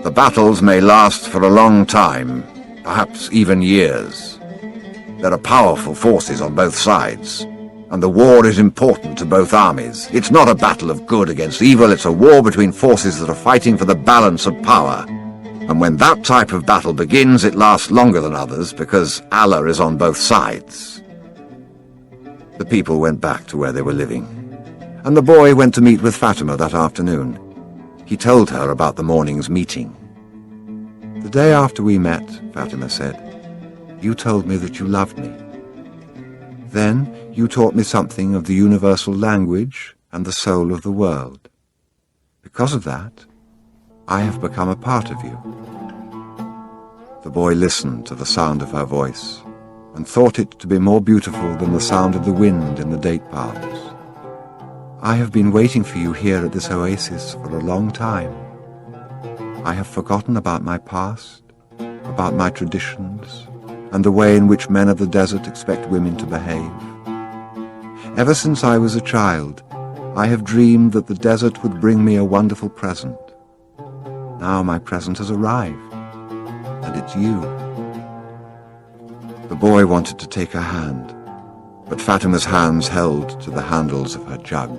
"The battles may last for a long time, perhaps even years. There are powerful forces on both sides, and the war is important to both armies. It's not a battle of good against evil, it's a war between forces that are fighting for the balance of power. And when that type of battle begins, it lasts longer than others, because Allah is on both sides." The people went back to where they were living, and the boy went to meet with Fatima that afternoon. He told her about the morning's meeting. "The day after we met," Fatima said, "you told me that you loved me. Then you taught me something of the universal language and the soul of the world. Because of that, I have become a part of you." The boy listened to the sound of her voice and thought it to be more beautiful than the sound of the wind in the date palms. "I have been waiting for you here at this oasis for a long time. I have forgotten about my past, about my traditions, and the way in which men of the desert expect women to behave. Ever since I was a child, I have dreamed that the desert would bring me a wonderful present. Now my present has arrived, and it's you." The boy wanted to take her hand, but Fatima's hands held to the handles of her jug.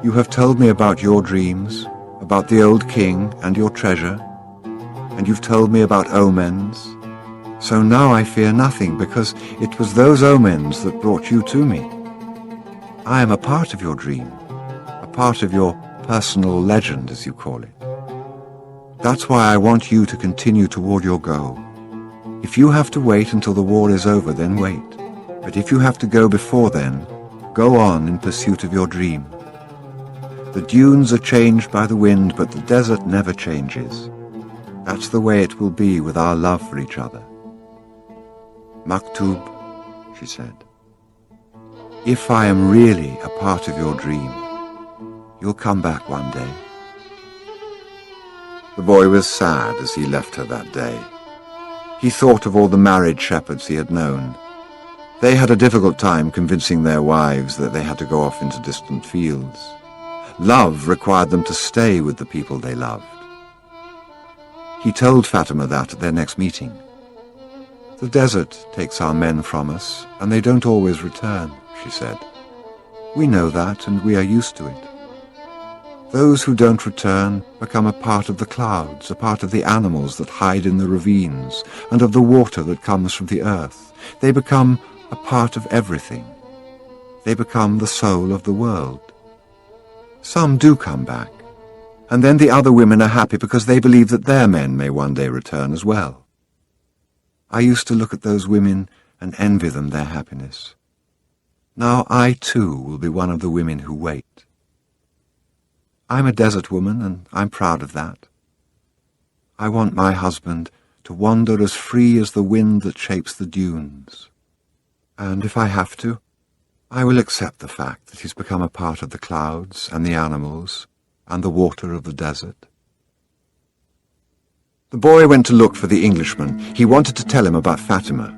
"You have told me about your dreams, about the old king and your treasure, and you've told me about omens. So now I fear nothing, because it was those omens that brought you to me. I am a part of your dream, a part of your personal legend, as you call it. That's why I want you to continue toward your goal. If you have to wait until the war is over, then wait. But if you have to go before then, go on in pursuit of your dream. The dunes are changed by the wind, but the desert never changes. That's the way it will be with our love for each other." "Maktub," she said, "if I am really a part of your dream, you'll come back one day." The boy was sad as he left her that day. He thought of all the married shepherds he had known. They had a difficult time convincing their wives that they had to go off into distant fields. Love required them to stay with the people they loved. He told Fatima that at their next meeting. "The desert takes our men from us, and they don't always return," she said. "We know that, and we are used to it. Those who don't return become a part of the clouds, a part of the animals that hide in the ravines, and of the water that comes from the earth. They become a part of everything. They become the soul of the world. Some do come back, and then the other women are happy because they believe that their men may one day return as well. I used to look at those women and envy them their happiness. Now I too will be one of the women who wait. I'm a desert woman, and I'm proud of that. I want my husband to wander as free as the wind that shapes the dunes. And if I have to, I will accept the fact that he's become a part of the clouds and the animals and the water of the desert." The boy went to look for the Englishman. He wanted to tell him about Fatima.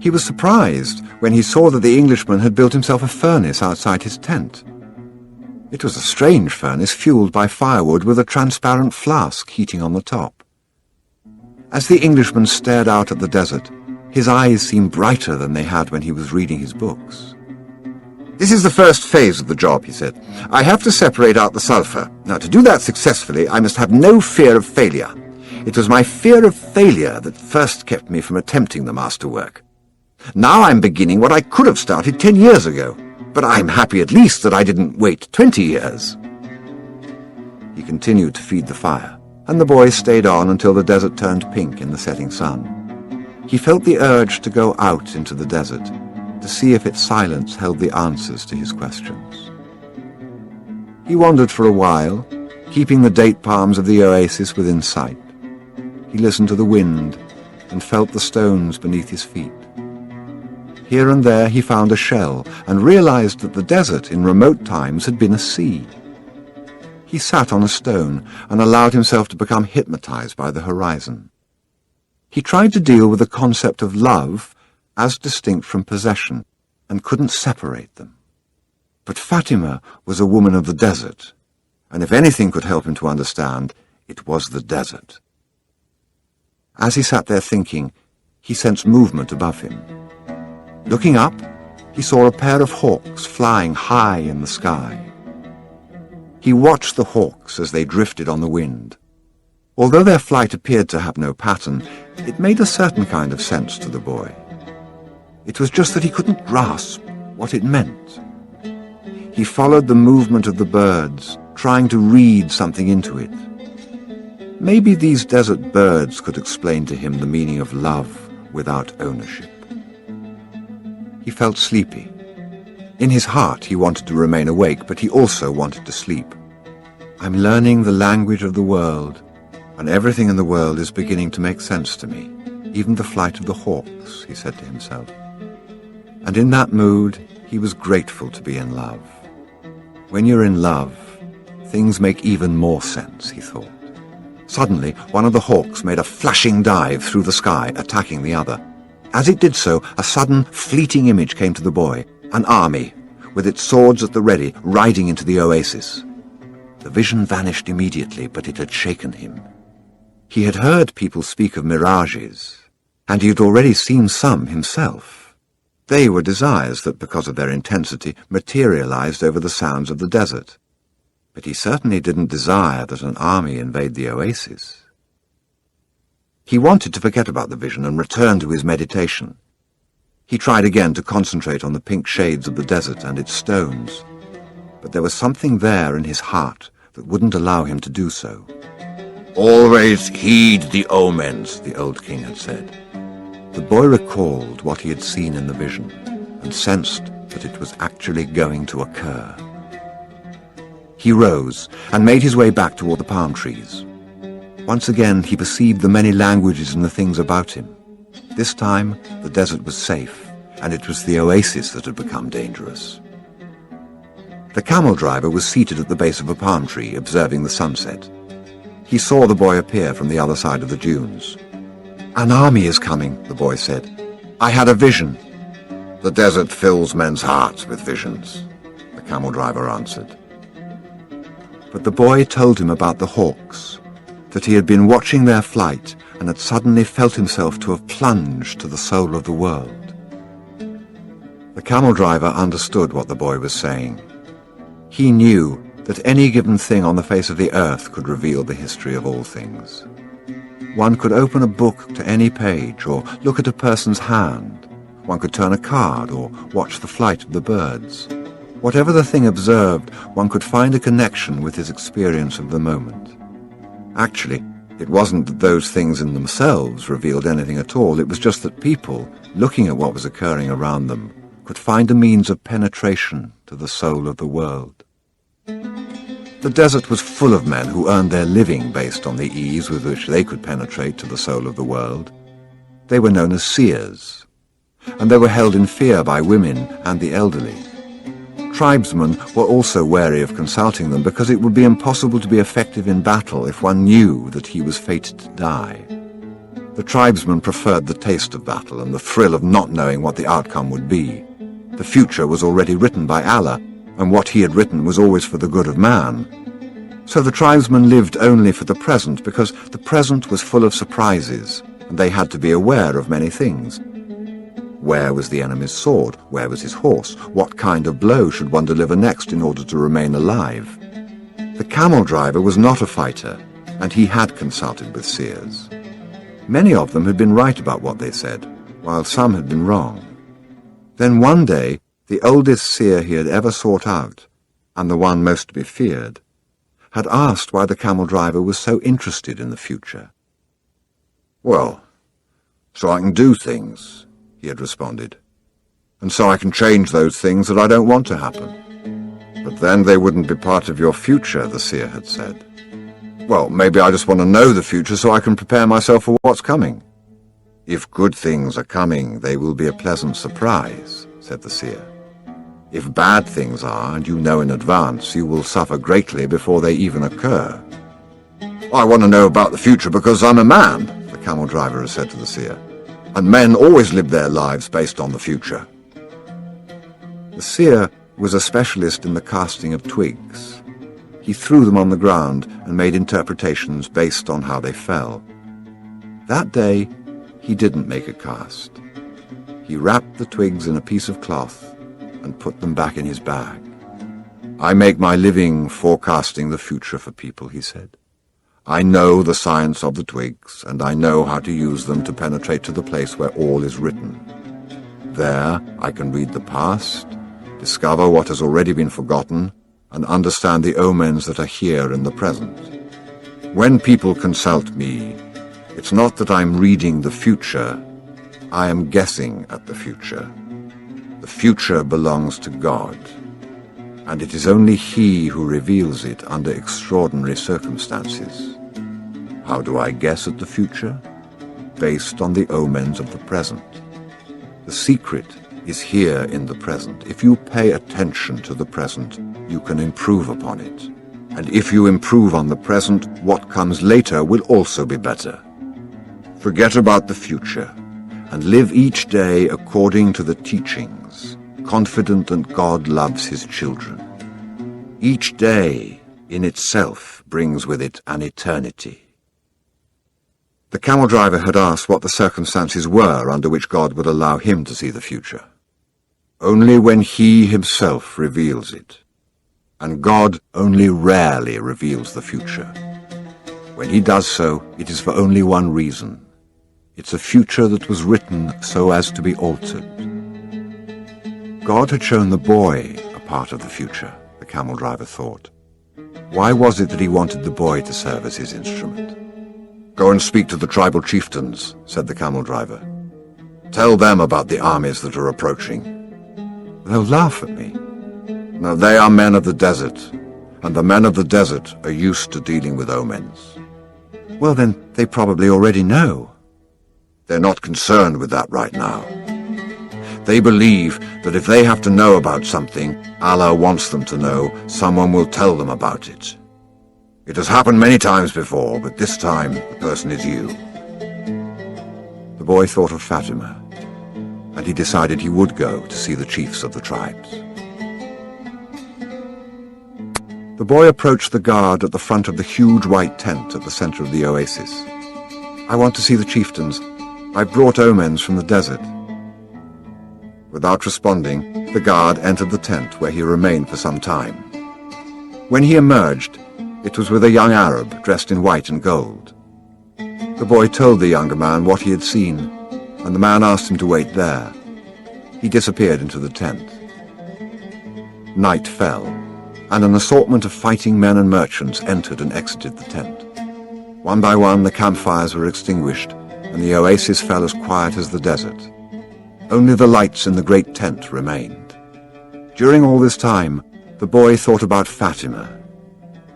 He was surprised when he saw that the Englishman had built himself a furnace outside his tent. It was a strange furnace fueled by firewood with a transparent flask heating on the top. As the Englishman stared out at the desert, his eyes seemed brighter than they had when he was reading his books. "This is the first phase of the job," he said. "I have to separate out the sulfur. Now, to do that successfully, I must have no fear of failure. It was my fear of failure that first kept me from attempting the masterwork. Now I'm beginning what I could have started 10 years ago. But I'm happy at least that I didn't wait 20 years. He continued to feed the fire, and the boy stayed on until the desert turned pink in the setting sun. He felt the urge to go out into the desert, to see if its silence held the answers to his questions. He wandered for a while, keeping the date palms of the oasis within sight. He listened to the wind and felt the stones beneath his feet. Here and there he found a shell and realized that the desert in remote times had been a sea. He sat on a stone and allowed himself to become hypnotized by the horizon. He tried to deal with the concept of love as distinct from possession and couldn't separate them. But Fatima was a woman of the desert, and if anything could help him to understand, it was the desert. As he sat there thinking, he sensed movement above him. Looking up, he saw a pair of hawks flying high in the sky. He watched the hawks as they drifted on the wind. Although their flight appeared to have no pattern, it made a certain kind of sense to the boy. It was just that he couldn't grasp what it meant. He followed the movement of the birds, trying to read something into it. Maybe these desert birds could explain to him the meaning of love without ownership. He felt sleepy. In his heart, he wanted to remain awake, but he also wanted to sleep. I'm learning the language of the world, and everything in the world is beginning to make sense to me, even the flight of the hawks, he said to himself. And in that mood, he was grateful to be in love. When you're in love, things make even more sense, he thought. Suddenly, one of the hawks made a flashing dive through the sky, attacking the other. As it did so, a sudden, fleeting image came to the boy, an army, with its swords at the ready, riding into the oasis. The vision vanished immediately, but it had shaken him. He had heard people speak of mirages, and he had already seen some himself. They were desires that, because of their intensity, materialized over the sounds of the desert. But he certainly didn't desire that an army invade the oasis. He wanted to forget about the vision and return to his meditation. He tried again to concentrate on the pink shades of the desert and its stones, but there was something there in his heart that wouldn't allow him to do so. Always heed the omens, the old king had said. The boy recalled what he had seen in the vision and sensed that it was actually going to occur. He rose and made his way back toward the palm trees. Once again he perceived the many languages in the things about him. This time the desert was safe, and it was the oasis that had become dangerous. The camel driver was seated at the base of a palm tree, observing the sunset. He saw the boy appear from the other side of the dunes. "An army is coming," the boy said. "I had a vision." The desert fills men's hearts with visions, the camel driver answered. But the boy told him about the hawks, that he had been watching their flight and had suddenly felt himself to have plunged to the soul of the world. The camel driver understood what the boy was saying. He knew that any given thing on the face of the earth could reveal the history of all things. One could open a book to any page, or look at a person's hand. One could turn a card, or watch the flight of the birds. Whatever the thing observed, one could find a connection with his experience of the moment. Actually, it wasn't that those things in themselves revealed anything at all. It was just that people, looking at what was occurring around them, could find a means of penetration to the soul of the world. The desert was full of men who earned their living based on the ease with which they could penetrate to the soul of the world. They were known as seers, and they were held in fear by women and the elderly. Tribesmen were also wary of consulting them because it would be impossible to be effective in battle if one knew that he was fated to die. The tribesmen preferred the taste of battle and the thrill of not knowing what the outcome would be. The future was already written by Allah, and what he had written was always for the good of man. So the tribesmen lived only for the present, because the present was full of surprises, and they had to be aware of many things. Where was the enemy's sword? Where was his horse? What kind of blow should one deliver next in order to remain alive? The camel driver was not a fighter, and he had consulted with seers. Many of them had been right about what they said, while some had been wrong. Then one day, the oldest seer he had ever sought out, and the one most to be feared, had asked why the camel driver was so interested in the future. "Well, so I can do things," he had responded, "and so I can change those things that I don't want to happen." "But then they wouldn't be part of your future," the seer had said. "Well, maybe I just want to know the future so I can prepare myself for what's coming." "If good things are coming, they will be a pleasant surprise," said the seer. "If bad things are, and you know in advance, you will suffer greatly before they even occur." "I want to know about the future because I'm a man," the camel driver had said to the seer, "and men always live their lives based on the future." The seer was a specialist in the casting of twigs. He threw them on the ground and made interpretations based on how they fell. That day, he didn't make a cast. He wrapped the twigs in a piece of cloth and put them back in his bag. "I make my living forecasting the future for people," he said. "I know the science of the twigs, and I know how to use them to penetrate to the place where all is written. There, I can read the past, discover what has already been forgotten, and understand the omens that are here in the present. When people consult me, it's not that I'm reading the future, I am guessing at the future. The future belongs to God, and it is only He who reveals it under extraordinary circumstances. How do I guess at the future? Based on the omens of the present. The secret is here in the present. If you pay attention to the present, you can improve upon it. And if you improve on the present, what comes later will also be better. Forget about the future, and live each day according to the teachings, confident that God loves His children. Each day, in itself, brings with it an eternity." The camel driver had asked what the circumstances were under which God would allow him to see the future. Only when He Himself reveals it. And God only rarely reveals the future. When He does so, it is for only one reason. It's a future that was written so as to be altered. God had shown the boy a part of the future, the camel driver thought. Why was it that He wanted the boy to serve as His instrument? "Go and speak to the tribal chieftains," said the camel driver. "Tell them about the armies that are approaching." "They'll laugh at me." "No, they are men of the desert, and the men of the desert are used to dealing with omens." "Well, then, they probably already know." "They're not concerned with that right now. They believe that if they have to know about something Allah wants them to know, someone will tell them about it. It has happened many times before, but this time the person is you." The boy thought of Fatima, and he decided he would go to see the chiefs of the tribes. The boy approached the guard at the front of the huge white tent at the center of the oasis. "I want to see the chieftains. I've brought omens from the desert." Without responding, the guard entered the tent, where he remained for some time. When he emerged, it was with a young Arab dressed in white and gold. The boy told the younger man what he had seen, and the man asked him to wait there. He disappeared into the tent. Night fell, and an assortment of fighting men and merchants entered and exited the tent. One by one, the campfires were extinguished, and the oasis fell as quiet as the desert. Only the lights in the great tent remained. During all this time, the boy thought about Fatima,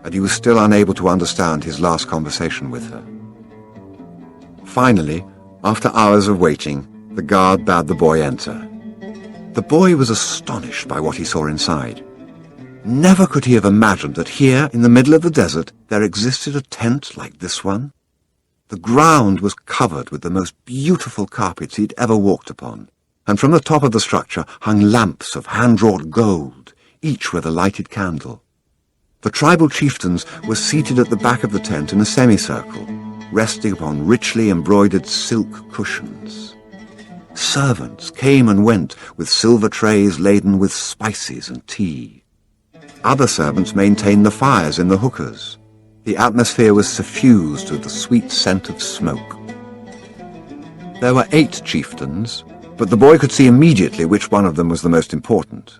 and he was still unable to understand his last conversation with her. Finally, after hours of waiting, the guard bade the boy enter. The boy was astonished by what he saw inside. Never could he have imagined that here, in the middle of the desert, there existed a tent like this one. The ground was covered with the most beautiful carpets he'd ever walked upon, and from the top of the structure hung lamps of hand-wrought gold, each with a lighted candle. The tribal chieftains were seated at the back of the tent in a semicircle, resting upon richly embroidered silk cushions. Servants came and went with silver trays laden with spices and tea. Other servants maintained the fires in the hookahs. The atmosphere was suffused with the sweet scent of smoke. There were 8 chieftains, But the boy could see immediately which one of them was the most important.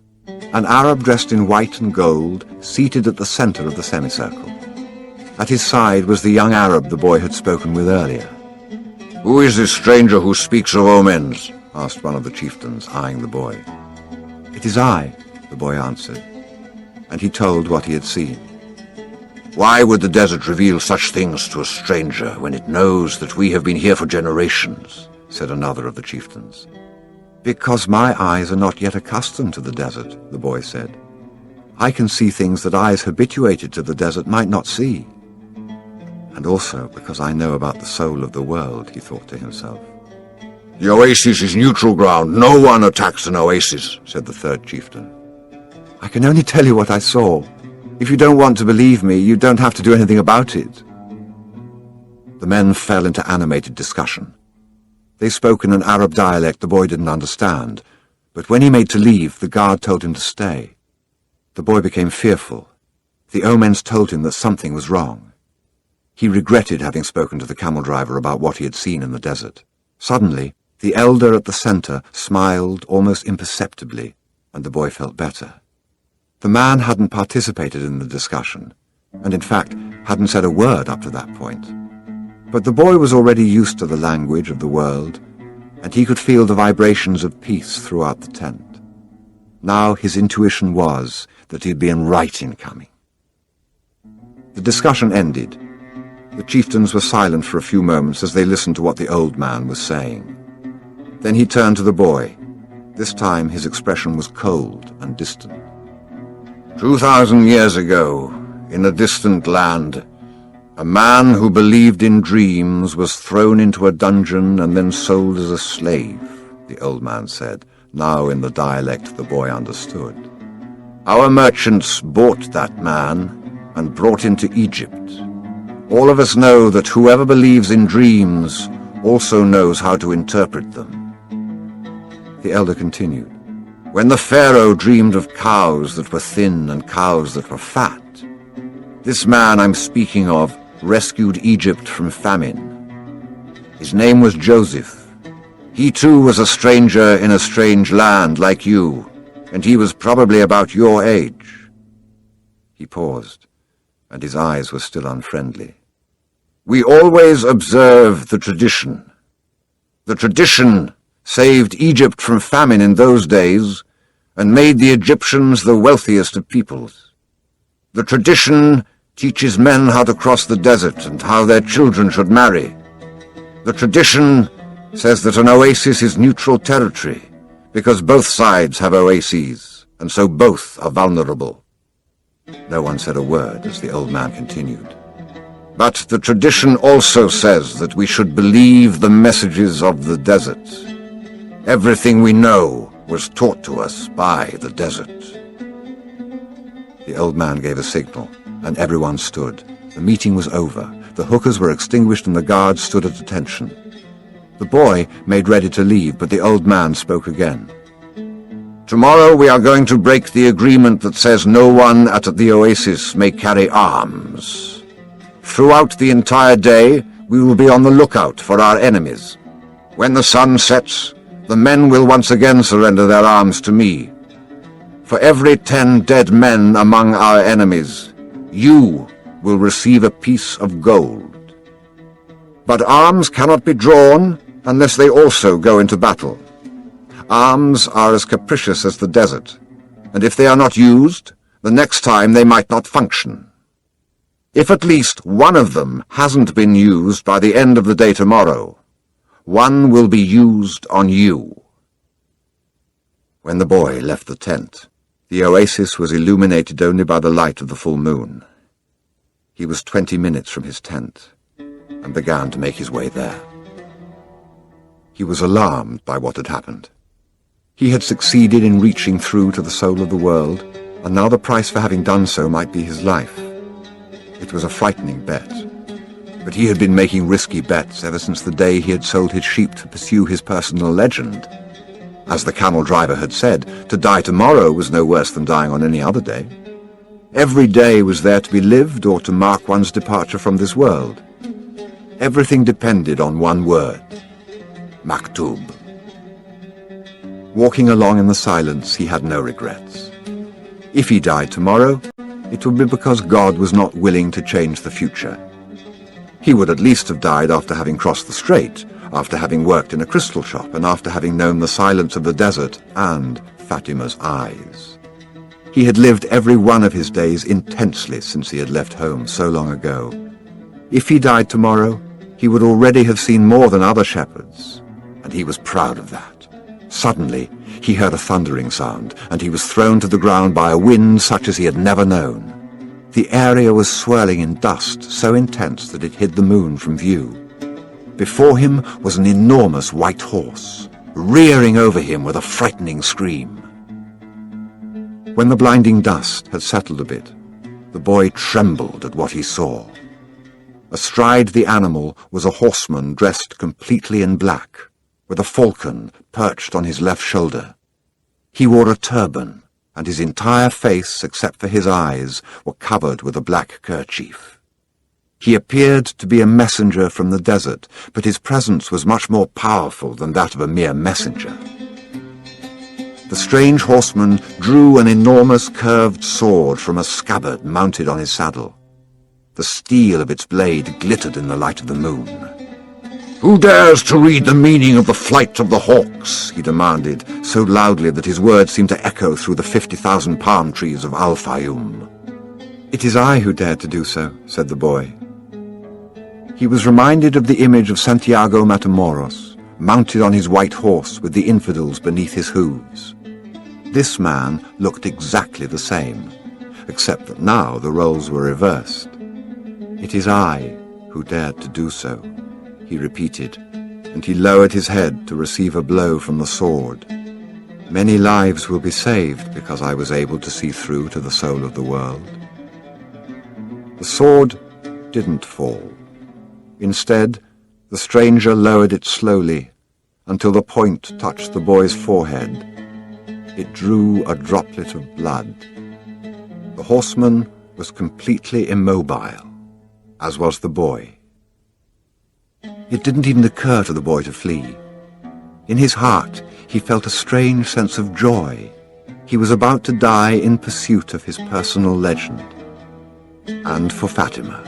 An Arab dressed in white and gold, seated at the center of the semicircle. At his side was the young Arab the boy had spoken with earlier. "Who is this stranger who speaks of omens?" asked one of the chieftains, eyeing the boy. "It is I," the boy answered, and he told what he had seen. "Why would the desert reveal such things to a stranger when it knows that we have been here for generations?" said another of the chieftains. "Because my eyes are not yet accustomed to the desert," the boy said. "I can see things that eyes habituated to the desert might not see. And also because I know about the soul of the world," he thought to himself. "The oasis is neutral ground. No one attacks an oasis," said the third chieftain. "I can only tell you what I saw. If you don't want to believe me, you don't have to do anything about it." The men fell into animated discussion. They spoke in an Arab dialect the boy didn't understand, but when he made to leave, the guard told him to stay. The boy became fearful. The omens told him that something was wrong. He regretted having spoken to the camel driver about what he had seen in the desert. Suddenly, the elder at the center smiled almost imperceptibly, and the boy felt better. The man hadn't participated in the discussion, and in fact hadn't said a word up to that point. But the boy was already used to the language of the world, and he could feel the vibrations of peace throughout the tent. Now his intuition was that he had been right in coming. The discussion ended. The chieftains were silent for a few moments as they listened to what the old man was saying. Then he turned to the boy. This time his expression was cold and distant. 2,000 years ago, in a distant land, a man who believed in dreams was thrown into a dungeon and then sold as a slave, the old man said, now in the dialect the boy understood. Our merchants bought that man and brought him to Egypt. All of us know that whoever believes in dreams also knows how to interpret them. The elder continued. When the Pharaoh dreamed of cows that were thin and cows that were fat, this man I'm speaking of rescued Egypt from famine. His name was Joseph. He too was a stranger in a strange land like you, and he was probably about your age. He paused, and his eyes were still unfriendly. We always observe the tradition. The tradition saved Egypt from famine in those days and made the Egyptians the wealthiest of peoples. The tradition teaches men how to cross the desert and how their children should marry. The tradition says that an oasis is neutral territory because both sides have oases, and so both are vulnerable. No one said a word as the old man continued. But the tradition also says that we should believe the messages of the desert. Everything we know was taught to us by the desert. The old man gave a signal, and everyone stood. The meeting was over. The hookahs were extinguished and the guards stood at attention. The boy made ready to leave, but the old man spoke again. Tomorrow we are going to break the agreement that says no one at the oasis may carry arms. Throughout the entire day, we will be on the lookout for our enemies. When the sun sets, the men will once again surrender their arms to me. For every 10 dead men among our enemies, you will receive a piece of gold. But arms cannot be drawn unless they also go into battle. Arms are as capricious as the desert, and if they are not used, the next time they might not function. If at least one of them hasn't been used by the end of the day tomorrow, one will be used on you. When the boy left the tent, the oasis was illuminated only by the light of the full moon. He was 20 minutes from his tent and began to make his way there. He was alarmed by what had happened. He had succeeded in reaching through to the soul of the world, and now the price for having done so might be his life. It was a frightening bet, but he had been making risky bets ever since the day he had sold his sheep to pursue his personal legend. As the camel driver had said, to die tomorrow was no worse than dying on any other day. Every day was there to be lived or to mark one's departure from this world. Everything depended on one word: Maktub. Walking along in the silence, he had no regrets. If he died tomorrow, it would be because God was not willing to change the future. He would at least have died after having crossed the strait, after having worked in a crystal shop, and after having known the silence of the desert and Fatima's eyes. He had lived every one of his days intensely since he had left home so long ago. If he died tomorrow, he would already have seen more than other shepherds, and he was proud of that. Suddenly, he heard a thundering sound, and he was thrown to the ground by a wind such as he had never known. The area was swirling in dust so intense that it hid the moon from view. Before him was an enormous white horse, rearing over him with a frightening scream. When the blinding dust had settled a bit, the boy trembled at what he saw. Astride the animal was a horseman dressed completely in black, with a falcon perched on his left shoulder. He wore a turban, and his entire face, except for his eyes, were covered with a black kerchief. He appeared to be a messenger from the desert, but his presence was much more powerful than that of a mere messenger. The strange horseman drew an enormous curved sword from a scabbard mounted on his saddle. The steel of its blade glittered in the light of the moon. "Who dares to read the meaning of the flight of the hawks?" he demanded, so loudly that his words seemed to echo through the 50,000 palm trees of Al-Fayoum. "It is I who dare to do so," said the boy. He was reminded of the image of Santiago Matamoros, mounted on his white horse with the infidels beneath his hooves. This man looked exactly the same, except that now the roles were reversed. "It is I who dared to do so," he repeated, and he lowered his head to receive a blow from the sword. "Many lives will be saved because I was able to see through to the soul of the world." The sword didn't fall. Instead, the stranger lowered it slowly until the point touched the boy's forehead. It drew a droplet of blood. The horseman was completely immobile, as was the boy. It didn't even occur to the boy to flee. In his heart, he felt a strange sense of joy. He was about to die in pursuit of his personal legend. And for Fatima.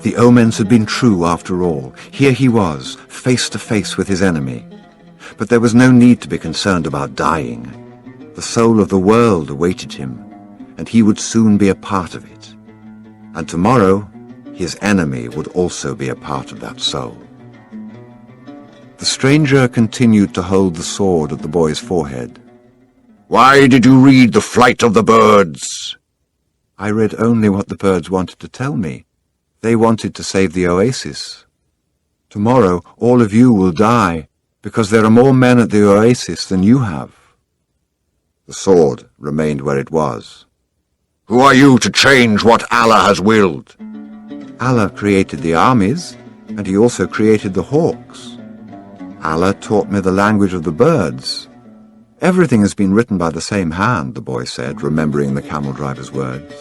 The omens had been true after all. Here he was, face to face with his enemy. But there was no need to be concerned about dying. The soul of the world awaited him, and he would soon be a part of it. And tomorrow, his enemy would also be a part of that soul. The stranger continued to hold the sword at the boy's forehead. "Why did you read the flight of the birds?" "I read only what the birds wanted to tell me. They wanted to save the oasis. Tomorrow all of you will die, because there are more men at the oasis than you have." The sword remained where it was. "Who are you to change what Allah has willed?" "Allah created the armies, and he also created the hawks. Allah taught me the language of the birds. Everything has been written by the same hand," the boy said, remembering the camel driver's words.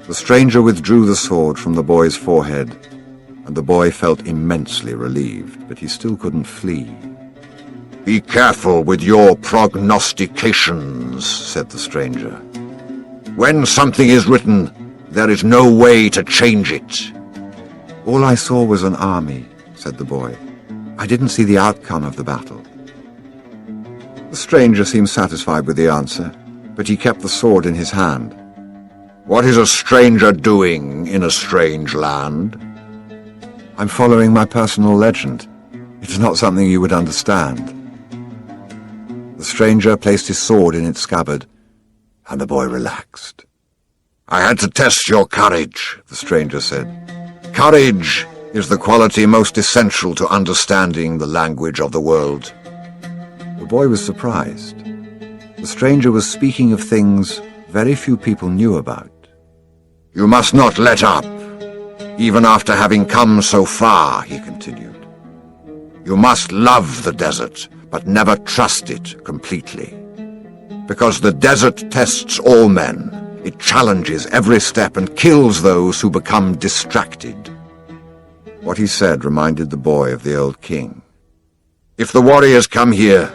The stranger withdrew the sword from the boy's forehead, and the boy felt immensely relieved, but he still couldn't flee. "Be careful with your prognostications," said the stranger. "When something is written, there is no way to change it." "All I saw was an army," said the boy. "I didn't see the outcome of the battle." The stranger seemed satisfied with the answer, but he kept the sword in his hand. "What is a stranger doing in a strange land?" "I'm following my personal legend. It's not something you would understand." The stranger placed his sword in its scabbard, and the boy relaxed. "I had to test your courage," the stranger said. "Courage is the quality most essential to understanding the language of the world." The boy was surprised. The stranger was speaking of things very few people knew about. "You must not let up, even after having come so far," he continued. "You must love the desert, but never trust it completely. Because the desert tests all men. It challenges every step and kills those who become distracted." What he said reminded the boy of the old king. "If the warriors come here,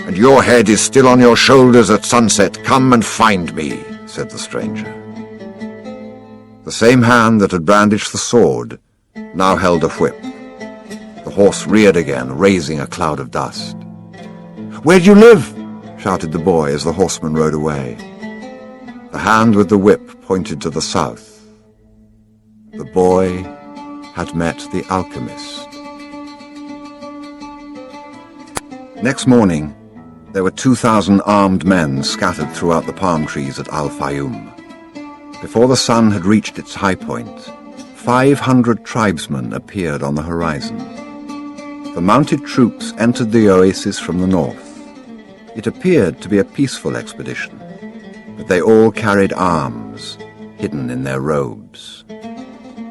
And your head is still on your shoulders at sunset. Come and find me, said the stranger. The same hand that had brandished the sword now held a whip. The horse reared again, raising a cloud of dust. "Where do you live?" shouted the boy as the horseman rode away. The hand with the whip pointed to the south. The boy had met the alchemist. Next morning, there were 2,000 armed men scattered throughout the palm trees at Al-Fayoum. Before the sun had reached its high point, 500 tribesmen appeared on the horizon. The mounted troops entered the oasis from the north. It appeared to be a peaceful expedition, but they all carried arms, hidden in their robes.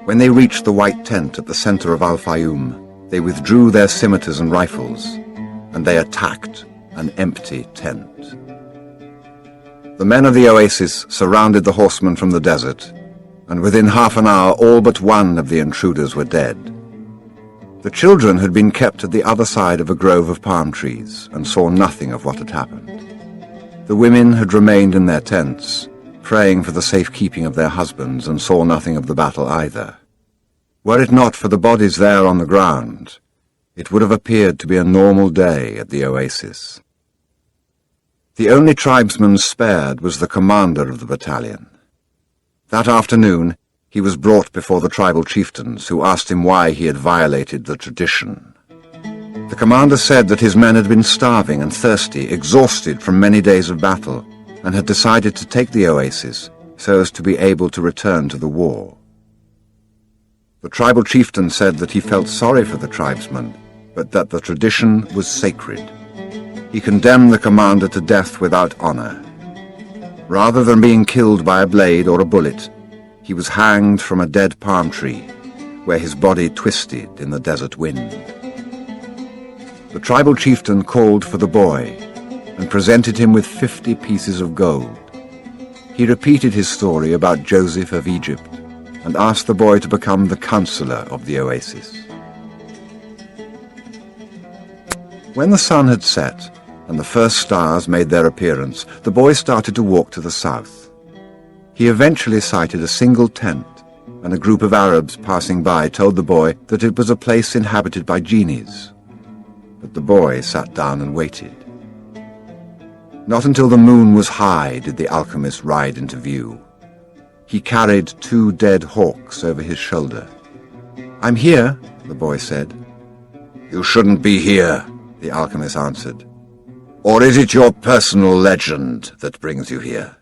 When they reached the white tent at the center of Al-Fayoum, they withdrew their scimitars and rifles, and they attacked an empty tent. The men of the oasis surrounded the horsemen from the desert, and within half an hour all but one of the intruders were dead. The children had been kept at the other side of a grove of palm trees and saw nothing of what had happened. The women had remained in their tents, praying for the safekeeping of their husbands, and saw nothing of the battle either. Were it not for the bodies there on the ground, it would have appeared to be a normal day at the oasis. The only tribesman spared was the commander of the battalion. That afternoon, he was brought before the tribal chieftains, who asked him why he had violated the tradition. The commander said that his men had been starving and thirsty, exhausted from many days of battle, and had decided to take the oasis so as to be able to return to the war. The tribal chieftain said that he felt sorry for the tribesmen, but that the tradition was sacred. He condemned the commander to death without honor. Rather than being killed by a blade or a bullet, he was hanged from a dead palm tree, where his body twisted in the desert wind. The tribal chieftain called for the boy and presented him with 50 pieces of gold. He repeated his story about Joseph of Egypt and asked the boy to become the counselor of the oasis. When the sun had set and the first stars made their appearance, the boy started to walk to the south. He eventually sighted a single tent, and a group of Arabs passing by told the boy that it was a place inhabited by genies. But the boy sat down and waited. Not until the moon was high did the alchemist ride into view. He carried 2 dead hawks over his shoulder. "I'm here," the boy said. "You shouldn't be here," the alchemist answered. "Or is it your personal legend that brings you here?"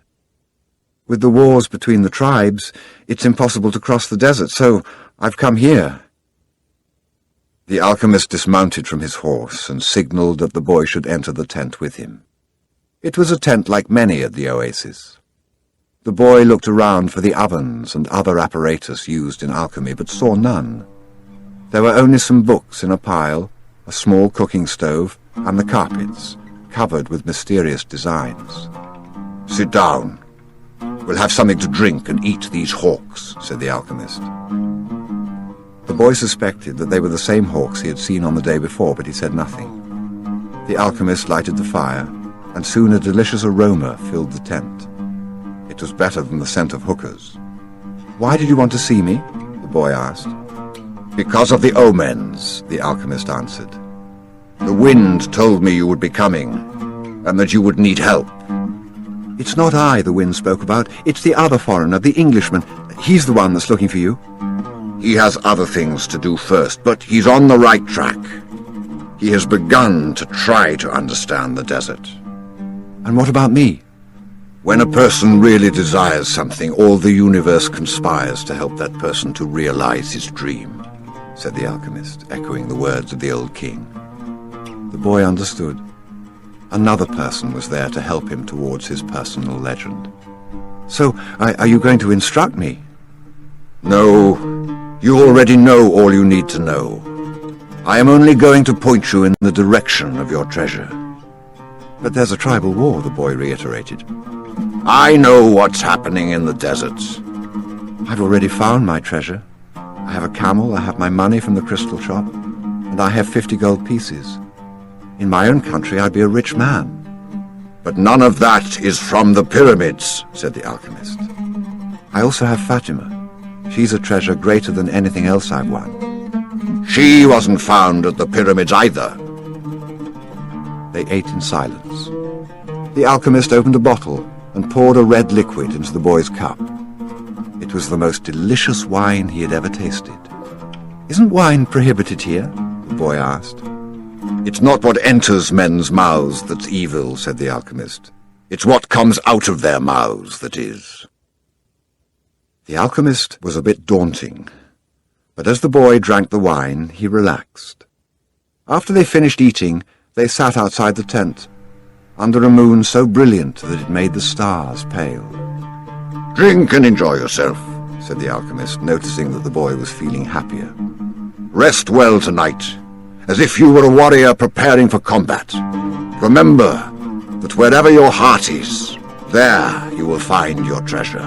"With the wars between the tribes, it's impossible to cross the desert, so I've come here." The alchemist dismounted from his horse and signaled that the boy should enter the tent with him. It was a tent like many at the oasis. The boy looked around for the ovens and other apparatus used in alchemy, but saw none. There were only some books in a pile, a small cooking stove, and the carpets, covered with mysterious designs. "Sit down. We'll have something to drink and eat these hawks," said the alchemist. The boy suspected that they were the same hawks he had seen on the day before, but he said nothing. The alchemist lighted the fire, and soon a delicious aroma filled the tent. It was better than the scent of hookahs. "Why did you want to see me?" the boy asked. "Because of the omens," the alchemist answered. "The wind told me you would be coming, and that you would need help." "It's not I the wind spoke about. It's the other foreigner, the Englishman. He's the one that's looking for you." "He has other things to do first, but he's on the right track. He has begun to try to understand the desert." "And what about me?" "When a person really desires something, all the universe conspires to help that person to realize his dream," said the alchemist, echoing the words of the old king. The boy understood. Another person was there to help him towards his personal legend. "So, are you going to instruct me?" "No, you already know all you need to know. I am only going to point you in the direction of your treasure." "But there's a tribal war," the boy reiterated. "I know what's happening in the deserts." "I've already found my treasure. I have a camel, I have my money from the crystal shop, and I have 50 gold pieces. In my own country, I'd be a rich man. But none of that is from the pyramids, said the alchemist. I also have Fatima. She's a treasure greater than anything else I've won. She wasn't found at the pyramids either. They ate in silence. The alchemist opened a bottle and poured a red liquid into the boy's cup. It was the most delicious wine he had ever tasted. Isn't wine prohibited here? The boy asked. It's not what enters men's mouths that's evil, said the alchemist. It's what comes out of their mouths that is. The alchemist was a bit daunting, but as the boy drank the wine, he relaxed. After they finished eating, they sat outside the tent, under a moon so brilliant that it made the stars pale. Drink and enjoy yourself, said the alchemist, noticing that the boy was feeling happier. Rest well tonight, as if you were a warrior preparing for combat. Remember that wherever your heart is, there you will find your treasure.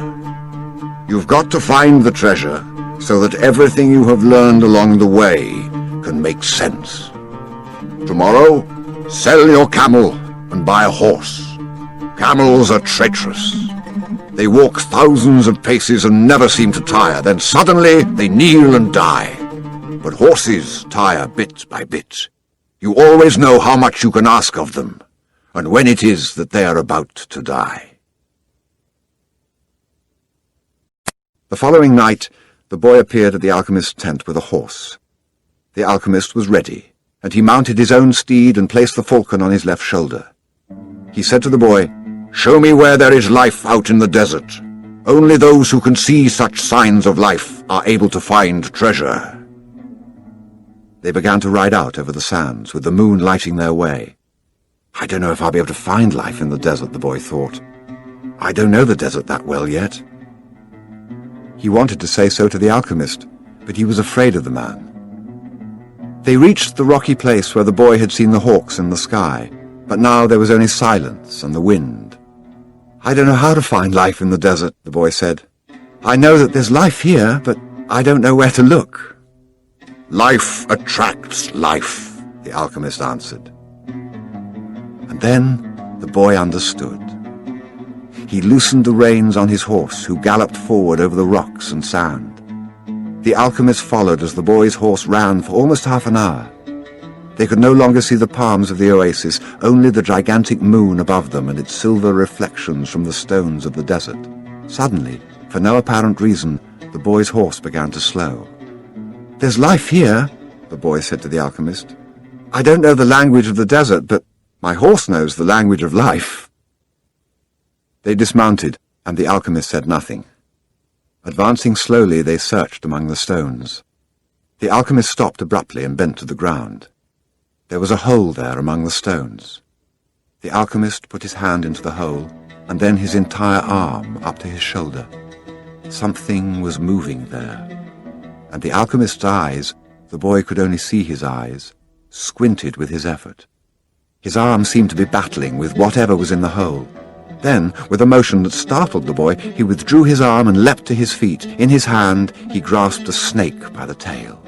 You've got to find the treasure so that everything you have learned along the way can make sense. Tomorrow, sell your camel and buy a horse. Camels are treacherous. They walk thousands of paces and never seem to tire. Then suddenly they kneel and die. But horses tire bit by bit. You always know how much you can ask of them, and when it is that they are about to die. The following night, the boy appeared at the alchemist's tent with a horse. The alchemist was ready, and he mounted his own steed and placed the falcon on his left shoulder. He said to the boy, "Show me where there is life out in the desert. Only those who can see such signs of life are able to find treasure." They began to ride out over the sands, with the moon lighting their way. I don't know if I'll be able to find life in the desert, the boy thought. I don't know the desert that well yet. He wanted to say so to the alchemist, but he was afraid of the man. They reached the rocky place where the boy had seen the hawks in the sky, but now there was only silence and the wind. I don't know how to find life in the desert, the boy said. I know that there's life here, but I don't know where to look. Life attracts life, the alchemist answered. And then the boy understood. He loosened the reins on his horse, who galloped forward over the rocks and sand. The alchemist followed as the boy's horse ran for almost half an hour. They could no longer see the palms of the oasis, only the gigantic moon above them and its silver reflections from the stones of the desert. Suddenly, for no apparent reason, the boy's horse began to slow. There's life here, the boy said to the alchemist. I don't know the language of the desert, but my horse knows the language of life. They dismounted, and the alchemist said nothing. Advancing slowly, they searched among the stones. The alchemist stopped abruptly and bent to the ground. There was a hole there among the stones. The alchemist put his hand into the hole, and then his entire arm up to his shoulder. Something was moving there, and the alchemist's eyes, the boy could only see his eyes, squinted with his effort. His arm seemed to be battling with whatever was in the hole. Then, with a motion that startled the boy, he withdrew his arm and leapt to his feet. In his hand, he grasped a snake by the tail.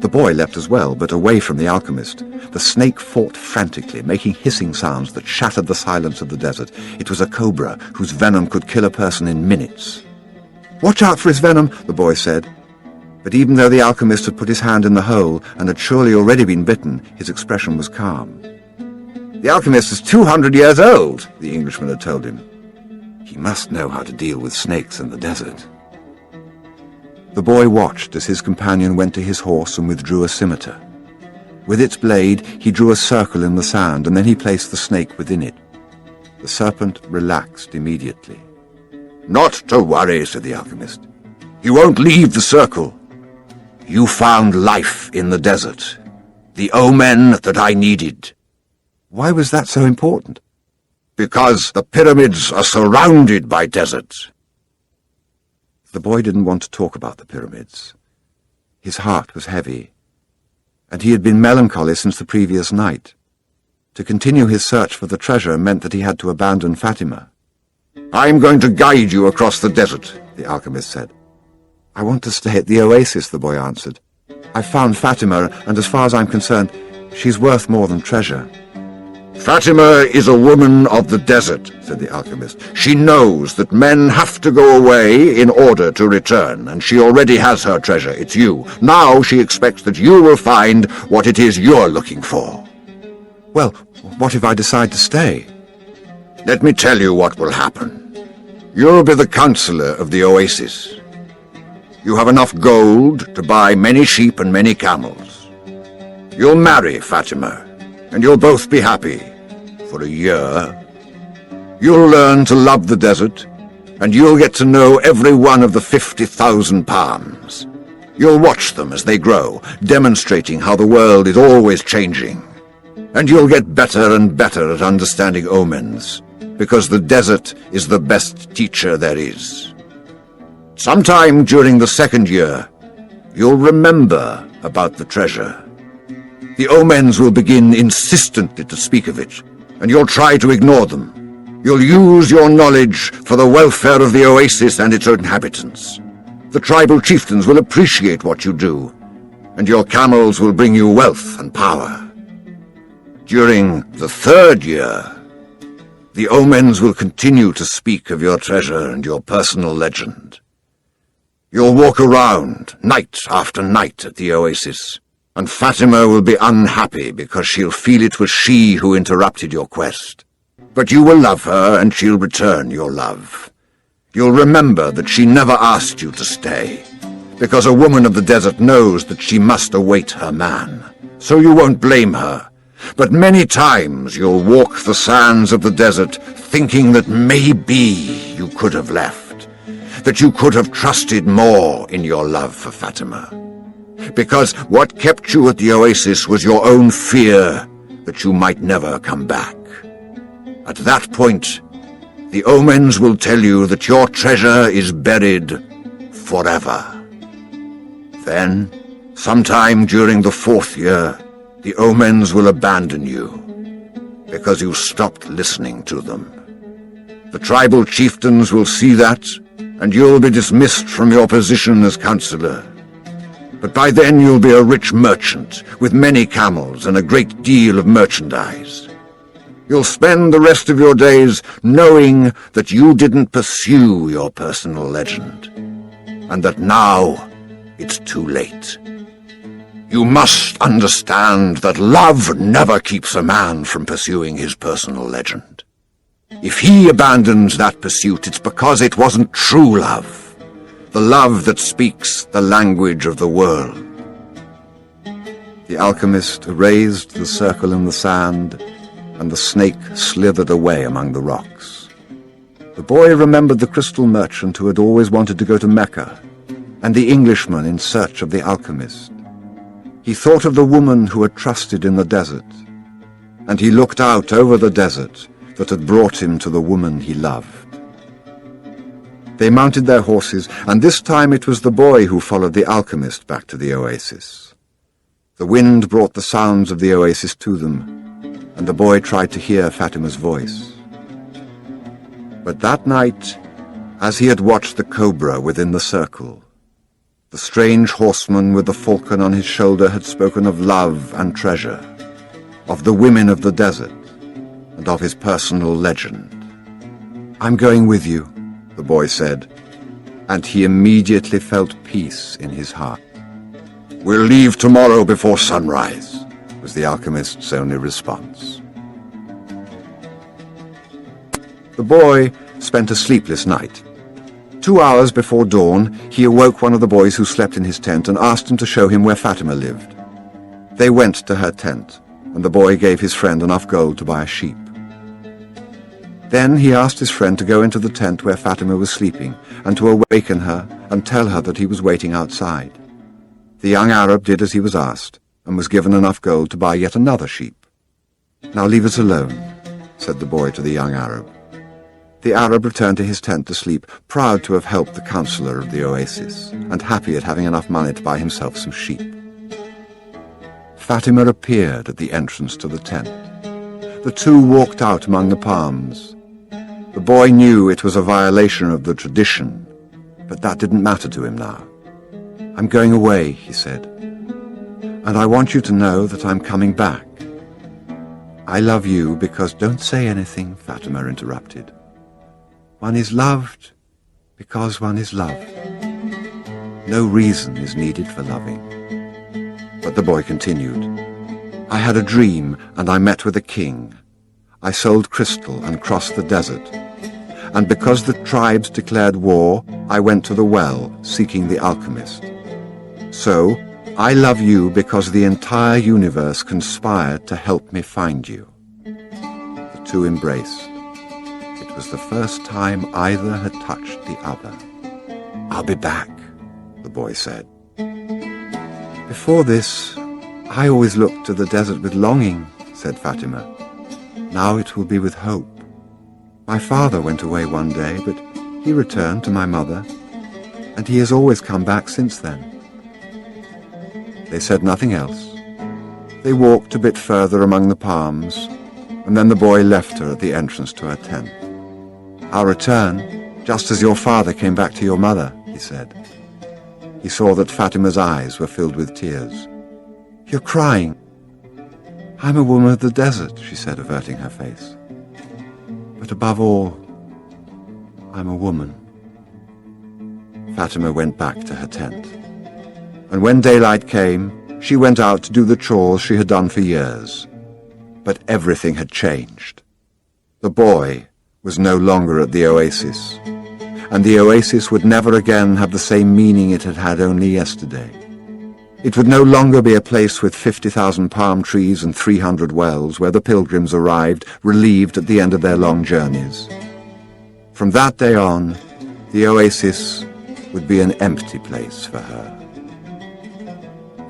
The boy leapt as well, but away from the alchemist. The snake fought frantically, making hissing sounds that shattered the silence of the desert. It was a cobra, whose venom could kill a person in minutes. Watch out for his venom, the boy said. But even though the alchemist had put his hand in the hole and had surely already been bitten, his expression was calm. The alchemist is 200 years old, the Englishman had told him. He must know how to deal with snakes in the desert. The boy watched as his companion went to his horse and withdrew a scimitar. With its blade, he drew a circle in the sand, and then he placed the snake within it. The serpent relaxed immediately. Not to worry, said the alchemist. He won't leave the circle. You found life in the desert, the omen that I needed. Why was that so important? Because the pyramids are surrounded by deserts. The boy didn't want to talk about the pyramids. His heart was heavy, and he had been melancholy since the previous night. To continue his search for the treasure meant that he had to abandon Fatima. I'm going to guide you across the desert, the alchemist said. I want to stay at the oasis, the boy answered. I've found Fatima, and as far as I'm concerned, She's worth more than treasure. Fatima is a woman of the desert, said the alchemist. She knows that men have to go away in order to return, and she already has her treasure. It's you. Now she expects that you will find what it is you're looking for. Well, what if I decide to stay? Let me tell you what will happen. You'll be the counselor of the oasis. You have enough gold to buy many sheep and many camels. You'll marry Fatima, and you'll both be happy for a year. You'll learn to love the desert, and you'll get to know every one of the 50,000 palms. You'll watch them as they grow, demonstrating how the world is always changing. And you'll get better and better at understanding omens, because the desert is the best teacher there is. Sometime during the second year, you'll remember about the treasure. The omens will begin insistently to speak of it, and you'll try to ignore them. You'll use your knowledge for the welfare of the oasis and its inhabitants. The tribal chieftains will appreciate what you do, and your camels will bring you wealth and power. During the third year, the omens will continue to speak of your treasure and your personal legend. You'll walk around night after night at the oasis, and Fatima will be unhappy because she'll feel it was she who interrupted your quest. But you will love her, and she'll return your love. You'll remember that she never asked you to stay, because a woman of the desert knows that she must await her man, so you won't blame her. But many times you'll walk the sands of the desert thinking that maybe you could have left, that you could have trusted more in your love for Fatima. Because what kept you at the oasis was your own fear that you might never come back. At that point, the omens will tell you that your treasure is buried forever. Then, sometime during the fourth year, the omens will abandon you, because you stopped listening to them. The tribal chieftains will see that, and you'll be dismissed from your position as counselor. But by then you'll be a rich merchant, with many camels and a great deal of merchandise. You'll spend the rest of your days knowing that you didn't pursue your personal legend, and that now it's too late. You must understand that love never keeps a man from pursuing his personal legend. If he abandons that pursuit, it's because it wasn't true love, the love that speaks the language of the world. The alchemist erased the circle in the sand, and the snake slithered away among the rocks. The boy remembered the crystal merchant who had always wanted to go to Mecca, and the Englishman in search of the alchemist. He thought of the woman who had trusted in the desert, and he looked out over the desert that had brought him to the woman he loved. They mounted their horses, and this time it was the boy who followed the alchemist back to the oasis. The wind brought the sounds of the oasis to them, and the boy tried to hear Fatima's voice. But that night, as he had watched the cobra within the circle, the strange horseman with the falcon on his shoulder had spoken of love and treasure, of the women of the desert, and of his personal legend. "I'm going with you," the boy said, and he immediately felt peace in his heart. "We'll leave tomorrow before sunrise," was the alchemist's only response. The boy spent a sleepless night. 2 hours before dawn, he awoke one of the boys who slept in his tent and asked him to show him where Fatima lived. They went to her tent, and the boy gave his friend enough gold to buy a sheep. Then he asked his friend to go into the tent where Fatima was sleeping, and to awaken her and tell her that he was waiting outside. The young Arab did as he was asked, and was given enough gold to buy yet another sheep. "Now leave us alone," said the boy to the young Arab. The Arab returned to his tent to sleep, proud to have helped the counselor of the oasis, and happy at having enough money to buy himself some sheep. Fatima appeared at the entrance to the tent. The two walked out among the palms. The boy knew it was a violation of the tradition, but that didn't matter to him now. "I'm going away," he said. And I want you to know that I'm coming back. I love you because—" "Don't say anything," Fatima interrupted. "One is loved because one is loved. No reason is needed for loving." But the boy continued. "I had a dream, and I met with a king. I sold crystal and crossed the desert. And because the tribes declared war, I went to the well, seeking the alchemist. So, I love you because the entire universe conspired to help me find you." The two embraced. It was the first time either had touched the other. "I'll be back," the boy said. "Before this, I always looked to the desert with longing," said Fatima. "Now it will be with hope. My father went away one day, but he returned to my mother, and he has always come back since then." They said nothing else. They walked a bit further among the palms, and then the boy left her at the entrance to her tent. "I'll return, just as your father came back to your mother," he said. He saw that Fatima's eyes were filled with tears. "You're crying." "I'm a woman of the desert," she said, averting her face. "But above all, I'm a woman." Fatima went back to her tent. And when daylight came, she went out to do the chores she had done for years. But everything had changed. The boy was no longer at the oasis, and the oasis would never again have the same meaning it had had only yesterday. It would no longer be a place with 50,000 palm trees and 300 wells where the pilgrims arrived, relieved at the end of their long journeys. From that day on, the oasis would be an empty place for her.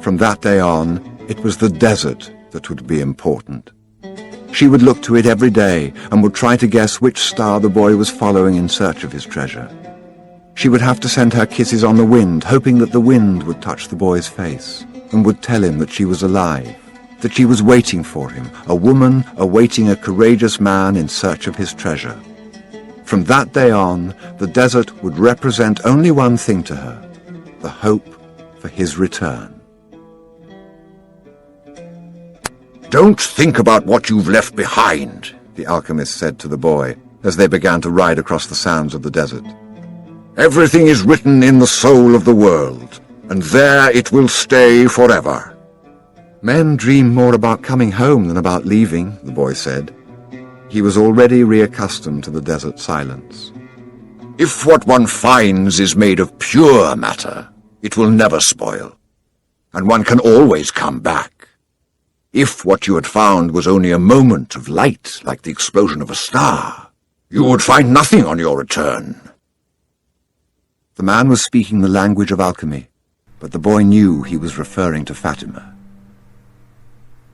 From that day on, it was the desert that would be important. She would look to it every day and would try to guess which star the boy was following in search of his treasure. She would have to send her kisses on the wind, hoping that the wind would touch the boy's face and would tell him that she was alive, that she was waiting for him, a woman awaiting a courageous man in search of his treasure. From that day on, the desert would represent only one thing to her, the hope for his return. "Don't think about what you've left behind," the alchemist said to the boy as they began to ride across the sands of the desert. "Everything is written in the soul of the world, and there it will stay forever." "Men dream more about coming home than about leaving," the boy said. He was already reaccustomed to the desert silence. "If what one finds is made of pure matter, it will never spoil, and one can always come back. If what you had found was only a moment of light, like the explosion of a star, you would find nothing on your return." The man was speaking the language of alchemy, but the boy knew he was referring to Fatima.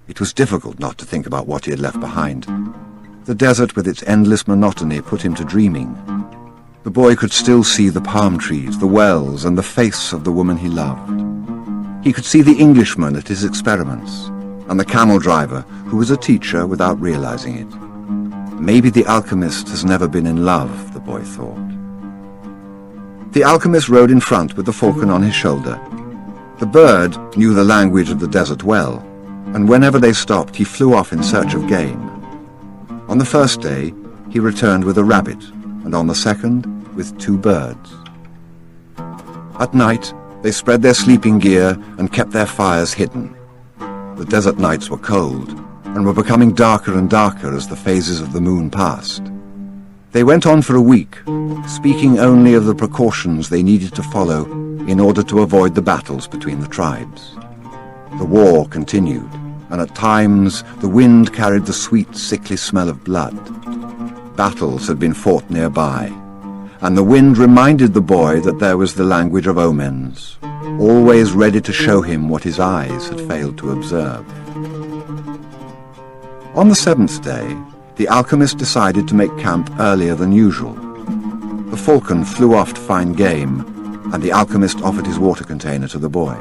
It was difficult not to think about what he had left behind. The desert with its endless monotony put him to dreaming. The boy could still see the palm trees, the wells, and the face of the woman he loved. He could see the Englishman at his experiments, and the camel driver, who was a teacher without realizing it. Maybe the alchemist has never been in love, the boy thought. The alchemist rode in front with the falcon on his shoulder. The bird knew the language of the desert well, and whenever they stopped, he flew off in search of game. On the first day, he returned with a rabbit, and on the second, with 2 birds. At night, they spread their sleeping gear and kept their fires hidden. The desert nights were cold, and were becoming darker and darker as the phases of the moon passed. They went on for a week, speaking only of the precautions they needed to follow in order to avoid the battles between the tribes. The war continued, and at times the wind carried the sweet, sickly smell of blood. Battles had been fought nearby, and the wind reminded the boy that there was the language of omens, always ready to show him what his eyes had failed to observe. On the 7th day, the alchemist decided to make camp earlier than usual. The falcon flew off to find game, and the alchemist offered his water container to the boy.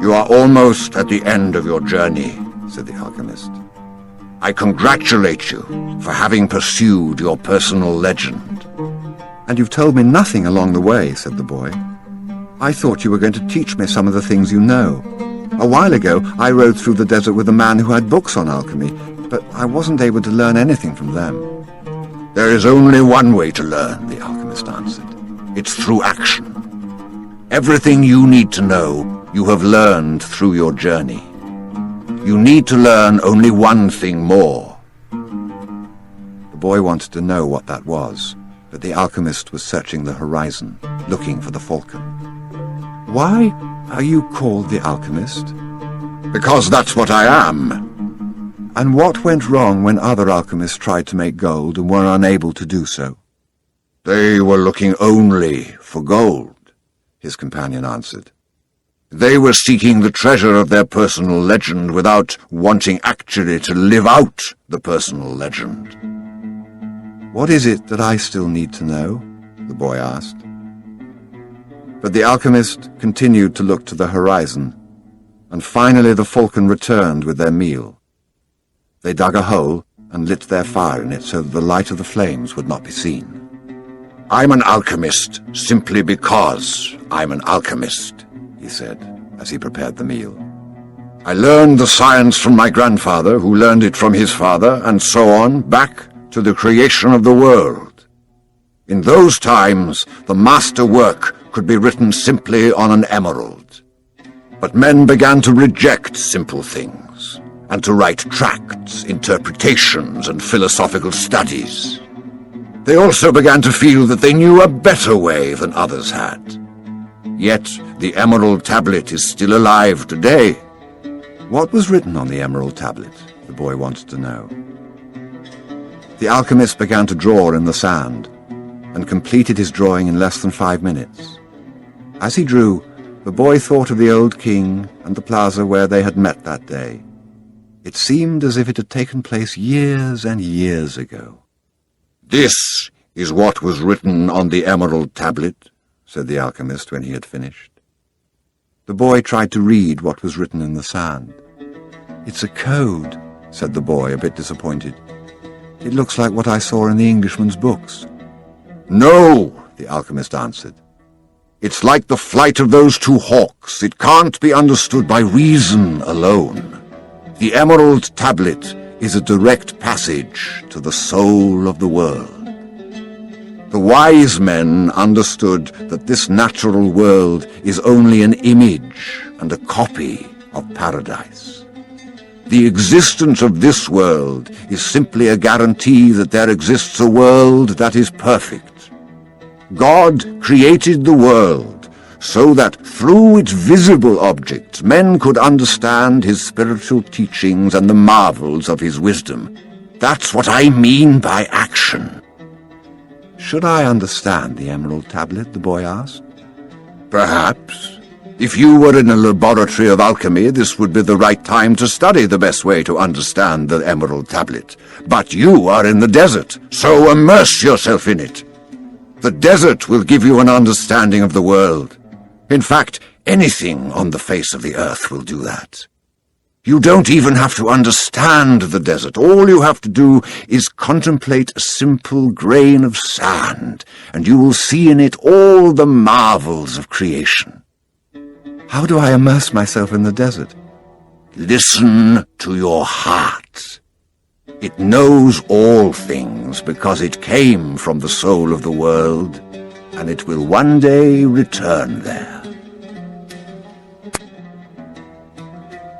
"You are almost at the end of your journey," said the alchemist. "I congratulate you for having pursued your personal legend." "And you've told me nothing along the way," said the boy. "I thought you were going to teach me some of the things you know, A while ago, I rode through the desert with a man who had books on alchemy, but I wasn't able to learn anything from them." "There is only one way to learn," the alchemist answered. "It's through action. Everything you need to know, you have learned through your journey. You need to learn only one thing more." The boy wanted to know what that was, but the alchemist was searching the horizon, looking for the falcon. "Why are you called the alchemist?" "Because that's what I am." "And what went wrong when other alchemists tried to make gold and were unable to do so?" "They were looking only for gold," his companion answered. "They were seeking the treasure of their personal legend without wanting actually to live out the personal legend." "What is it that I still need to know?" the boy asked. But the alchemist continued to look to the horizon, and finally the falcon returned with their meal. They dug a hole and lit their fire in it so that the light of the flames would not be seen. "I'm an alchemist simply because I'm an alchemist," he said as he prepared the meal. "I learned the science from my grandfather, who learned it from his father, and so on, back to the creation of the world. In those times, the master work could be written simply on an emerald. But men began to reject simple things, and to write tracts, interpretations, and philosophical studies. They also began to feel that they knew a better way than others had. Yet the emerald tablet is still alive today." "What was written on the emerald tablet?" the boy wanted to know. The alchemist began to draw in the sand, and completed his drawing in less than 5 minutes. As he drew, the boy thought of the old king and the plaza where they had met that day. It seemed as if it had taken place years and years ago. "This is what was written on the emerald tablet," said the alchemist when he had finished. The boy tried to read what was written in the sand. "It's a code," said the boy, a bit disappointed. "It looks like what I saw in the Englishman's books." "No," the alchemist answered. "It's like the flight of those two hawks. It can't be understood by reason alone. The emerald tablet is a direct passage to the soul of the world. The wise men understood that this natural world is only an image and a copy of paradise. The existence of this world is simply a guarantee that there exists a world that is perfect. God created the world so that through its visible objects men could understand his spiritual teachings and the marvels of his wisdom. That's what I mean by action." "Should I understand the emerald tablet?" the boy asked. "Perhaps. If you were in a laboratory of alchemy, this would be the right time to study the best way to understand the emerald tablet. But you are in the desert, so immerse yourself in it. The desert will give you an understanding of the world. In fact, anything on the face of the earth will do that. You don't even have to understand the desert. All you have to do is contemplate a simple grain of sand, and you will see in it all the marvels of creation." "How do I immerse myself in the desert?" "Listen to your heart. It knows all things because it came from the soul of the world, and it will one day return there."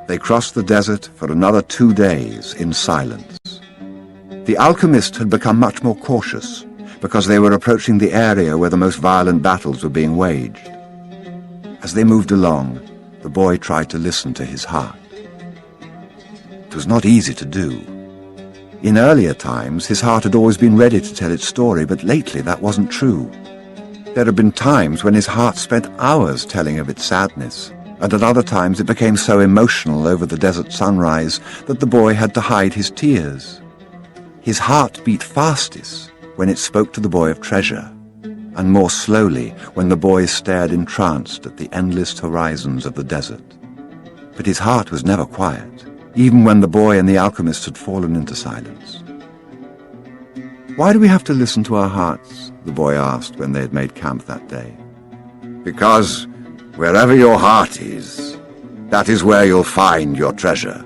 They crossed the desert for another 2 days in silence. The alchemist had become much more cautious because they were approaching the area where the most violent battles were being waged. As they moved along, the boy tried to listen to his heart. It was not easy to do. In earlier times, his heart had always been ready to tell its story, but lately that wasn't true. There had been times when his heart spent hours telling of its sadness, and at other times it became so emotional over the desert sunrise that the boy had to hide his tears. His heart beat fastest when it spoke to the boy of treasure, and more slowly when the boy stared entranced at the endless horizons of the desert. But his heart was never quiet, even when the boy and the alchemist had fallen into silence. "Why do we have to listen to our hearts?" the boy asked when they had made camp that day. "Because wherever your heart is, That is where you'll find your treasure.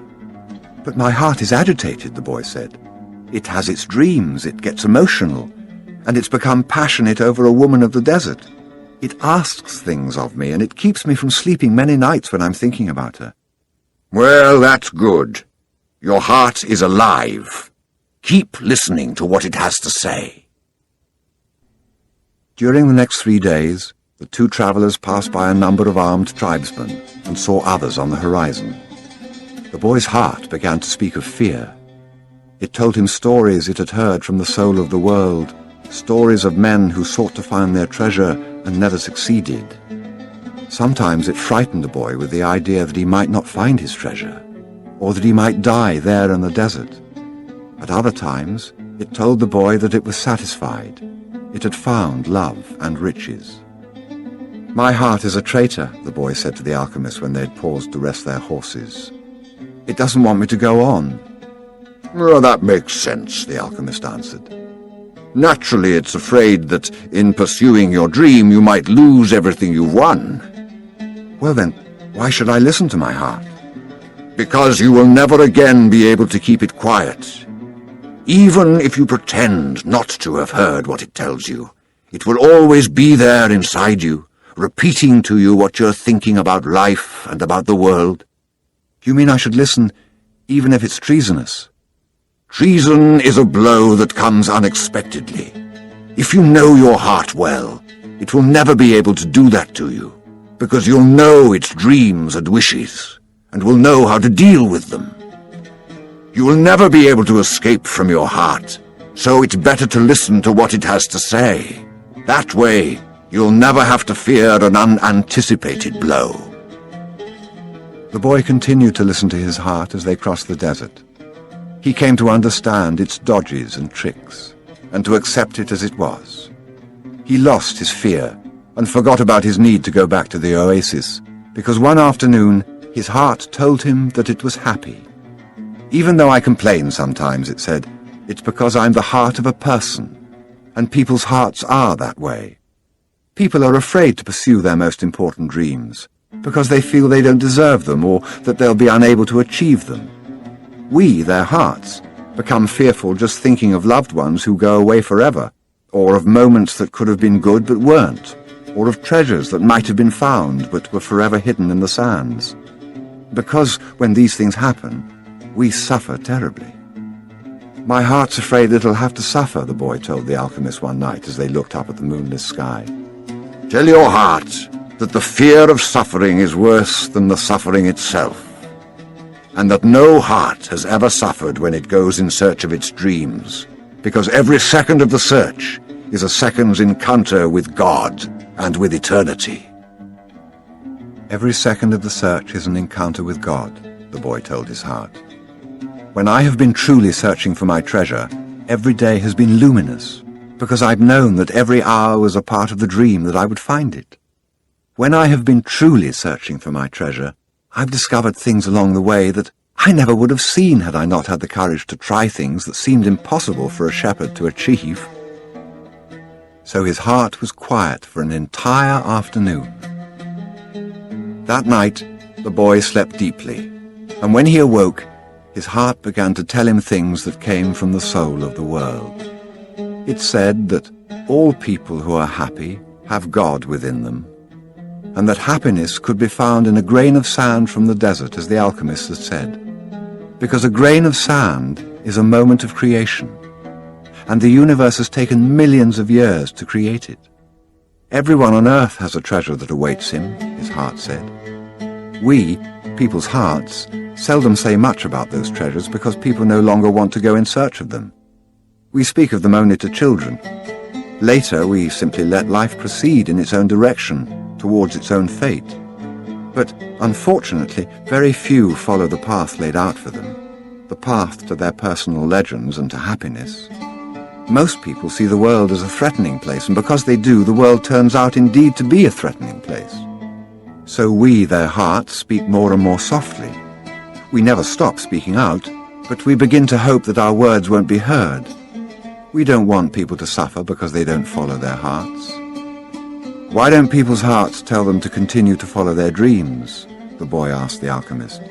But my heart is agitated, the boy said. It has its dreams, it gets emotional, and it's become passionate over a woman of the desert. It asks things of me, and it keeps me from sleeping many nights when I'm thinking about her. Well, that's good. Your heart is alive. Keep listening to what it has to say. During the next 3 days, the two travellers passed by a number of armed tribesmen and saw others on the horizon. The boy's heart began to speak of fear. It told him stories it had heard from the soul of the world, stories of men who sought to find their treasure and never succeeded. Sometimes it frightened the boy with the idea that he might not find his treasure, or that he might die there in the desert. At other times, it told the boy that it was satisfied. It had found love and riches. "My heart is a traitor," the boy said to the alchemist when they had paused to rest their horses. "It doesn't want me to go on." "Oh, that makes sense," the alchemist answered. "Naturally, it's afraid that in pursuing your dream you might lose everything you've won." "Well then, why should I listen to my heart?" "Because you will never again be able to keep it quiet. Even if you pretend not to have heard what it tells you, it will always be there inside you, repeating to you what you're thinking about life and about the world." "You mean I should listen even if it's treasonous?" "Treason is a blow that comes unexpectedly. If you know your heart well, it will never be able to do that to you, because you'll know its dreams and wishes, and will know how to deal with them. You will never be able to escape from your heart, so it's better to listen to what it has to say. That way, you'll never have to fear an unanticipated blow." The boy continued to listen to his heart as they crossed the desert. He came to understand its dodges and tricks, and to accept it as it was. He lost his fear, and forgot about his need to go back to the oasis, because one afternoon his heart told him that it was happy. "Even though I complain sometimes," it said, "it's because I'm the heart of a person, and people's hearts are that way. People are afraid to pursue their most important dreams, because they feel they don't deserve them or that they'll be unable to achieve them. We, their hearts, become fearful just thinking of loved ones who go away forever, or of moments that could have been good but weren't, or of treasures that might have been found but were forever hidden in the sands. Because when these things happen, we suffer terribly." "My heart's afraid it'll have to suffer," the boy told the alchemist one night as they looked up at the moonless sky. "Tell your heart that the fear of suffering is worse than the suffering itself, and that no heart has ever suffered when it goes in search of its dreams, because every second of the search is a second's encounter with God and with eternity." "Every second of the search is an encounter with God," the boy told his heart. "When I have been truly searching for my treasure, every day has been luminous, because I've known that every hour was a part of the dream that I would find it. When I have been truly searching for my treasure, I've discovered things along the way that I never would have seen had I not had the courage to try things that seemed impossible for a shepherd to achieve." So his heart was quiet for an entire afternoon. That night, the boy slept deeply, and when he awoke, his heart began to tell him things that came from the soul of the world. It said that all people who are happy have God within them, and that happiness could be found in a grain of sand from the desert, as the alchemist had said, because a grain of sand is a moment of creation, and the universe has taken millions of years to create it. Everyone on earth has a treasure that awaits him, his heart said. We, people's hearts, seldom say much about those treasures because people no longer want to go in search of them. We speak of them only to children. Later, we simply let life proceed in its own direction, towards its own fate. But, unfortunately, very few follow the path laid out for them, the path to their personal legends and to happiness. Most people see the world as a threatening place, and because they do, the world turns out indeed to be a threatening place. So we, their hearts, speak more and more softly. We never stop speaking out, but we begin to hope that our words won't be heard. We don't want people to suffer because they don't follow their hearts. Why don't people's hearts tell them to continue to follow their dreams, the boy asked the alchemist.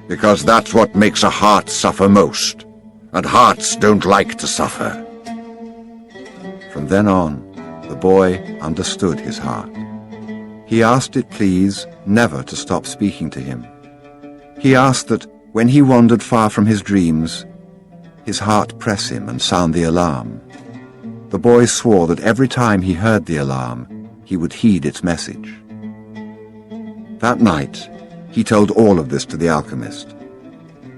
Because that's what makes a heart suffer most, and hearts don't like to suffer. From then on, the boy understood his heart. He asked it, please, never to stop speaking to him. He asked that, when he wandered far from his dreams, his heart press him and sound the alarm. The boy swore that every time he heard the alarm, he would heed its message. That night, he told all of this to the alchemist,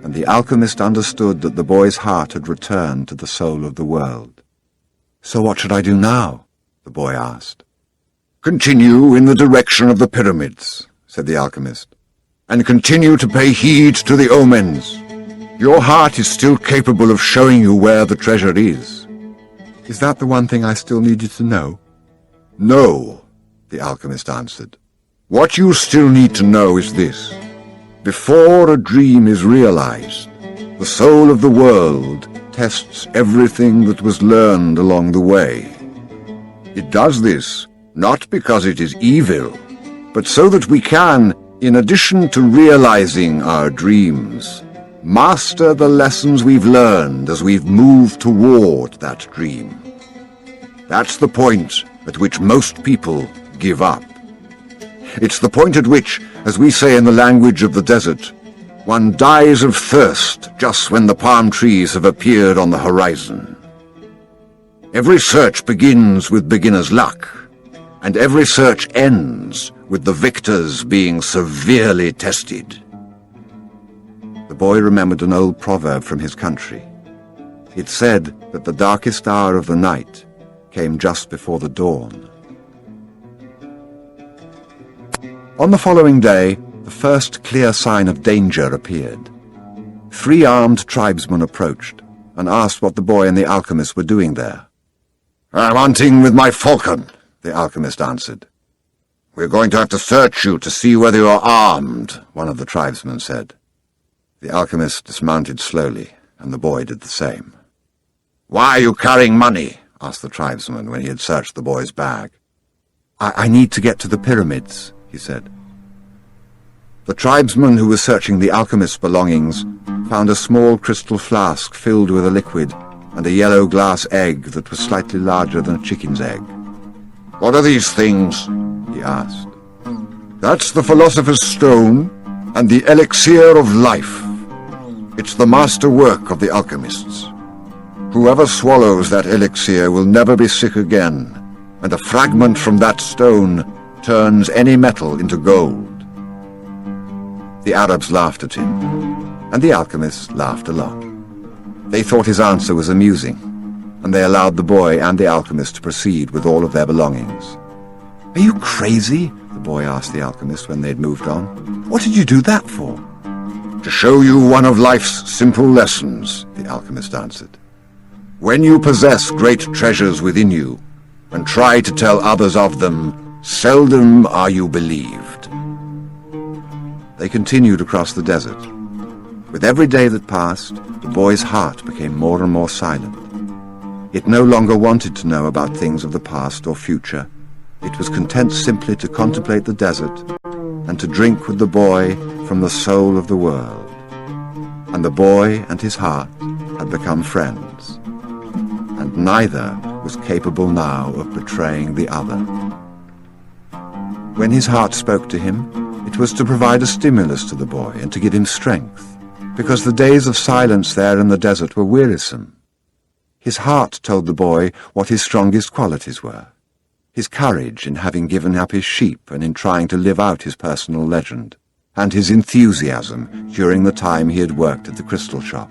and the alchemist understood that the boy's heart had returned to the soul of the world. So what should I do now? The boy asked. Continue in the direction of the pyramids, said the alchemist, and continue to pay heed to the omens. Your heart is still capable of showing you where the treasure is. Is that the one thing I still need you to know? No, the alchemist answered. What you still need to know is this. Before a dream is realized, the soul of the world tests everything that was learned along the way. It does this not because it is evil, but so that we can, in addition to realizing our dreams, master the lessons we've learned as we've moved toward that dream. That's the point at which most people give up. It's the point at which, as we say in the language of the desert, one dies of thirst just when the palm trees have appeared on the horizon. Every search begins with beginner's luck, and every search ends with the victors being severely tested. The boy remembered an old proverb from his country. It said that the darkest hour of the night came just before the dawn. On the following day, the first clear sign of danger appeared. 3 armed tribesmen approached and asked what the boy and the alchemist were doing there. I'm hunting with my falcon, the alchemist answered. We're going to have to search you to see whether you're armed, one of the tribesmen said. The alchemist dismounted slowly, and the boy did the same. Why are you carrying money? Asked the tribesman when he had searched the boy's bag. I need to get to the pyramids, he said. The tribesman who was searching the alchemist's belongings found a small crystal flask filled with a liquid and a yellow glass egg that was slightly larger than a chicken's egg. What are these things? He asked. That's the philosopher's stone and the elixir of life. It's the master work of the alchemists. Whoever swallows that elixir will never be sick again, and a fragment from that stone turns any metal into gold. The Arabs laughed at him, and the alchemists laughed a lot. They thought his answer was amusing, and they allowed the boy and the alchemist to proceed with all of their belongings. Are you crazy? The boy asked the alchemist when they'd moved on. What did you do that for? To show you one of life's simple lessons, the alchemist answered. When you possess great treasures within you, and try to tell others of them, seldom are you believed. They continued across the desert. With every day that passed, the boy's heart became more and more silent. It no longer wanted to know about things of the past or future. It was content simply to contemplate the desert and to drink with the boy from the soul of the world. And the boy and his heart had become friends, and neither was capable now of betraying the other. When his heart spoke to him, it was to provide a stimulus to the boy and to give him strength, because the days of silence there in the desert were wearisome. His heart told the boy what his strongest qualities were: his courage in having given up his sheep and in trying to live out his personal legend, and his enthusiasm during the time he had worked at the crystal shop.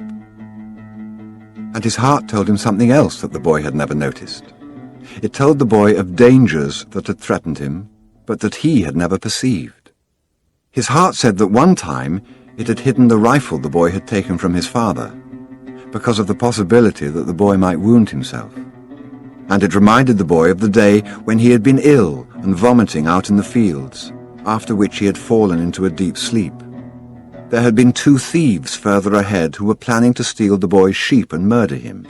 And his heart told him something else that the boy had never noticed. It told the boy of dangers that had threatened him, but that he had never perceived. His heart said that one time it had hidden the rifle the boy had taken from his father, because of the possibility that the boy might wound himself. And it reminded the boy of the day when he had been ill and vomiting out in the fields, after which he had fallen into a deep sleep. There had been 2 thieves further ahead who were planning to steal the boy's sheep and murder him.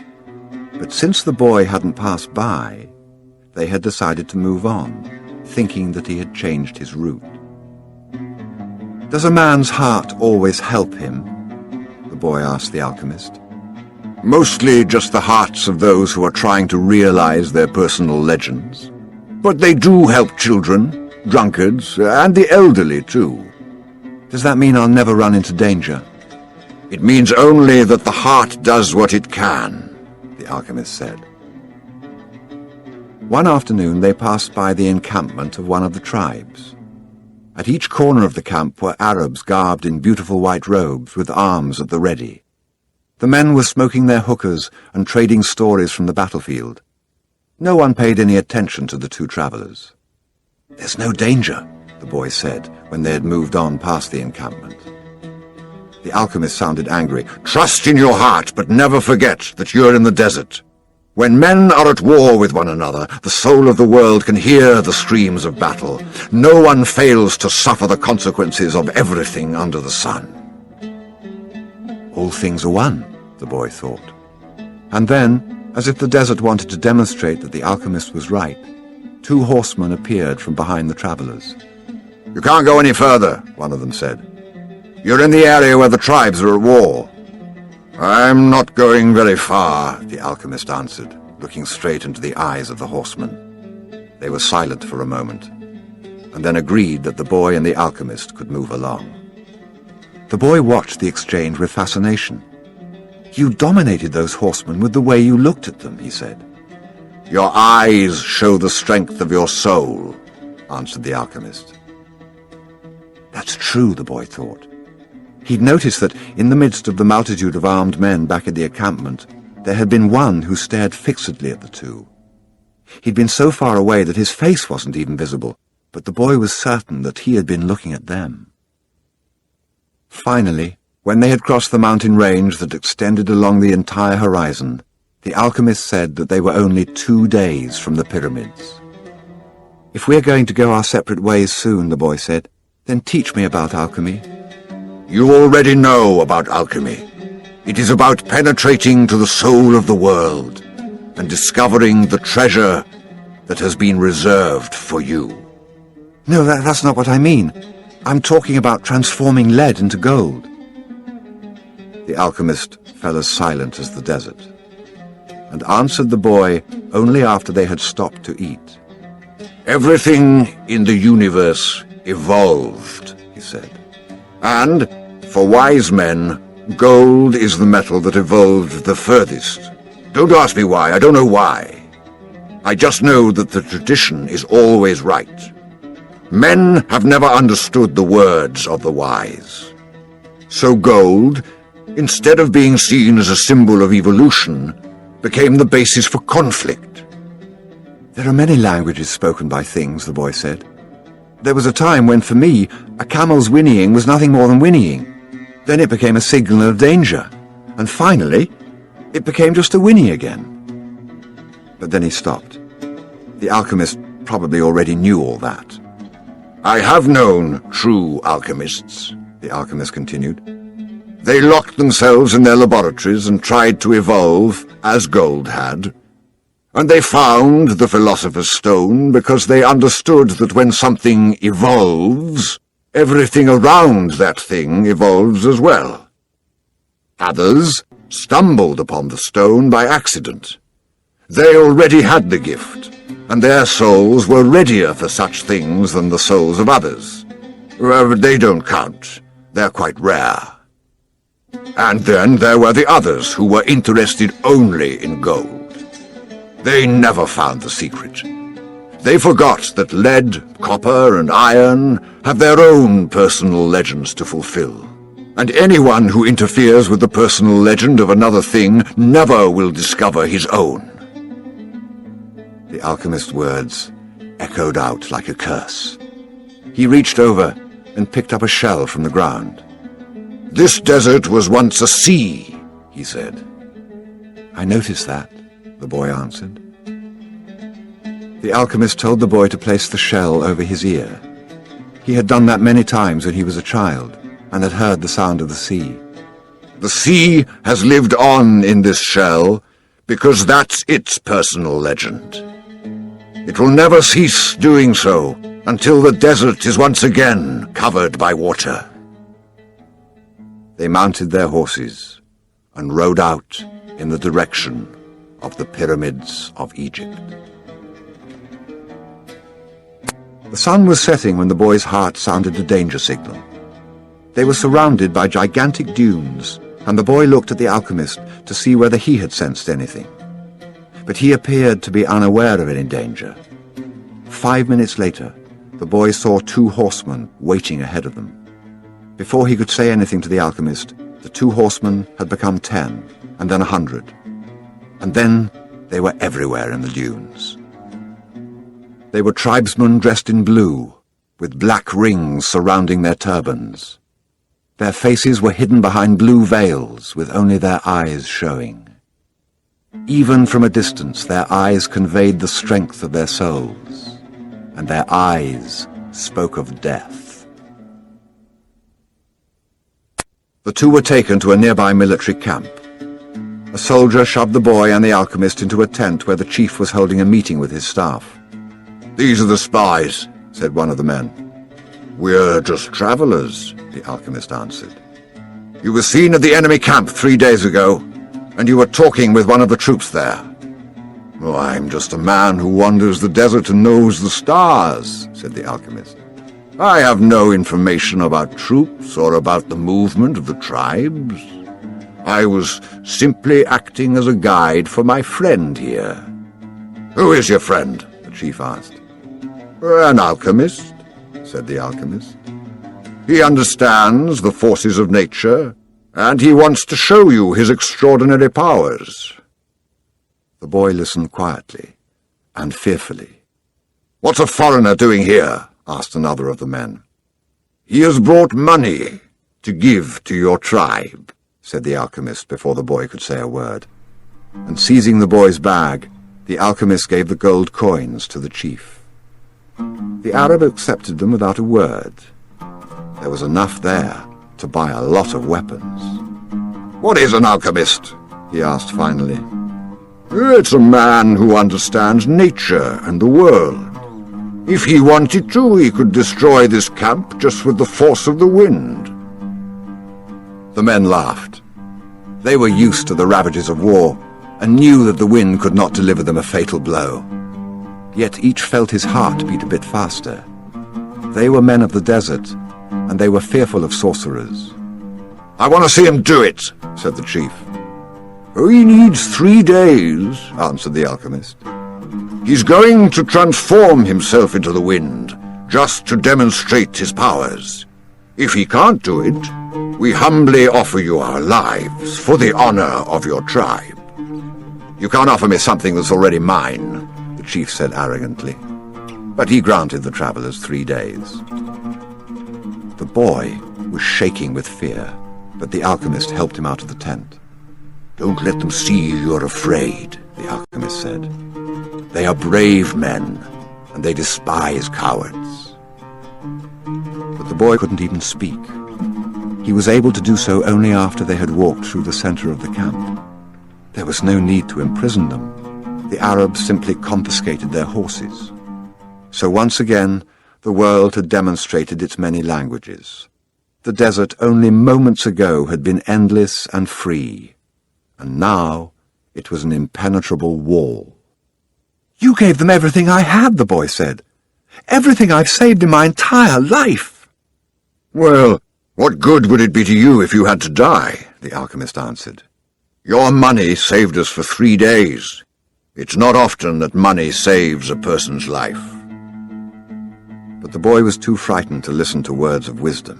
But since the boy hadn't passed by, they had decided to move on, thinking that he had changed his route. "Does a man's heart always help him?" the boy asked the alchemist. "Mostly just the hearts of those who are trying to realize their personal legends. But they do help children, drunkards, and the elderly too." "Does that mean I'll never run into danger?" "It means only that the heart does what it can," the alchemist said. One afternoon they passed by the encampment of one of the tribes. At each corner of the camp were Arabs garbed in beautiful white robes with arms at the ready. The men were smoking their hookahs and trading stories from the battlefield. No one paid any attention to the two travellers. "There's no danger," the boy said when they had moved on past the encampment. The alchemist sounded angry. "Trust in your heart, but never forget that you're in the desert. When men are at war with one another, the soul of the world can hear the screams of battle. No one fails to suffer the consequences of everything under the sun." "All things are one," the boy thought. And then, as if the desert wanted to demonstrate that the alchemist was right, two horsemen appeared from behind the travellers. "You can't go any further," one of them said. "You're in the area where the tribes are at war." "I'm not going very far," the alchemist answered, looking straight into the eyes of the horsemen. They were silent for a moment, and then agreed that the boy and the alchemist could move along. The boy watched the exchange with fascination. "You dominated those horsemen with the way you looked at them," he said. "Your eyes show the strength of your soul," answered the alchemist. That's true, the boy thought. He'd noticed that in the midst of the multitude of armed men back at the encampment, there had been one who stared fixedly at the two. He'd been so far away that his face wasn't even visible, but the boy was certain that he had been looking at them. Finally, when they had crossed the mountain range that extended along the entire horizon, the alchemist said that they were only 2 days from the pyramids. "If we're going to go our separate ways soon," the boy said, "then teach me about alchemy." "You already know about alchemy. It is about penetrating to the soul of the world and discovering the treasure that has been reserved for you." "No, that's not what I mean. I'm talking about transforming lead into gold." The alchemist fell as silent as the desert, and answered the boy only after they had stopped to eat. "Everything in the universe evolved," he said. "And, for wise men, gold is the metal that evolved the furthest. Don't ask me why, I don't know why. I just know that the tradition is always right. Men have never understood the words of the wise. So gold, instead of being seen as a symbol of evolution, became the basis for conflict." "There are many languages spoken by things," the boy said. "There was a time when, for me, a camel's whinnying was nothing more than whinnying. Then it became a signal of danger, and finally, it became just a whinny again." But then he stopped. The alchemist probably already knew all that. "I have known true alchemists," the alchemist continued. "They locked themselves in their laboratories and tried to evolve, as gold had. And they found the Philosopher's Stone because they understood that when something evolves, everything around that thing evolves as well. Others stumbled upon the stone by accident. They already had the gift, and their souls were readier for such things than the souls of others. They don't count. They're quite rare. And then there were the others who were interested only in gold. They never found the secret. They forgot that lead, copper, and iron have their own personal legends to fulfill. And anyone who interferes with the personal legend of another thing never will discover his own." The alchemist's words echoed out like a curse. He reached over and picked up a shell from the ground. "This desert was once a sea," he said. "I noticed that," the boy answered. The alchemist told the boy to place the shell over his ear. He had done that many times when he was a child, and had heard the sound of the sea. "The sea has lived on in this shell because that's its personal legend. It will never cease doing so until the desert is once again covered by water." They mounted their horses and rode out in the direction of the pyramids of Egypt. The sun was setting when the boy's heart sounded a danger signal. They were surrounded by gigantic dunes, and the boy looked at the alchemist to see whether he had sensed anything. But he appeared to be unaware of any danger. 5 minutes later, the boy saw 2 horsemen waiting ahead of them. Before he could say anything to the alchemist, the 2 horsemen had become 10, and then 100. And then they were everywhere in the dunes. They were tribesmen dressed in blue, with black rings surrounding their turbans. Their faces were hidden behind blue veils, with only their eyes showing. Even from a distance, their eyes conveyed the strength of their souls, and their eyes spoke of death. The 2 were taken to a nearby military camp. A soldier shoved the boy and the alchemist into a tent where the chief was holding a meeting with his staff. "These are the spies," said one of the men. "We're just travelers," the alchemist answered. "You were seen at the enemy camp 3 days ago, and you were talking with one of the troops there." "Oh, I'm just a man who wanders the desert and knows the stars," said the alchemist. "I have no information about troops or about the movement of the tribes. I was simply acting as a guide for my friend here." "Who is your friend?" the chief asked. "An alchemist," said the alchemist. "He understands the forces of nature, and he wants to show you his extraordinary powers." The boy listened quietly and fearfully. "What's a foreigner doing here?" asked another of the men. "He has brought money to give to your tribe," said the alchemist before the boy could say a word. And seizing the boy's bag, the alchemist gave the gold coins to the chief. The Arab accepted them without a word. There was enough there to buy a lot of weapons. "What is an alchemist?" he asked finally. "It's a man who understands nature and the world. If he wanted to, he could destroy this camp just with the force of the wind." The men laughed. They were used to the ravages of war and knew that the wind could not deliver them a fatal blow. Yet each felt his heart beat a bit faster. They were men of the desert, and they were fearful of sorcerers. "I want to see him do it," said the chief. "He needs 3 days," answered the alchemist. "He's going to transform himself into the wind, just to demonstrate his powers. If he can't do it, we humbly offer you our lives for the honor of your tribe." "You can't offer me something that's already mine," the chief said arrogantly. But he granted the travelers 3 days. The boy was shaking with fear, but the alchemist helped him out of the tent. "Don't let them see you're afraid," the alchemist said. "They are brave men, and they despise cowards." But the boy couldn't even speak. He was able to do so only after they had walked through the center of the camp. There was no need to imprison them. The Arabs simply confiscated their horses. So once again, the world had demonstrated its many languages. The desert only moments ago had been endless and free, and now it was an impenetrable wall. "You gave them everything I had," the boy said. "Everything I've saved in my entire life." "Well, what good would it be to you if you had to die?" the alchemist answered. "Your money saved us for 3 days. It's not often that money saves a person's life." But the boy was too frightened to listen to words of wisdom.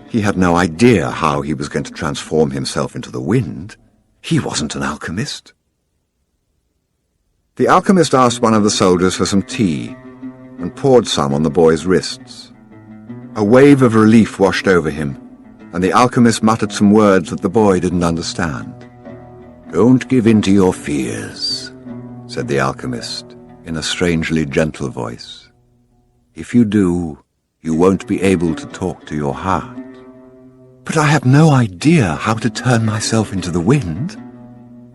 He had no idea how he was going to transform himself into the wind. He wasn't an alchemist. The alchemist asked one of the soldiers for some tea and poured some on the boy's wrists. A wave of relief washed over him, and the alchemist muttered some words that the boy didn't understand. "Don't give in to your fears," said the alchemist in a strangely gentle voice. "If you do, you won't be able to talk to your heart." "But I have no idea how to turn myself into the wind."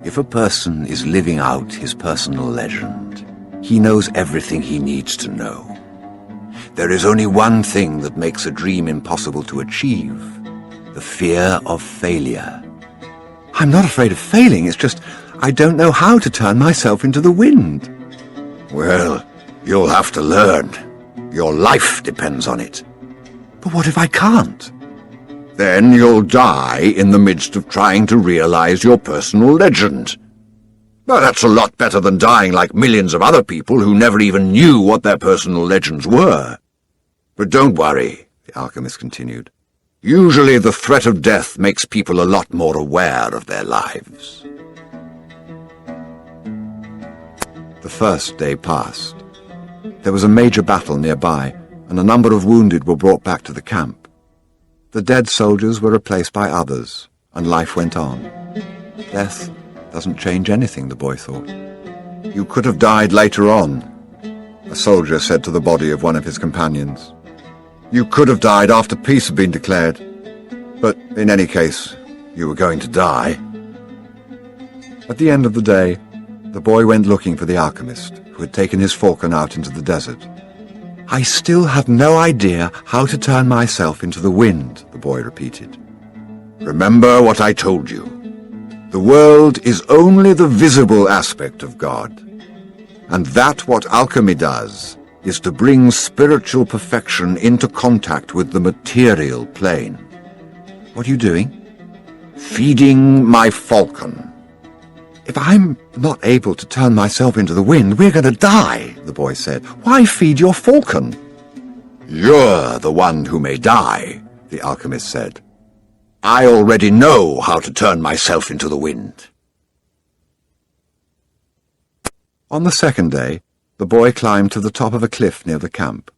"If a person is living out his personal legend, he knows everything he needs to know. There is only one thing that makes a dream impossible to achieve: the fear of failure. I'm not afraid of failing, it's just I don't know how to turn myself into the wind. Well, you'll have to learn. Your life depends on it. But what if I can't? Then you'll die in the midst of trying to realize your personal legend. But that's a lot better than dying like millions of other people who never even knew what their personal legends were. But don't worry, the alchemist continued. Usually the threat of death makes people a lot more aware of their lives. The first day passed. There was a major battle nearby, and a number of wounded were brought back to the camp. The dead soldiers were replaced by others, and life went on. Death doesn't change anything, the boy thought. You could have died later on, a soldier said to the body of one of his companions. You could have died after peace had been declared, but in any case, you were going to die. At the end of the day, the boy went looking for the alchemist, who had taken his falcon out into the desert. I still have no idea how to turn myself into the wind, the boy repeated. Remember what I told you. The world is only the visible aspect of God, and that what alchemy does is to bring spiritual perfection into contact with the material plane. What are you doing? Feeding my falcon. If I'm not able to turn myself into the wind, we're going to die, the boy said. Why feed your falcon? You're the one who may die, the alchemist said. I already know how to turn myself into the wind. On the second day, the boy climbed to the top of a cliff near the camp.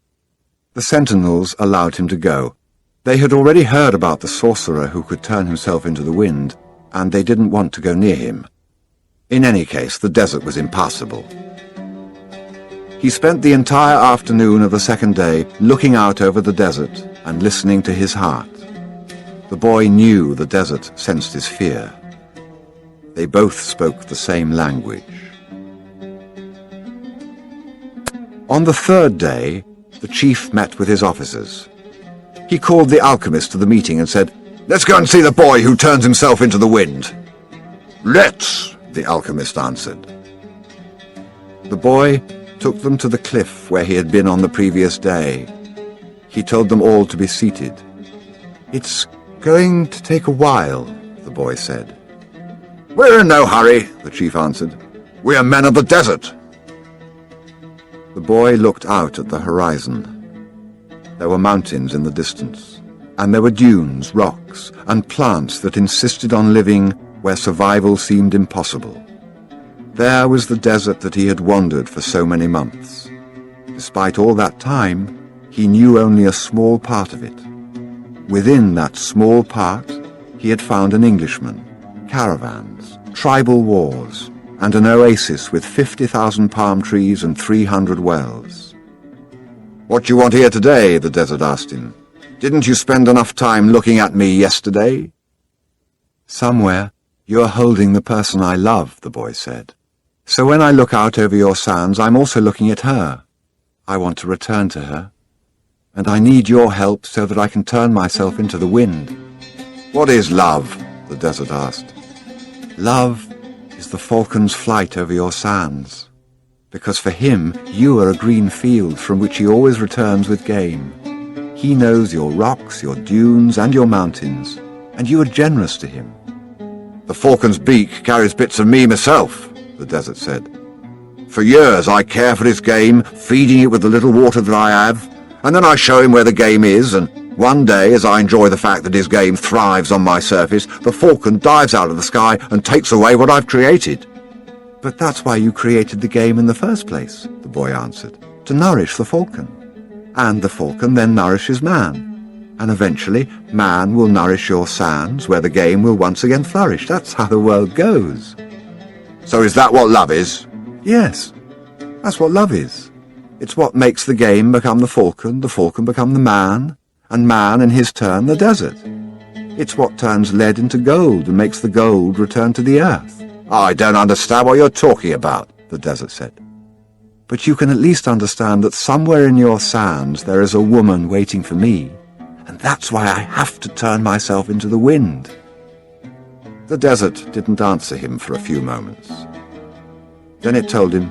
The sentinels allowed him to go. They had already heard about the sorcerer who could turn himself into the wind, and they didn't want to go near him. In any case, the desert was impassable. He spent the entire afternoon of the second day looking out over the desert and listening to his heart. The boy knew the desert sensed his fear. They both spoke the same language. On the third day, the chief met with his officers. He called the alchemist to the meeting and said, Let's go and see the boy who turns himself into the wind. Let's, the alchemist answered. The boy took them to the cliff where he had been on the previous day. He told them all to be seated. It's going to take a while, the boy said. We're in no hurry, the chief answered. We are men of the desert. The boy looked out at the horizon. There were mountains in the distance, and there were dunes, rocks, and plants that insisted on living where survival seemed impossible. There was the desert that he had wandered for so many months. Despite all that time, he knew only a small part of it. Within that small part, he had found an Englishman, caravans, tribal wars, and an oasis with 50,000 palm trees and 300 wells. What do you want here today? The desert asked him. Didn't you spend enough time looking at me yesterday? Somewhere, you're holding the person I love, the boy said. So when I look out over your sands, I'm also looking at her. I want to return to her. And I need your help so that I can turn myself into the wind. What is love? The desert asked. Love is the falcon's flight over your sands, because for him you are a green field from which he always returns with game. He knows your rocks, your dunes, and your mountains, and you are generous to him. The falcon's beak carries bits of me myself, the desert said. For years I care for his game, feeding it with the little water that I have, and then I show him where the game is, and one day, as I enjoy the fact that his game thrives on my surface, the falcon dives out of the sky and takes away what I've created. But that's why you created the game in the first place, the boy answered, to nourish the falcon. And the falcon then nourishes man. And eventually, man will nourish your sands, where the game will once again flourish. That's how the world goes. So is that what love is? Yes, that's what love is. It's what makes the game become the falcon become the man, and man, in his turn, the desert. It's what turns lead into gold and makes the gold return to the earth. I don't understand what you're talking about, the desert said. But you can at least understand that somewhere in your sands there is a woman waiting for me, and that's why I have to turn myself into the wind." The desert didn't answer him for a few moments. Then it told him,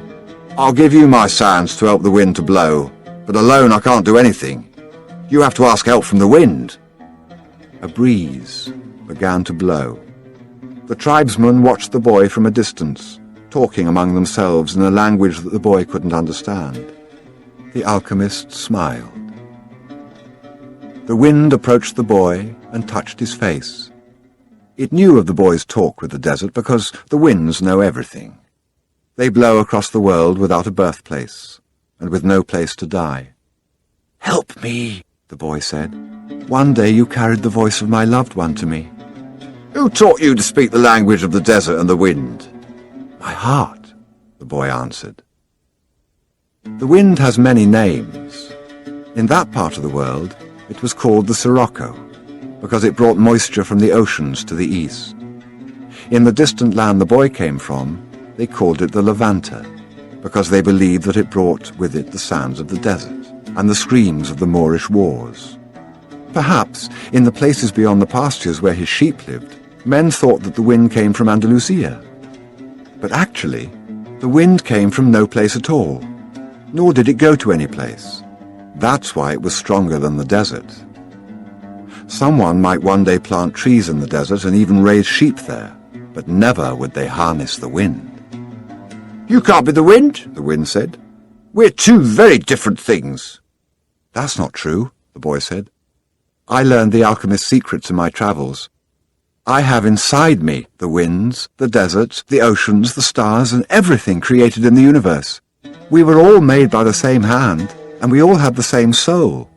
"I'll give you my sands to help the wind to blow, but alone I can't do anything. You have to ask help from the wind." A breeze began to blow. The tribesmen watched the boy from a distance, talking among themselves in a language that the boy couldn't understand. The alchemist smiled. The wind approached the boy and touched his face. It knew of the boy's talk with the desert because the winds know everything. They blow across the world without a birthplace, and with no place to die. "Help me," the boy said. "One day you carried the voice of my loved one to me." "Who taught you to speak the language of the desert and the wind?" "My heart," the boy answered. The wind has many names. In that part of the world, it was called the Sirocco, because it brought moisture from the oceans to the east. In the distant land the boy came from, they called it the Levanta, because they believed that it brought with it the sounds of the desert and the screams of the Moorish wars. Perhaps, in the places beyond the pastures where his sheep lived, men thought that the wind came from Andalusia. But actually, the wind came from no place at all, nor did it go to any place. That's why it was stronger than the desert. Someone might one day plant trees in the desert and even raise sheep there, but never would they harness the wind. "You can't be the wind," the wind said. "We're two very different things." "That's not true," the boy said. "I learned the alchemist's secrets in my travels. I have inside me the winds, the deserts, the oceans, the stars, and everything created in the universe. We were all made by the same hand, and we all have the same soul.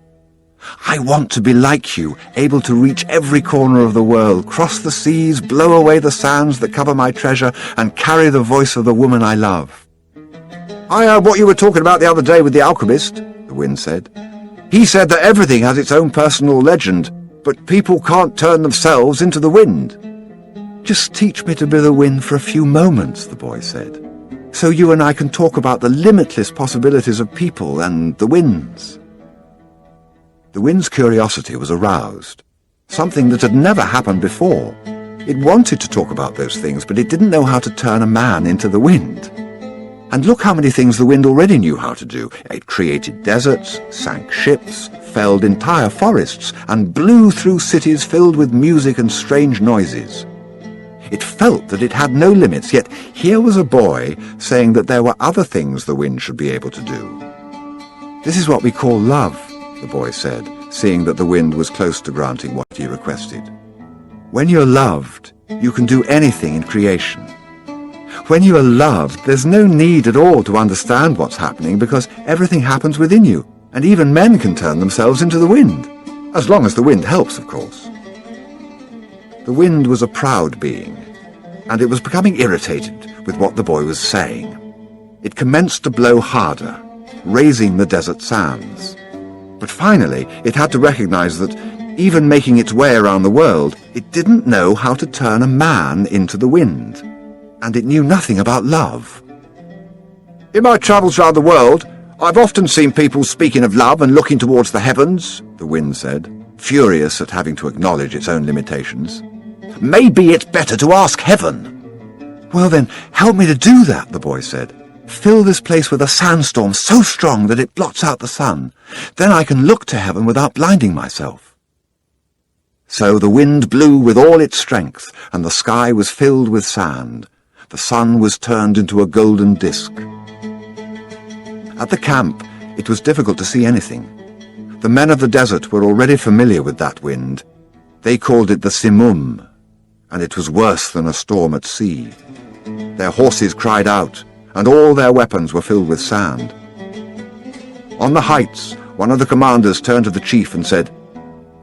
I want to be like you, able to reach every corner of the world, cross the seas, blow away the sands that cover my treasure, and carry the voice of the woman I love." "I heard what you were talking about the other day with the alchemist," the wind said. "He said that everything has its own personal legend, but people can't turn themselves into the wind." "Just teach me to be the wind for a few moments," the boy said, "so you and I can talk about the limitless possibilities of people and the winds." The wind's curiosity was aroused, something that had never happened before. It wanted to talk about those things, but it didn't know how to turn a man into the wind. And look how many things the wind already knew how to do. It created deserts, sank ships, felled entire forests, and blew through cities filled with music and strange noises. It felt that it had no limits, yet here was a boy saying that there were other things the wind should be able to do. "This is what we call love," the boy said, seeing that the wind was close to granting what he requested. "When you're loved, you can do anything in creation. When you are loved, there's no need at all to understand what's happening because everything happens within you, and even men can turn themselves into the wind. As long as the wind helps, of course." The wind was a proud being, and it was becoming irritated with what the boy was saying. It commenced to blow harder, raising the desert sands. But finally, it had to recognize that, even making its way around the world, it didn't know how to turn a man into the wind. And it knew nothing about love. "In my travels round the world, I've often seen people speaking of love and looking towards the heavens," the wind said, furious at having to acknowledge its own limitations. "Maybe it's better to ask heaven." "Well then, help me to do that," the boy said. "Fill this place with a sandstorm so strong that it blots out the sun. Then I can look to heaven without blinding myself." So the wind blew with all its strength, and the sky was filled with sand. The sun was turned into a golden disk. At the camp, it was difficult to see anything. The men of the desert were already familiar with that wind. They called it the Simum, and it was worse than a storm at sea. Their horses cried out, and all their weapons were filled with sand. On the heights, one of the commanders turned to the chief and said,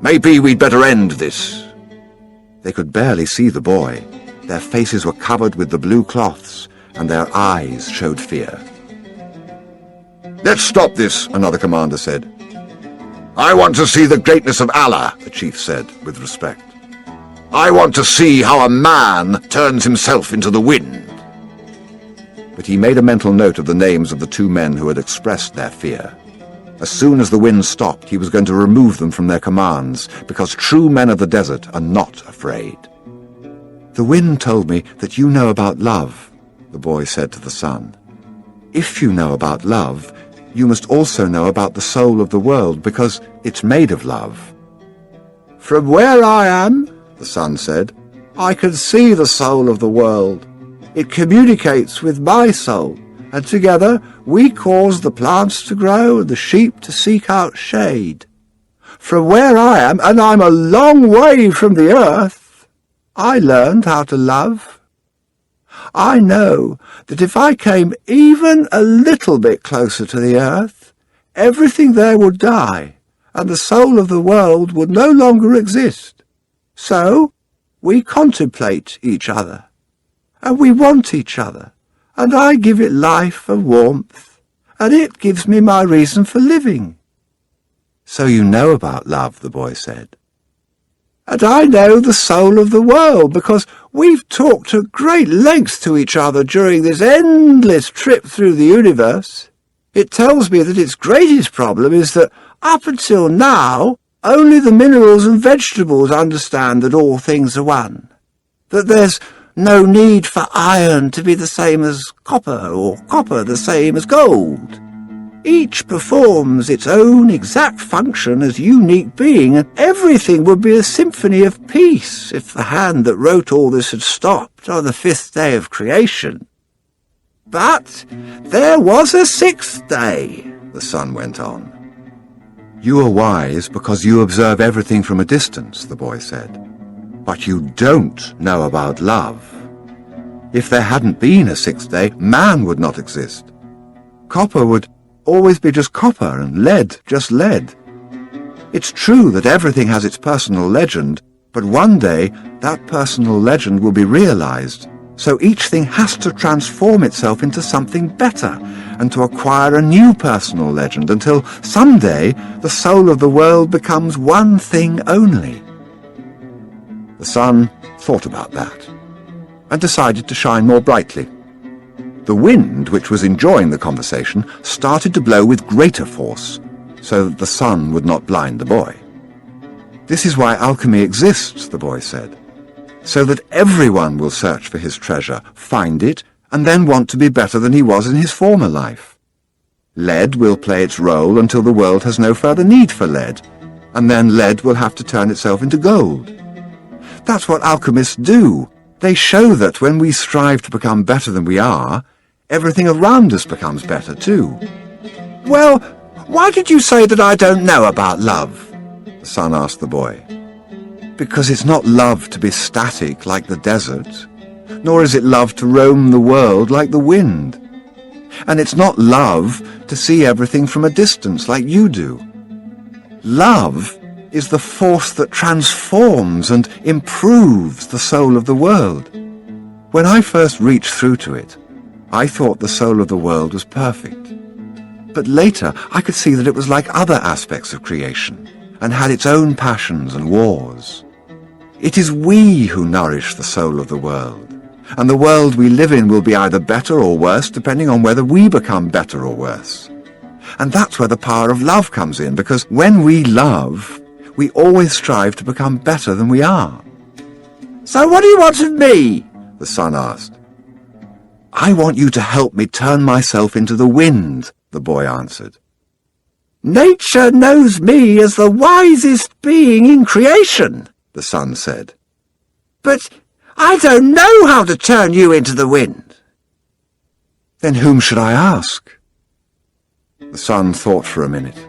"Maybe we'd better end this." They could barely see the boy. Their faces were covered with the blue cloths, and their eyes showed fear. "Let's stop this," another commander said. "I want to see the greatness of Allah," the chief said with respect. "I want to see how a man turns himself into the wind." But he made a mental note of the names of the two men who had expressed their fear. As soon as the wind stopped, he was going to remove them from their commands, because true men of the desert are not afraid. "The wind told me that you know about love," the boy said to the sun. "If you know about love, you must also know about the soul of the world, because it's made of love." "From where I am," the sun said, "I can see the soul of the world. It communicates with my soul, and together we cause the plants to grow and the sheep to seek out shade. From where I am, and I'm a long way from the earth, I learned how to love. I know that if I came even a little bit closer to the earth, everything there would die, and the soul of the world would no longer exist. So we contemplate each other, and we want each other, and I give it life and warmth, and it gives me my reason for living." "So you know about love," the boy said. "And I know the soul of the world, because we've talked at great length to each other during this endless trip through the universe. It tells me that its greatest problem is that, up until now, only the minerals and vegetables understand that all things are one, that there's no need for iron to be the same as copper, or copper the same as gold. Each performs its own exact function as unique being, and everything would be a symphony of peace if the hand that wrote all this had stopped on the 5th day of creation. But there was a 6th day," the sun went on. "You are wise because you observe everything from a distance," the boy said. "But you don't know about love. If there hadn't been a 6th day, man would not exist. Copper would always be just copper, and lead just lead. It's true that everything has its personal legend, but one day that personal legend will be realized, so each thing has to transform itself into something better, and to acquire a new personal legend, until someday the soul of the world becomes one thing only." The sun thought about that, and decided to shine more brightly. The wind, which was enjoying the conversation, started to blow with greater force, so that the sun would not blind the boy. "This is why alchemy exists," the boy said, "so that everyone will search for his treasure, find it, and then want to be better than he was in his former life. Lead will play its role until the world has no further need for lead, and then lead will have to turn itself into gold. That's what alchemists do. They show that when we strive to become better than we are, everything around us becomes better too." "Well, why did you say that I don't know about love?" the sun asked the boy. "Because it's not love to be static like the desert, nor is it love to roam the world like the wind. And it's not love to see everything from a distance like you do. Love is the force that transforms and improves the soul of the world. When I first reached through to it, I thought the soul of the world was perfect. But later I could see that it was like other aspects of creation, and had its own passions and wars. It is we who nourish the soul of the world, and the world we live in will be either better or worse depending on whether we become better or worse. And that's where the power of love comes in, because when we love, we always strive to become better than we are." "So what do you want of me?" the sun asked. "I want you to help me turn myself into the wind," the boy answered. "Nature knows me as the wisest being in creation," the sun said. "But I don't know how to turn you into the wind." "Then whom should I ask?" The sun thought for a minute.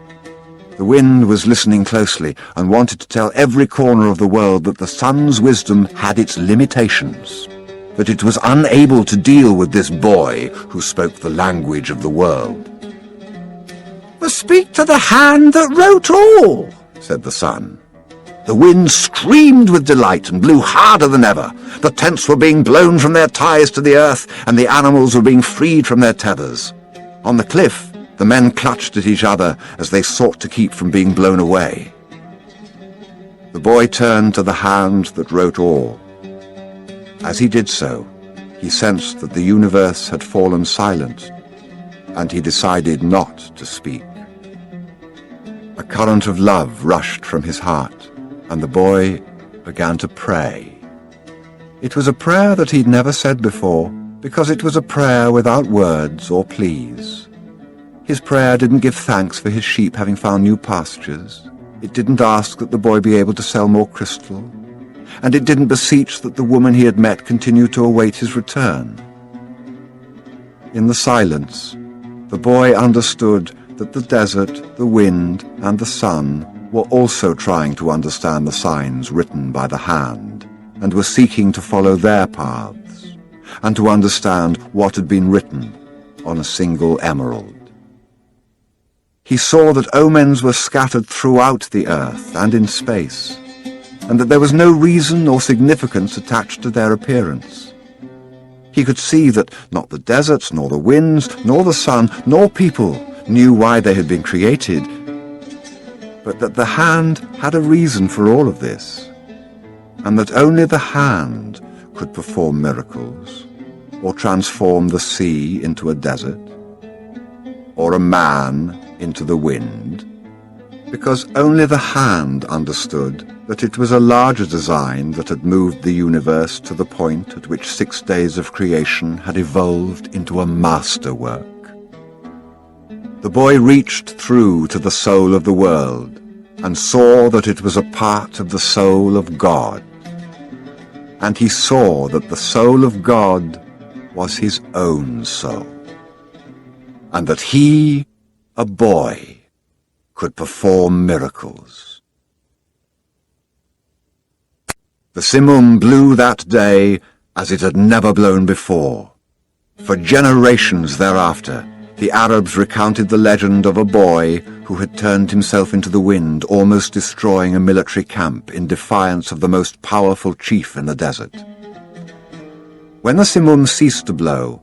The wind was listening closely and wanted to tell every corner of the world that the sun's wisdom had its limitations, that it was unable to deal with this boy who spoke the language of the world. "Well, speak to the hand that wrote all," said the sun. The wind screamed with delight and blew harder than ever. The tents were being blown from their ties to the earth, and the animals were being freed from their tethers. On the cliff, the men clutched at each other as they sought to keep from being blown away. The boy turned to the hand that wrote all. As he did so, he sensed that the universe had fallen silent, and he decided not to speak. current of love rushed from his heart, and the boy began to pray. It was a prayer that he'd never said before, because it was a prayer without words or pleas. His prayer didn't give thanks for his sheep having found new pastures. It didn't ask that the boy be able to sell more crystal. And it didn't beseech that the woman he had met continue to await his return. In the silence, the boy understood that the desert, the wind, and the sun were also trying to understand the signs written by the hand, and were seeking to follow their paths, and to understand what had been written on a single emerald. He saw that omens were scattered throughout the earth and in space, and that there was no reason or significance attached to their appearance. He could see that not the deserts, nor the winds, nor the sun, nor people knew why they had been created, but that the hand had a reason for all of this, and that only the hand could perform miracles, or transform the sea into a desert, or a man into the wind, because only the hand understood that it was a larger design that had moved the universe to the point at which 6 days of creation had evolved into a masterwork. The boy reached through to the soul of the world and saw that it was a part of the soul of God. And he saw that the soul of God was his own soul, and that he, a boy, could perform miracles. The Simum blew that day as it had never blown before. For generations thereafter, the Arabs recounted the legend of a boy who had turned himself into the wind, almost destroying a military camp in defiance of the most powerful chief in the desert. When the Simum ceased to blow,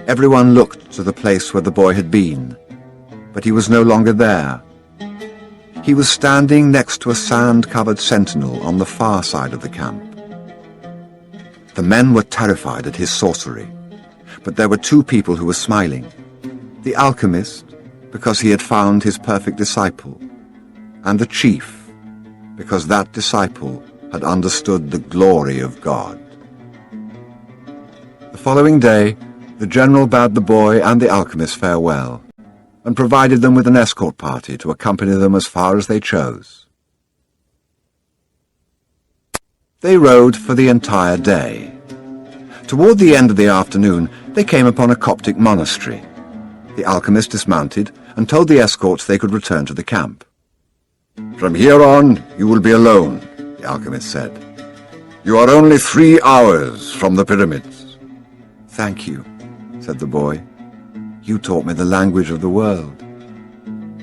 everyone looked to the place where the boy had been, but he was no longer there. He was standing next to a sand-covered sentinel on the far side of the camp. The men were terrified at his sorcery, but there were 2 people who were smiling. The alchemist, because he had found his perfect disciple, and the chief, because that disciple had understood the glory of God. The following day, the general bade the boy and the alchemist farewell, and provided them with an escort party to accompany them as far as they chose. They rode for the entire day. Toward the end of the afternoon, they came upon a Coptic monastery. The alchemist dismounted and told the escorts they could return to the camp. "From here on, you will be alone," the alchemist said. "You are only 3 hours from the pyramids." "Thank you," said the boy. "You taught me the language of the world."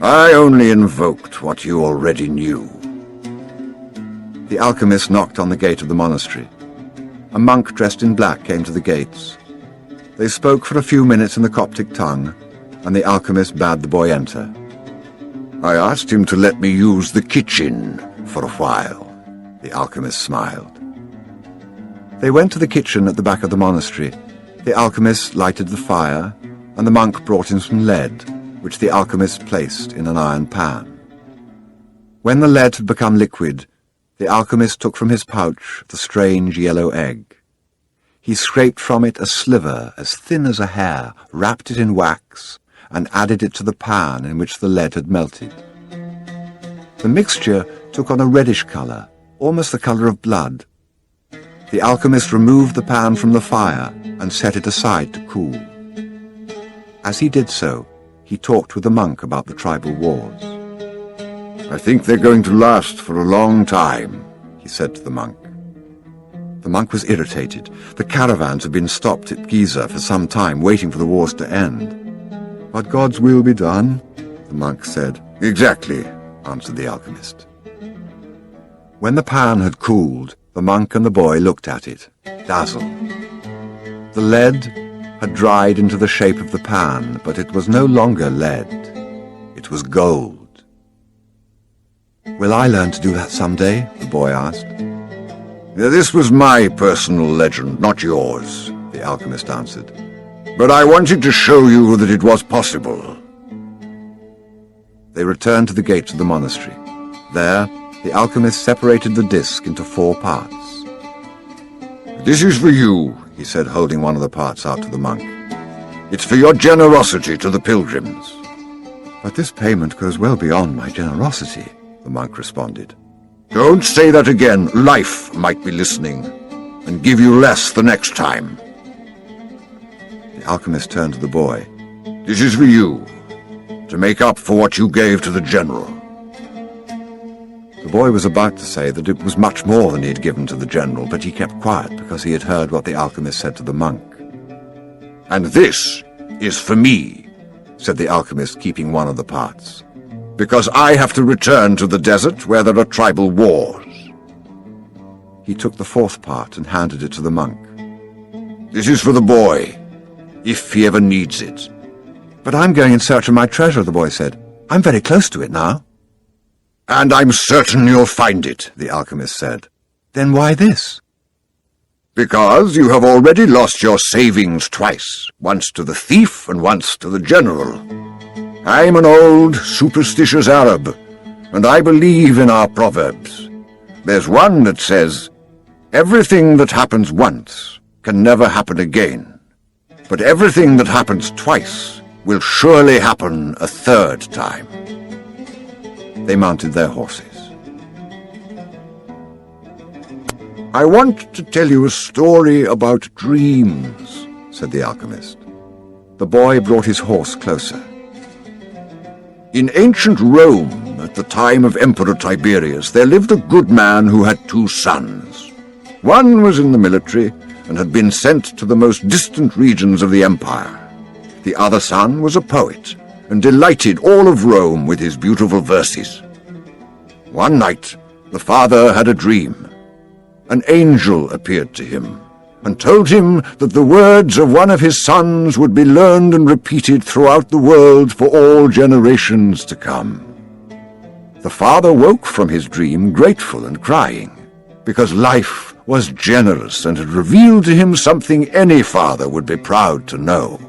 "I only invoked what you already knew." The alchemist knocked on the gate of the monastery. A monk dressed in black came to the gates. They spoke for a few minutes in the Coptic tongue, and the alchemist bade the boy enter. "I asked him to let me use the kitchen for a while," the alchemist smiled. They went to the kitchen at the back of the monastery. The alchemist lighted the fire, and the monk brought him some lead, which the alchemist placed in an iron pan. When the lead had become liquid, the alchemist took from his pouch the strange yellow egg. He scraped from it a sliver as thin as a hair, wrapped it in wax, and added it to the pan in which the lead had melted. The mixture took on a reddish color, almost the color of blood. The alchemist removed the pan from the fire and set it aside to cool. As he did so, he talked with the monk about the tribal wars. "I think they're going to last for a long time," he said to the monk. The monk was irritated. The caravans had been stopped at Giza for some time, waiting for the wars to end. "But God's will be done," the monk said. "Exactly," answered the alchemist. When the pan had cooled, the monk and the boy looked at it, dazzled. The lead had dried into the shape of the pan, but it was no longer lead. It was gold. "Will I learn to do that someday?" the boy asked. "This was my personal legend, not yours," the alchemist answered. "But I wanted to show you that it was possible." They returned to the gates of the monastery. There, the alchemist separated the disc into 4 parts. "This is for you," he said, holding one of the parts out to the monk. "It's for your generosity to the pilgrims." "But this payment goes well beyond my generosity," the monk responded. "Don't say that again. Life might be listening, and give you less the next time." The alchemist turned to the boy. "This is for you, to make up for what you gave to the general." The boy was about to say that it was much more than he had given to the general, but he kept quiet because he had heard what the alchemist said to the monk. "And this is for me," said the alchemist, keeping one of the parts. "because I have to return to the desert where there are tribal wars." He took the 4th part and handed it to the monk. "This is for the boy, if he ever needs it." "But I'm going in search of my treasure," the boy said. "I'm very close to it now." "And I'm certain you'll find it," the alchemist said. "Then why this?" "Because you have already lost your savings twice, once to the thief and once to the general. I'm an old, superstitious Arab, and I believe in our proverbs. There's one that says, 'Everything that happens once can never happen again, but everything that happens twice will surely happen a 3rd time.'" They mounted their horses. "I want to tell you a story about dreams," said the alchemist. The boy brought his horse closer. "In ancient Rome, at the time of Emperor Tiberius, there lived a good man who had 2 sons. One was in the military and had been sent to the most distant regions of the empire. The other son was a poet and delighted all of Rome with his beautiful verses. One night, the father had a dream. An angel appeared to him and told him that the words of one of his sons would be learned and repeated throughout the world for all generations to come. The father woke from his dream grateful and crying, because life was generous and had revealed to him something any father would be proud to know.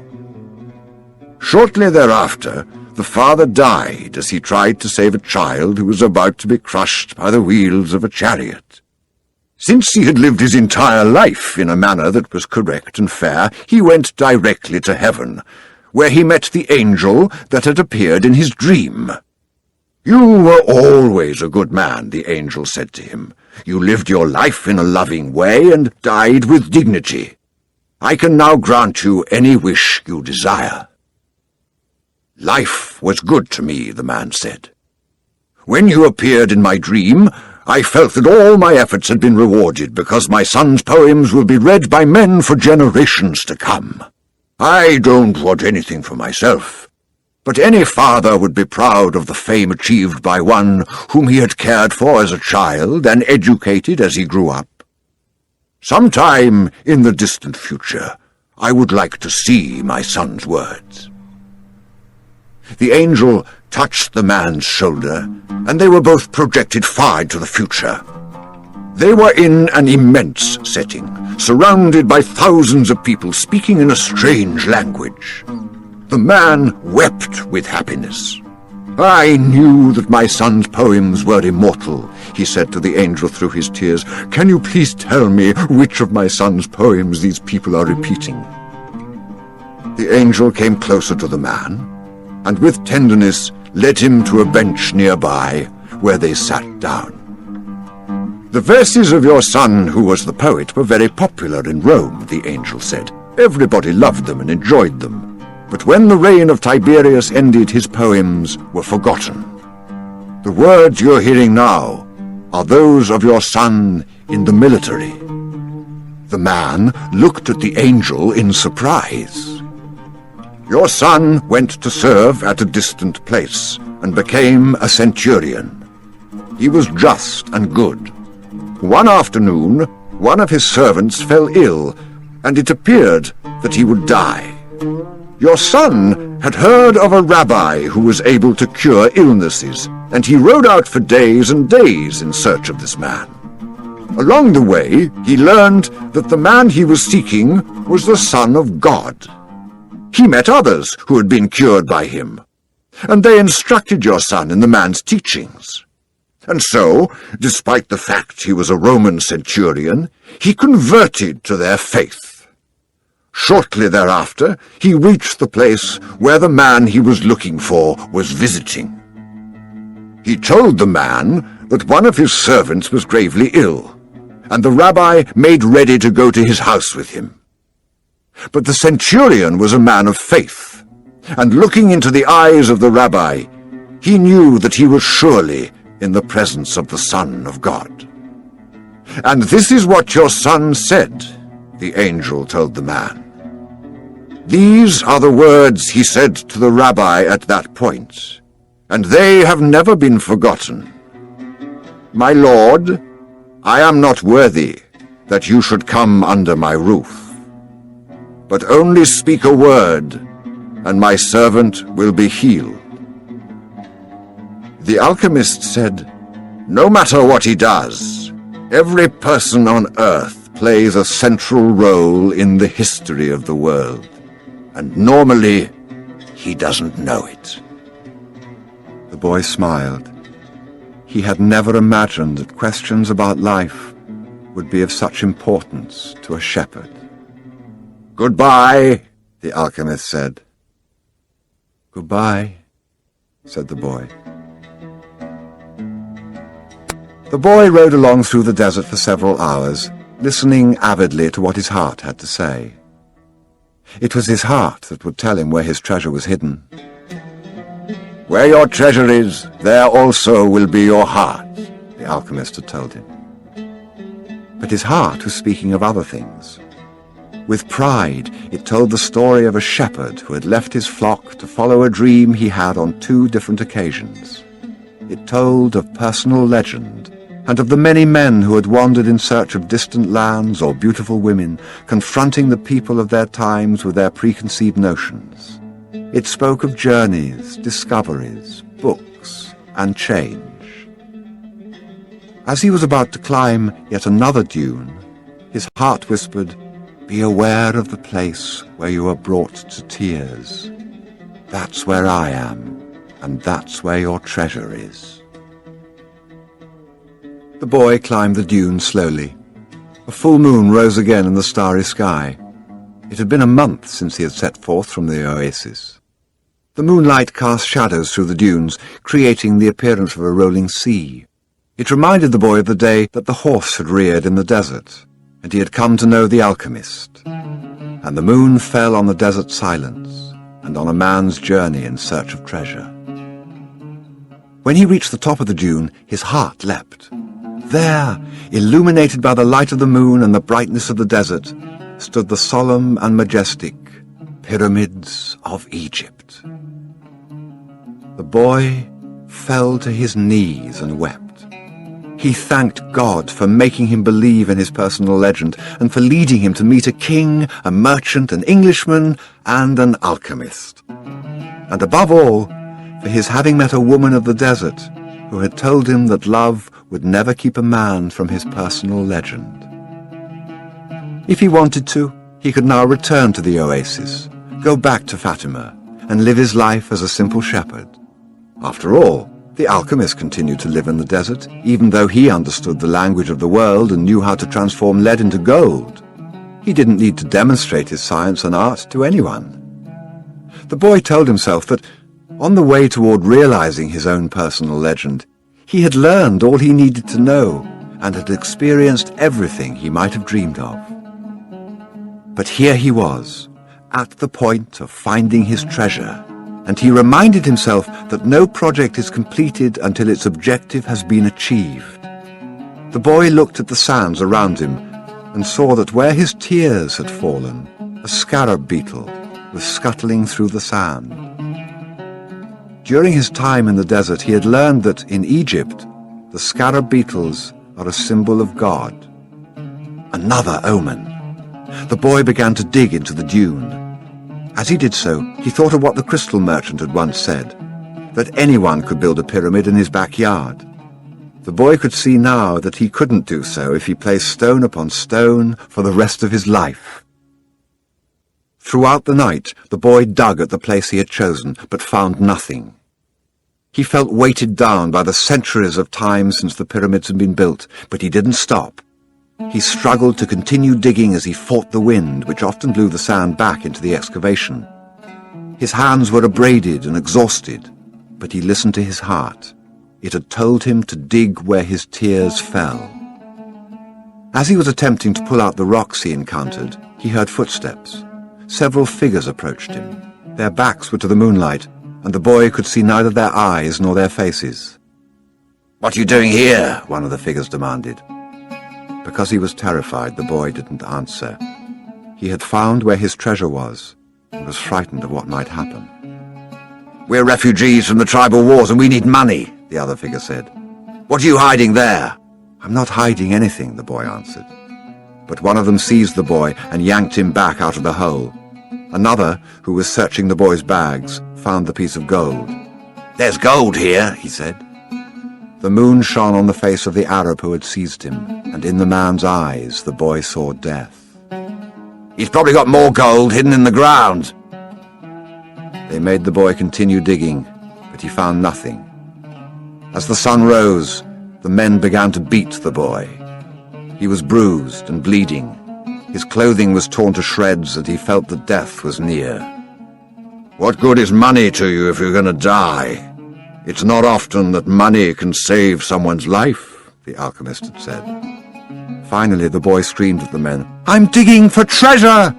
Shortly thereafter, the father died as he tried to save a child who was about to be crushed by the wheels of a chariot. Since he had lived his entire life in a manner that was correct and fair, he went directly to heaven, where he met the angel that had appeared in his dream. "You were always a good man," the angel said to him. "You lived your life in a loving way and died with dignity. I can now grant you any wish you desire." "Life was good to me," the man said. "When you appeared in my dream, I felt that all my efforts had been rewarded because my son's poems will be read by men for generations to come. I don't want anything for myself, but any father would be proud of the fame achieved by one whom he had cared for as a child and educated as he grew up. Sometime in the distant future, I would like to see my son's words." The angel touched the man's shoulder, and they were both projected far into the future. They were in an immense setting, surrounded by thousands of people speaking in a strange language. The man wept with happiness. "I knew that my son's poems were immortal," he said to the angel through his tears. "Can you please tell me which of my son's poems these people are repeating?" The angel came closer to the man, and with tenderness led him to a bench nearby, where they sat down. "The verses of your son, who was the poet, were very popular in Rome," the angel said. "Everybody loved them and enjoyed them. But when the reign of Tiberius ended, his poems were forgotten. The words you're hearing now are those of your son in the military." The man looked at the angel in surprise. "Your son went to serve at a distant place and became a centurion. He was just and good. One afternoon, one of his servants fell ill, and it appeared that he would die. Your son had heard of a rabbi who was able to cure illnesses, and he rode out for days and days in search of this man. Along the way, he learned that the man he was seeking was the Son of God. He met others who had been cured by him. and they instructed your son in the man's teachings. And so, despite the fact he was a Roman centurion, he converted to their faith. Shortly thereafter, he reached the place where the man he was looking for was visiting. He told the man that one of his servants was gravely ill, and the rabbi made ready to go to his house with him. But the centurion was a man of faith, and looking into the eyes of the rabbi, he knew that he was surely in the presence of the Son of God. "And this is what your son said," the angel told the man. "These are the words he said to the rabbi at that point, and they have never been forgotten. 'My Lord, I am not worthy that you should come under my roof. But only speak a word, and my servant will be healed.'" The alchemist said, "No matter what he does, every person on earth plays a central role in the history of the world, and normally he doesn't know it." The boy smiled. He had never imagined that questions about life would be of such importance to a shepherd. "Goodbye," the alchemist said. "Goodbye," said the boy. The boy rode along through the desert for several hours, listening avidly to what his heart had to say. It was his heart that would tell him where his treasure was hidden. "Where your treasure is, there also will be your heart," the alchemist had told him. But his heart was speaking of other things. With pride, it told the story of a shepherd who had left his flock to follow a dream he had on 2 different occasions. It told of personal legend, and of the many men who had wandered in search of distant lands or beautiful women, confronting the people of their times with their preconceived notions. It spoke of journeys, discoveries, books, and change. As he was about to climb yet another dune, his heart whispered, "Be aware of the place where you are brought to tears. That's where I am, and that's where your treasure is." The boy climbed the dune slowly. A full moon rose again in the starry sky. It had been a month since he had set forth from the oasis. The moonlight cast shadows through the dunes, creating the appearance of a rolling sea. It reminded the boy of the day that the horse had reared in the desert, and he had come to know the alchemist. And the moon fell on the desert silence, and on a man's journey in search of treasure. When he reached the top of the dune, his heart leapt. There, illuminated by the light of the moon and the brightness of the desert, stood the solemn and majestic pyramids of Egypt. The boy fell to his knees and wept. He thanked God for making him believe in his personal legend and for leading him to meet a king, a merchant, an Englishman, and an alchemist. And above all, for his having met a woman of the desert who had told him that love would never keep a man from his personal legend. If he wanted to, he could now return to the oasis, go back to Fatima, and live his life as a simple shepherd. After all, the alchemist continued to live in the desert, even though he understood the language of the world and knew how to transform lead into gold. He didn't need to demonstrate his science and art to anyone. The boy told himself that, on the way toward realizing his own personal legend, he had learned all he needed to know and had experienced everything he might have dreamed of. But here he was, at the point of finding his treasure, and he reminded himself that no project is completed until its objective has been achieved. The boy looked at the sands around him and saw that where his tears had fallen, a scarab beetle was scuttling through the sand. During his time in the desert, he had learned that in Egypt, the scarab beetles are a symbol of God. Another omen. The boy began to dig into the dune. As he did so, he thought of what the crystal merchant had once said, that anyone could build a pyramid in his backyard. The boy could see now that he couldn't do so if he placed stone upon stone for the rest of his life. Throughout the night, the boy dug at the place he had chosen, but found nothing. He felt weighted down by the centuries of time since the pyramids had been built, but he didn't stop. He struggled to continue digging as he fought the wind, which often blew the sand back into the excavation. His hands were abraded and exhausted, but he listened to his heart. It had told him to dig where his tears fell. As he was attempting to pull out the rocks he encountered, he heard footsteps. Several figures approached him. Their backs were to the moonlight, and the boy could see neither their eyes nor their faces. "What are you doing here?" One of the figures demanded. Because he was terrified, the boy didn't answer. He had found where his treasure was, and was frightened of what might happen. "We're refugees from the tribal wars and we need money," the other figure said. "What are you hiding there?" "I'm not hiding anything," the boy answered. But one of them seized the boy and yanked him back out of the hole. Another, who was searching the boy's bags, found the piece of gold. "There's gold here," he said. The moon shone on the face of the Arab who had seized him, and in the man's eyes the boy saw death. "He's probably got more gold hidden in the ground." They made the boy continue digging, but he found nothing. As the sun rose, the men began to beat the boy. He was bruised and bleeding. His clothing was torn to shreds, and he felt that death was near. "What good is money to you if you're going to die? It's not often that money can save someone's life," the alchemist had said. Finally, the boy screamed at the men, "I'm digging for treasure!"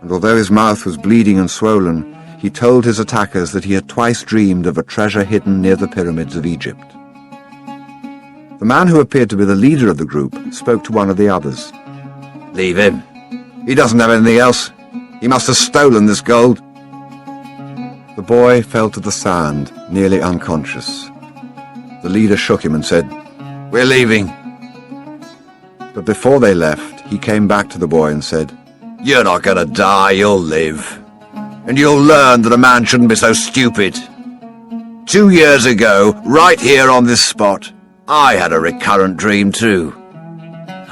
And although his mouth was bleeding and swollen, he told his attackers that he had twice dreamed of a treasure hidden near the pyramids of Egypt. The man who appeared to be the leader of the group spoke to one of the others. "Leave him. He doesn't have anything else. He must have stolen this gold." The boy fell to the sand, nearly unconscious. The leader shook him and said, "We're leaving." But before they left, he came back to the boy and said, "You're not going to die, you'll live. And you'll learn that a man shouldn't be so stupid. 2 years ago, right here on this spot, I had a recurrent dream too.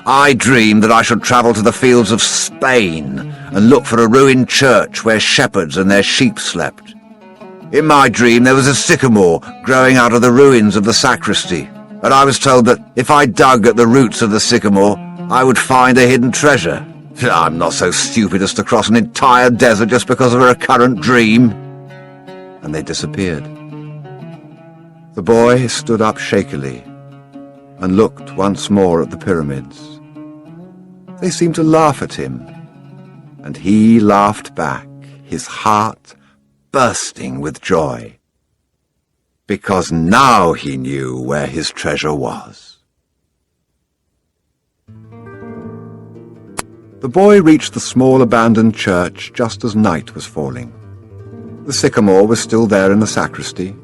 I dreamed that I should travel to the fields of Spain and look for a ruined church where shepherds and their sheep slept. In my dream there was a sycamore growing out of the ruins of the sacristy, and I was told that if I dug at the roots of the sycamore, I would find a hidden treasure. I'm not so stupid as to cross an entire desert just because of a recurrent dream." And they disappeared. The boy stood up shakily and looked once more at the pyramids. They seemed to laugh at him, and he laughed back, his heart bursting with joy, because now he knew where his treasure was. The boy reached the small abandoned church just as night was falling. The sycamore was still there in the sacristy,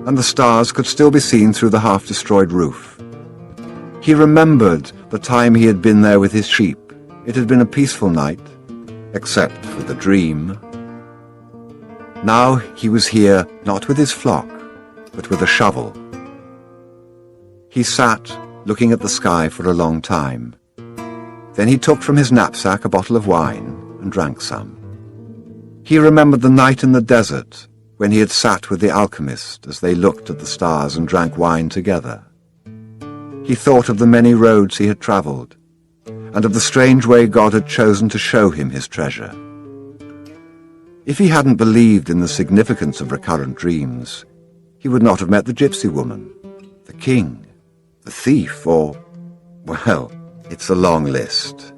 and the stars could still be seen through the half-destroyed roof. He remembered the time he had been there with his sheep. It had been a peaceful night, except for the dream. Now he was here not with his flock, but with a shovel. He sat looking at the sky for a long time. Then he took from his knapsack a bottle of wine and drank some. He remembered the night in the desert when he had sat with the alchemist as they looked at the stars and drank wine together. He thought of the many roads he had traveled, and of the strange way God had chosen to show him his treasure. If he hadn't believed in the significance of recurrent dreams, he would not have met the gypsy woman, the king, the thief, or, well, it's a long list.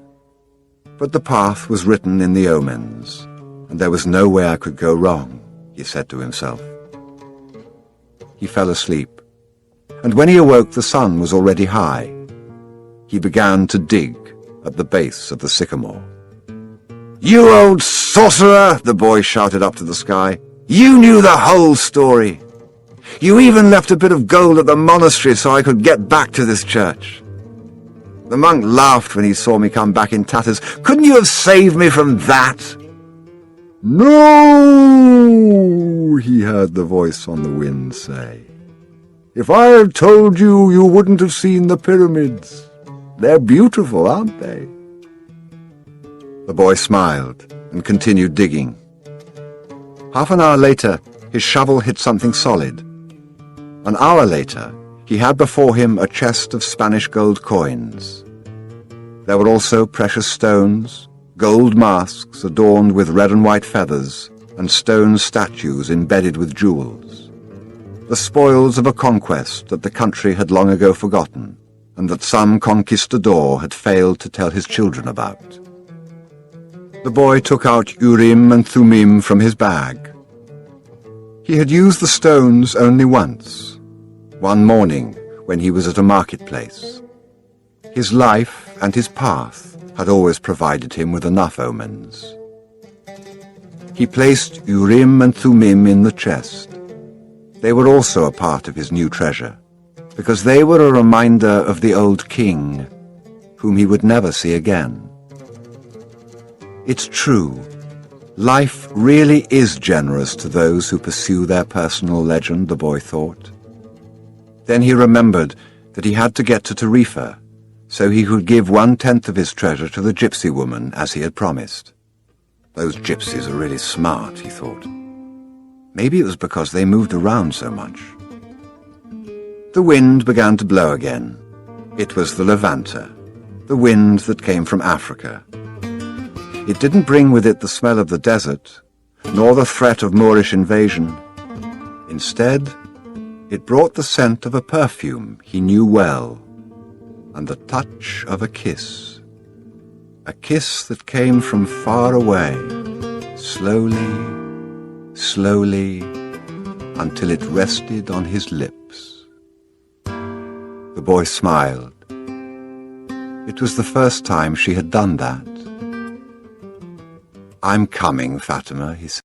But the path was written in the omens, and there was no way I could go wrong, he said to himself. He fell asleep, and when he awoke the sun was already high. He began to dig at the base of the sycamore. "You old sorcerer!" the boy shouted up to the sky. "You knew the whole story. You even left a bit of gold at the monastery so I could get back to this church." The monk laughed when he saw me come back in tatters. "Couldn't you have saved me from that?" "No," he heard the voice on the wind say. "If I had told you, you wouldn't have seen the pyramids. They're beautiful, aren't they?" The boy smiled and continued digging. Half an hour later, his shovel hit something solid. An hour later, he had before him a chest of Spanish gold coins. There were also precious stones, gold masks adorned with red and white feathers, and stone statues embedded with jewels. The spoils of a conquest that the country had long ago forgotten, and that some conquistador had failed to tell his children about. The boy took out Urim and Thummim from his bag. He had used the stones only once, one morning when he was at a marketplace. His life and his path had always provided him with enough omens. He placed Urim and Thummim in the chest. They were also a part of his new treasure, because they were a reminder of the old king, whom he would never see again. It's true, life really is generous to those who pursue their personal legend, the boy thought. Then he remembered that he had to get to Tarifa, so he could give 1/10 of his treasure to the gypsy woman, as he had promised. Those gypsies are really smart, he thought. Maybe it was because they moved around so much. The wind began to blow again. It was the Levanta, the wind that came from Africa. It didn't bring with it the smell of the desert, nor the threat of Moorish invasion. Instead, it brought the scent of a perfume he knew well, and the touch of a kiss that came from far away, slowly, slowly, until it rested on his lips. The boy smiled. It was the first time she had done that. "I'm coming, Fatima," he said.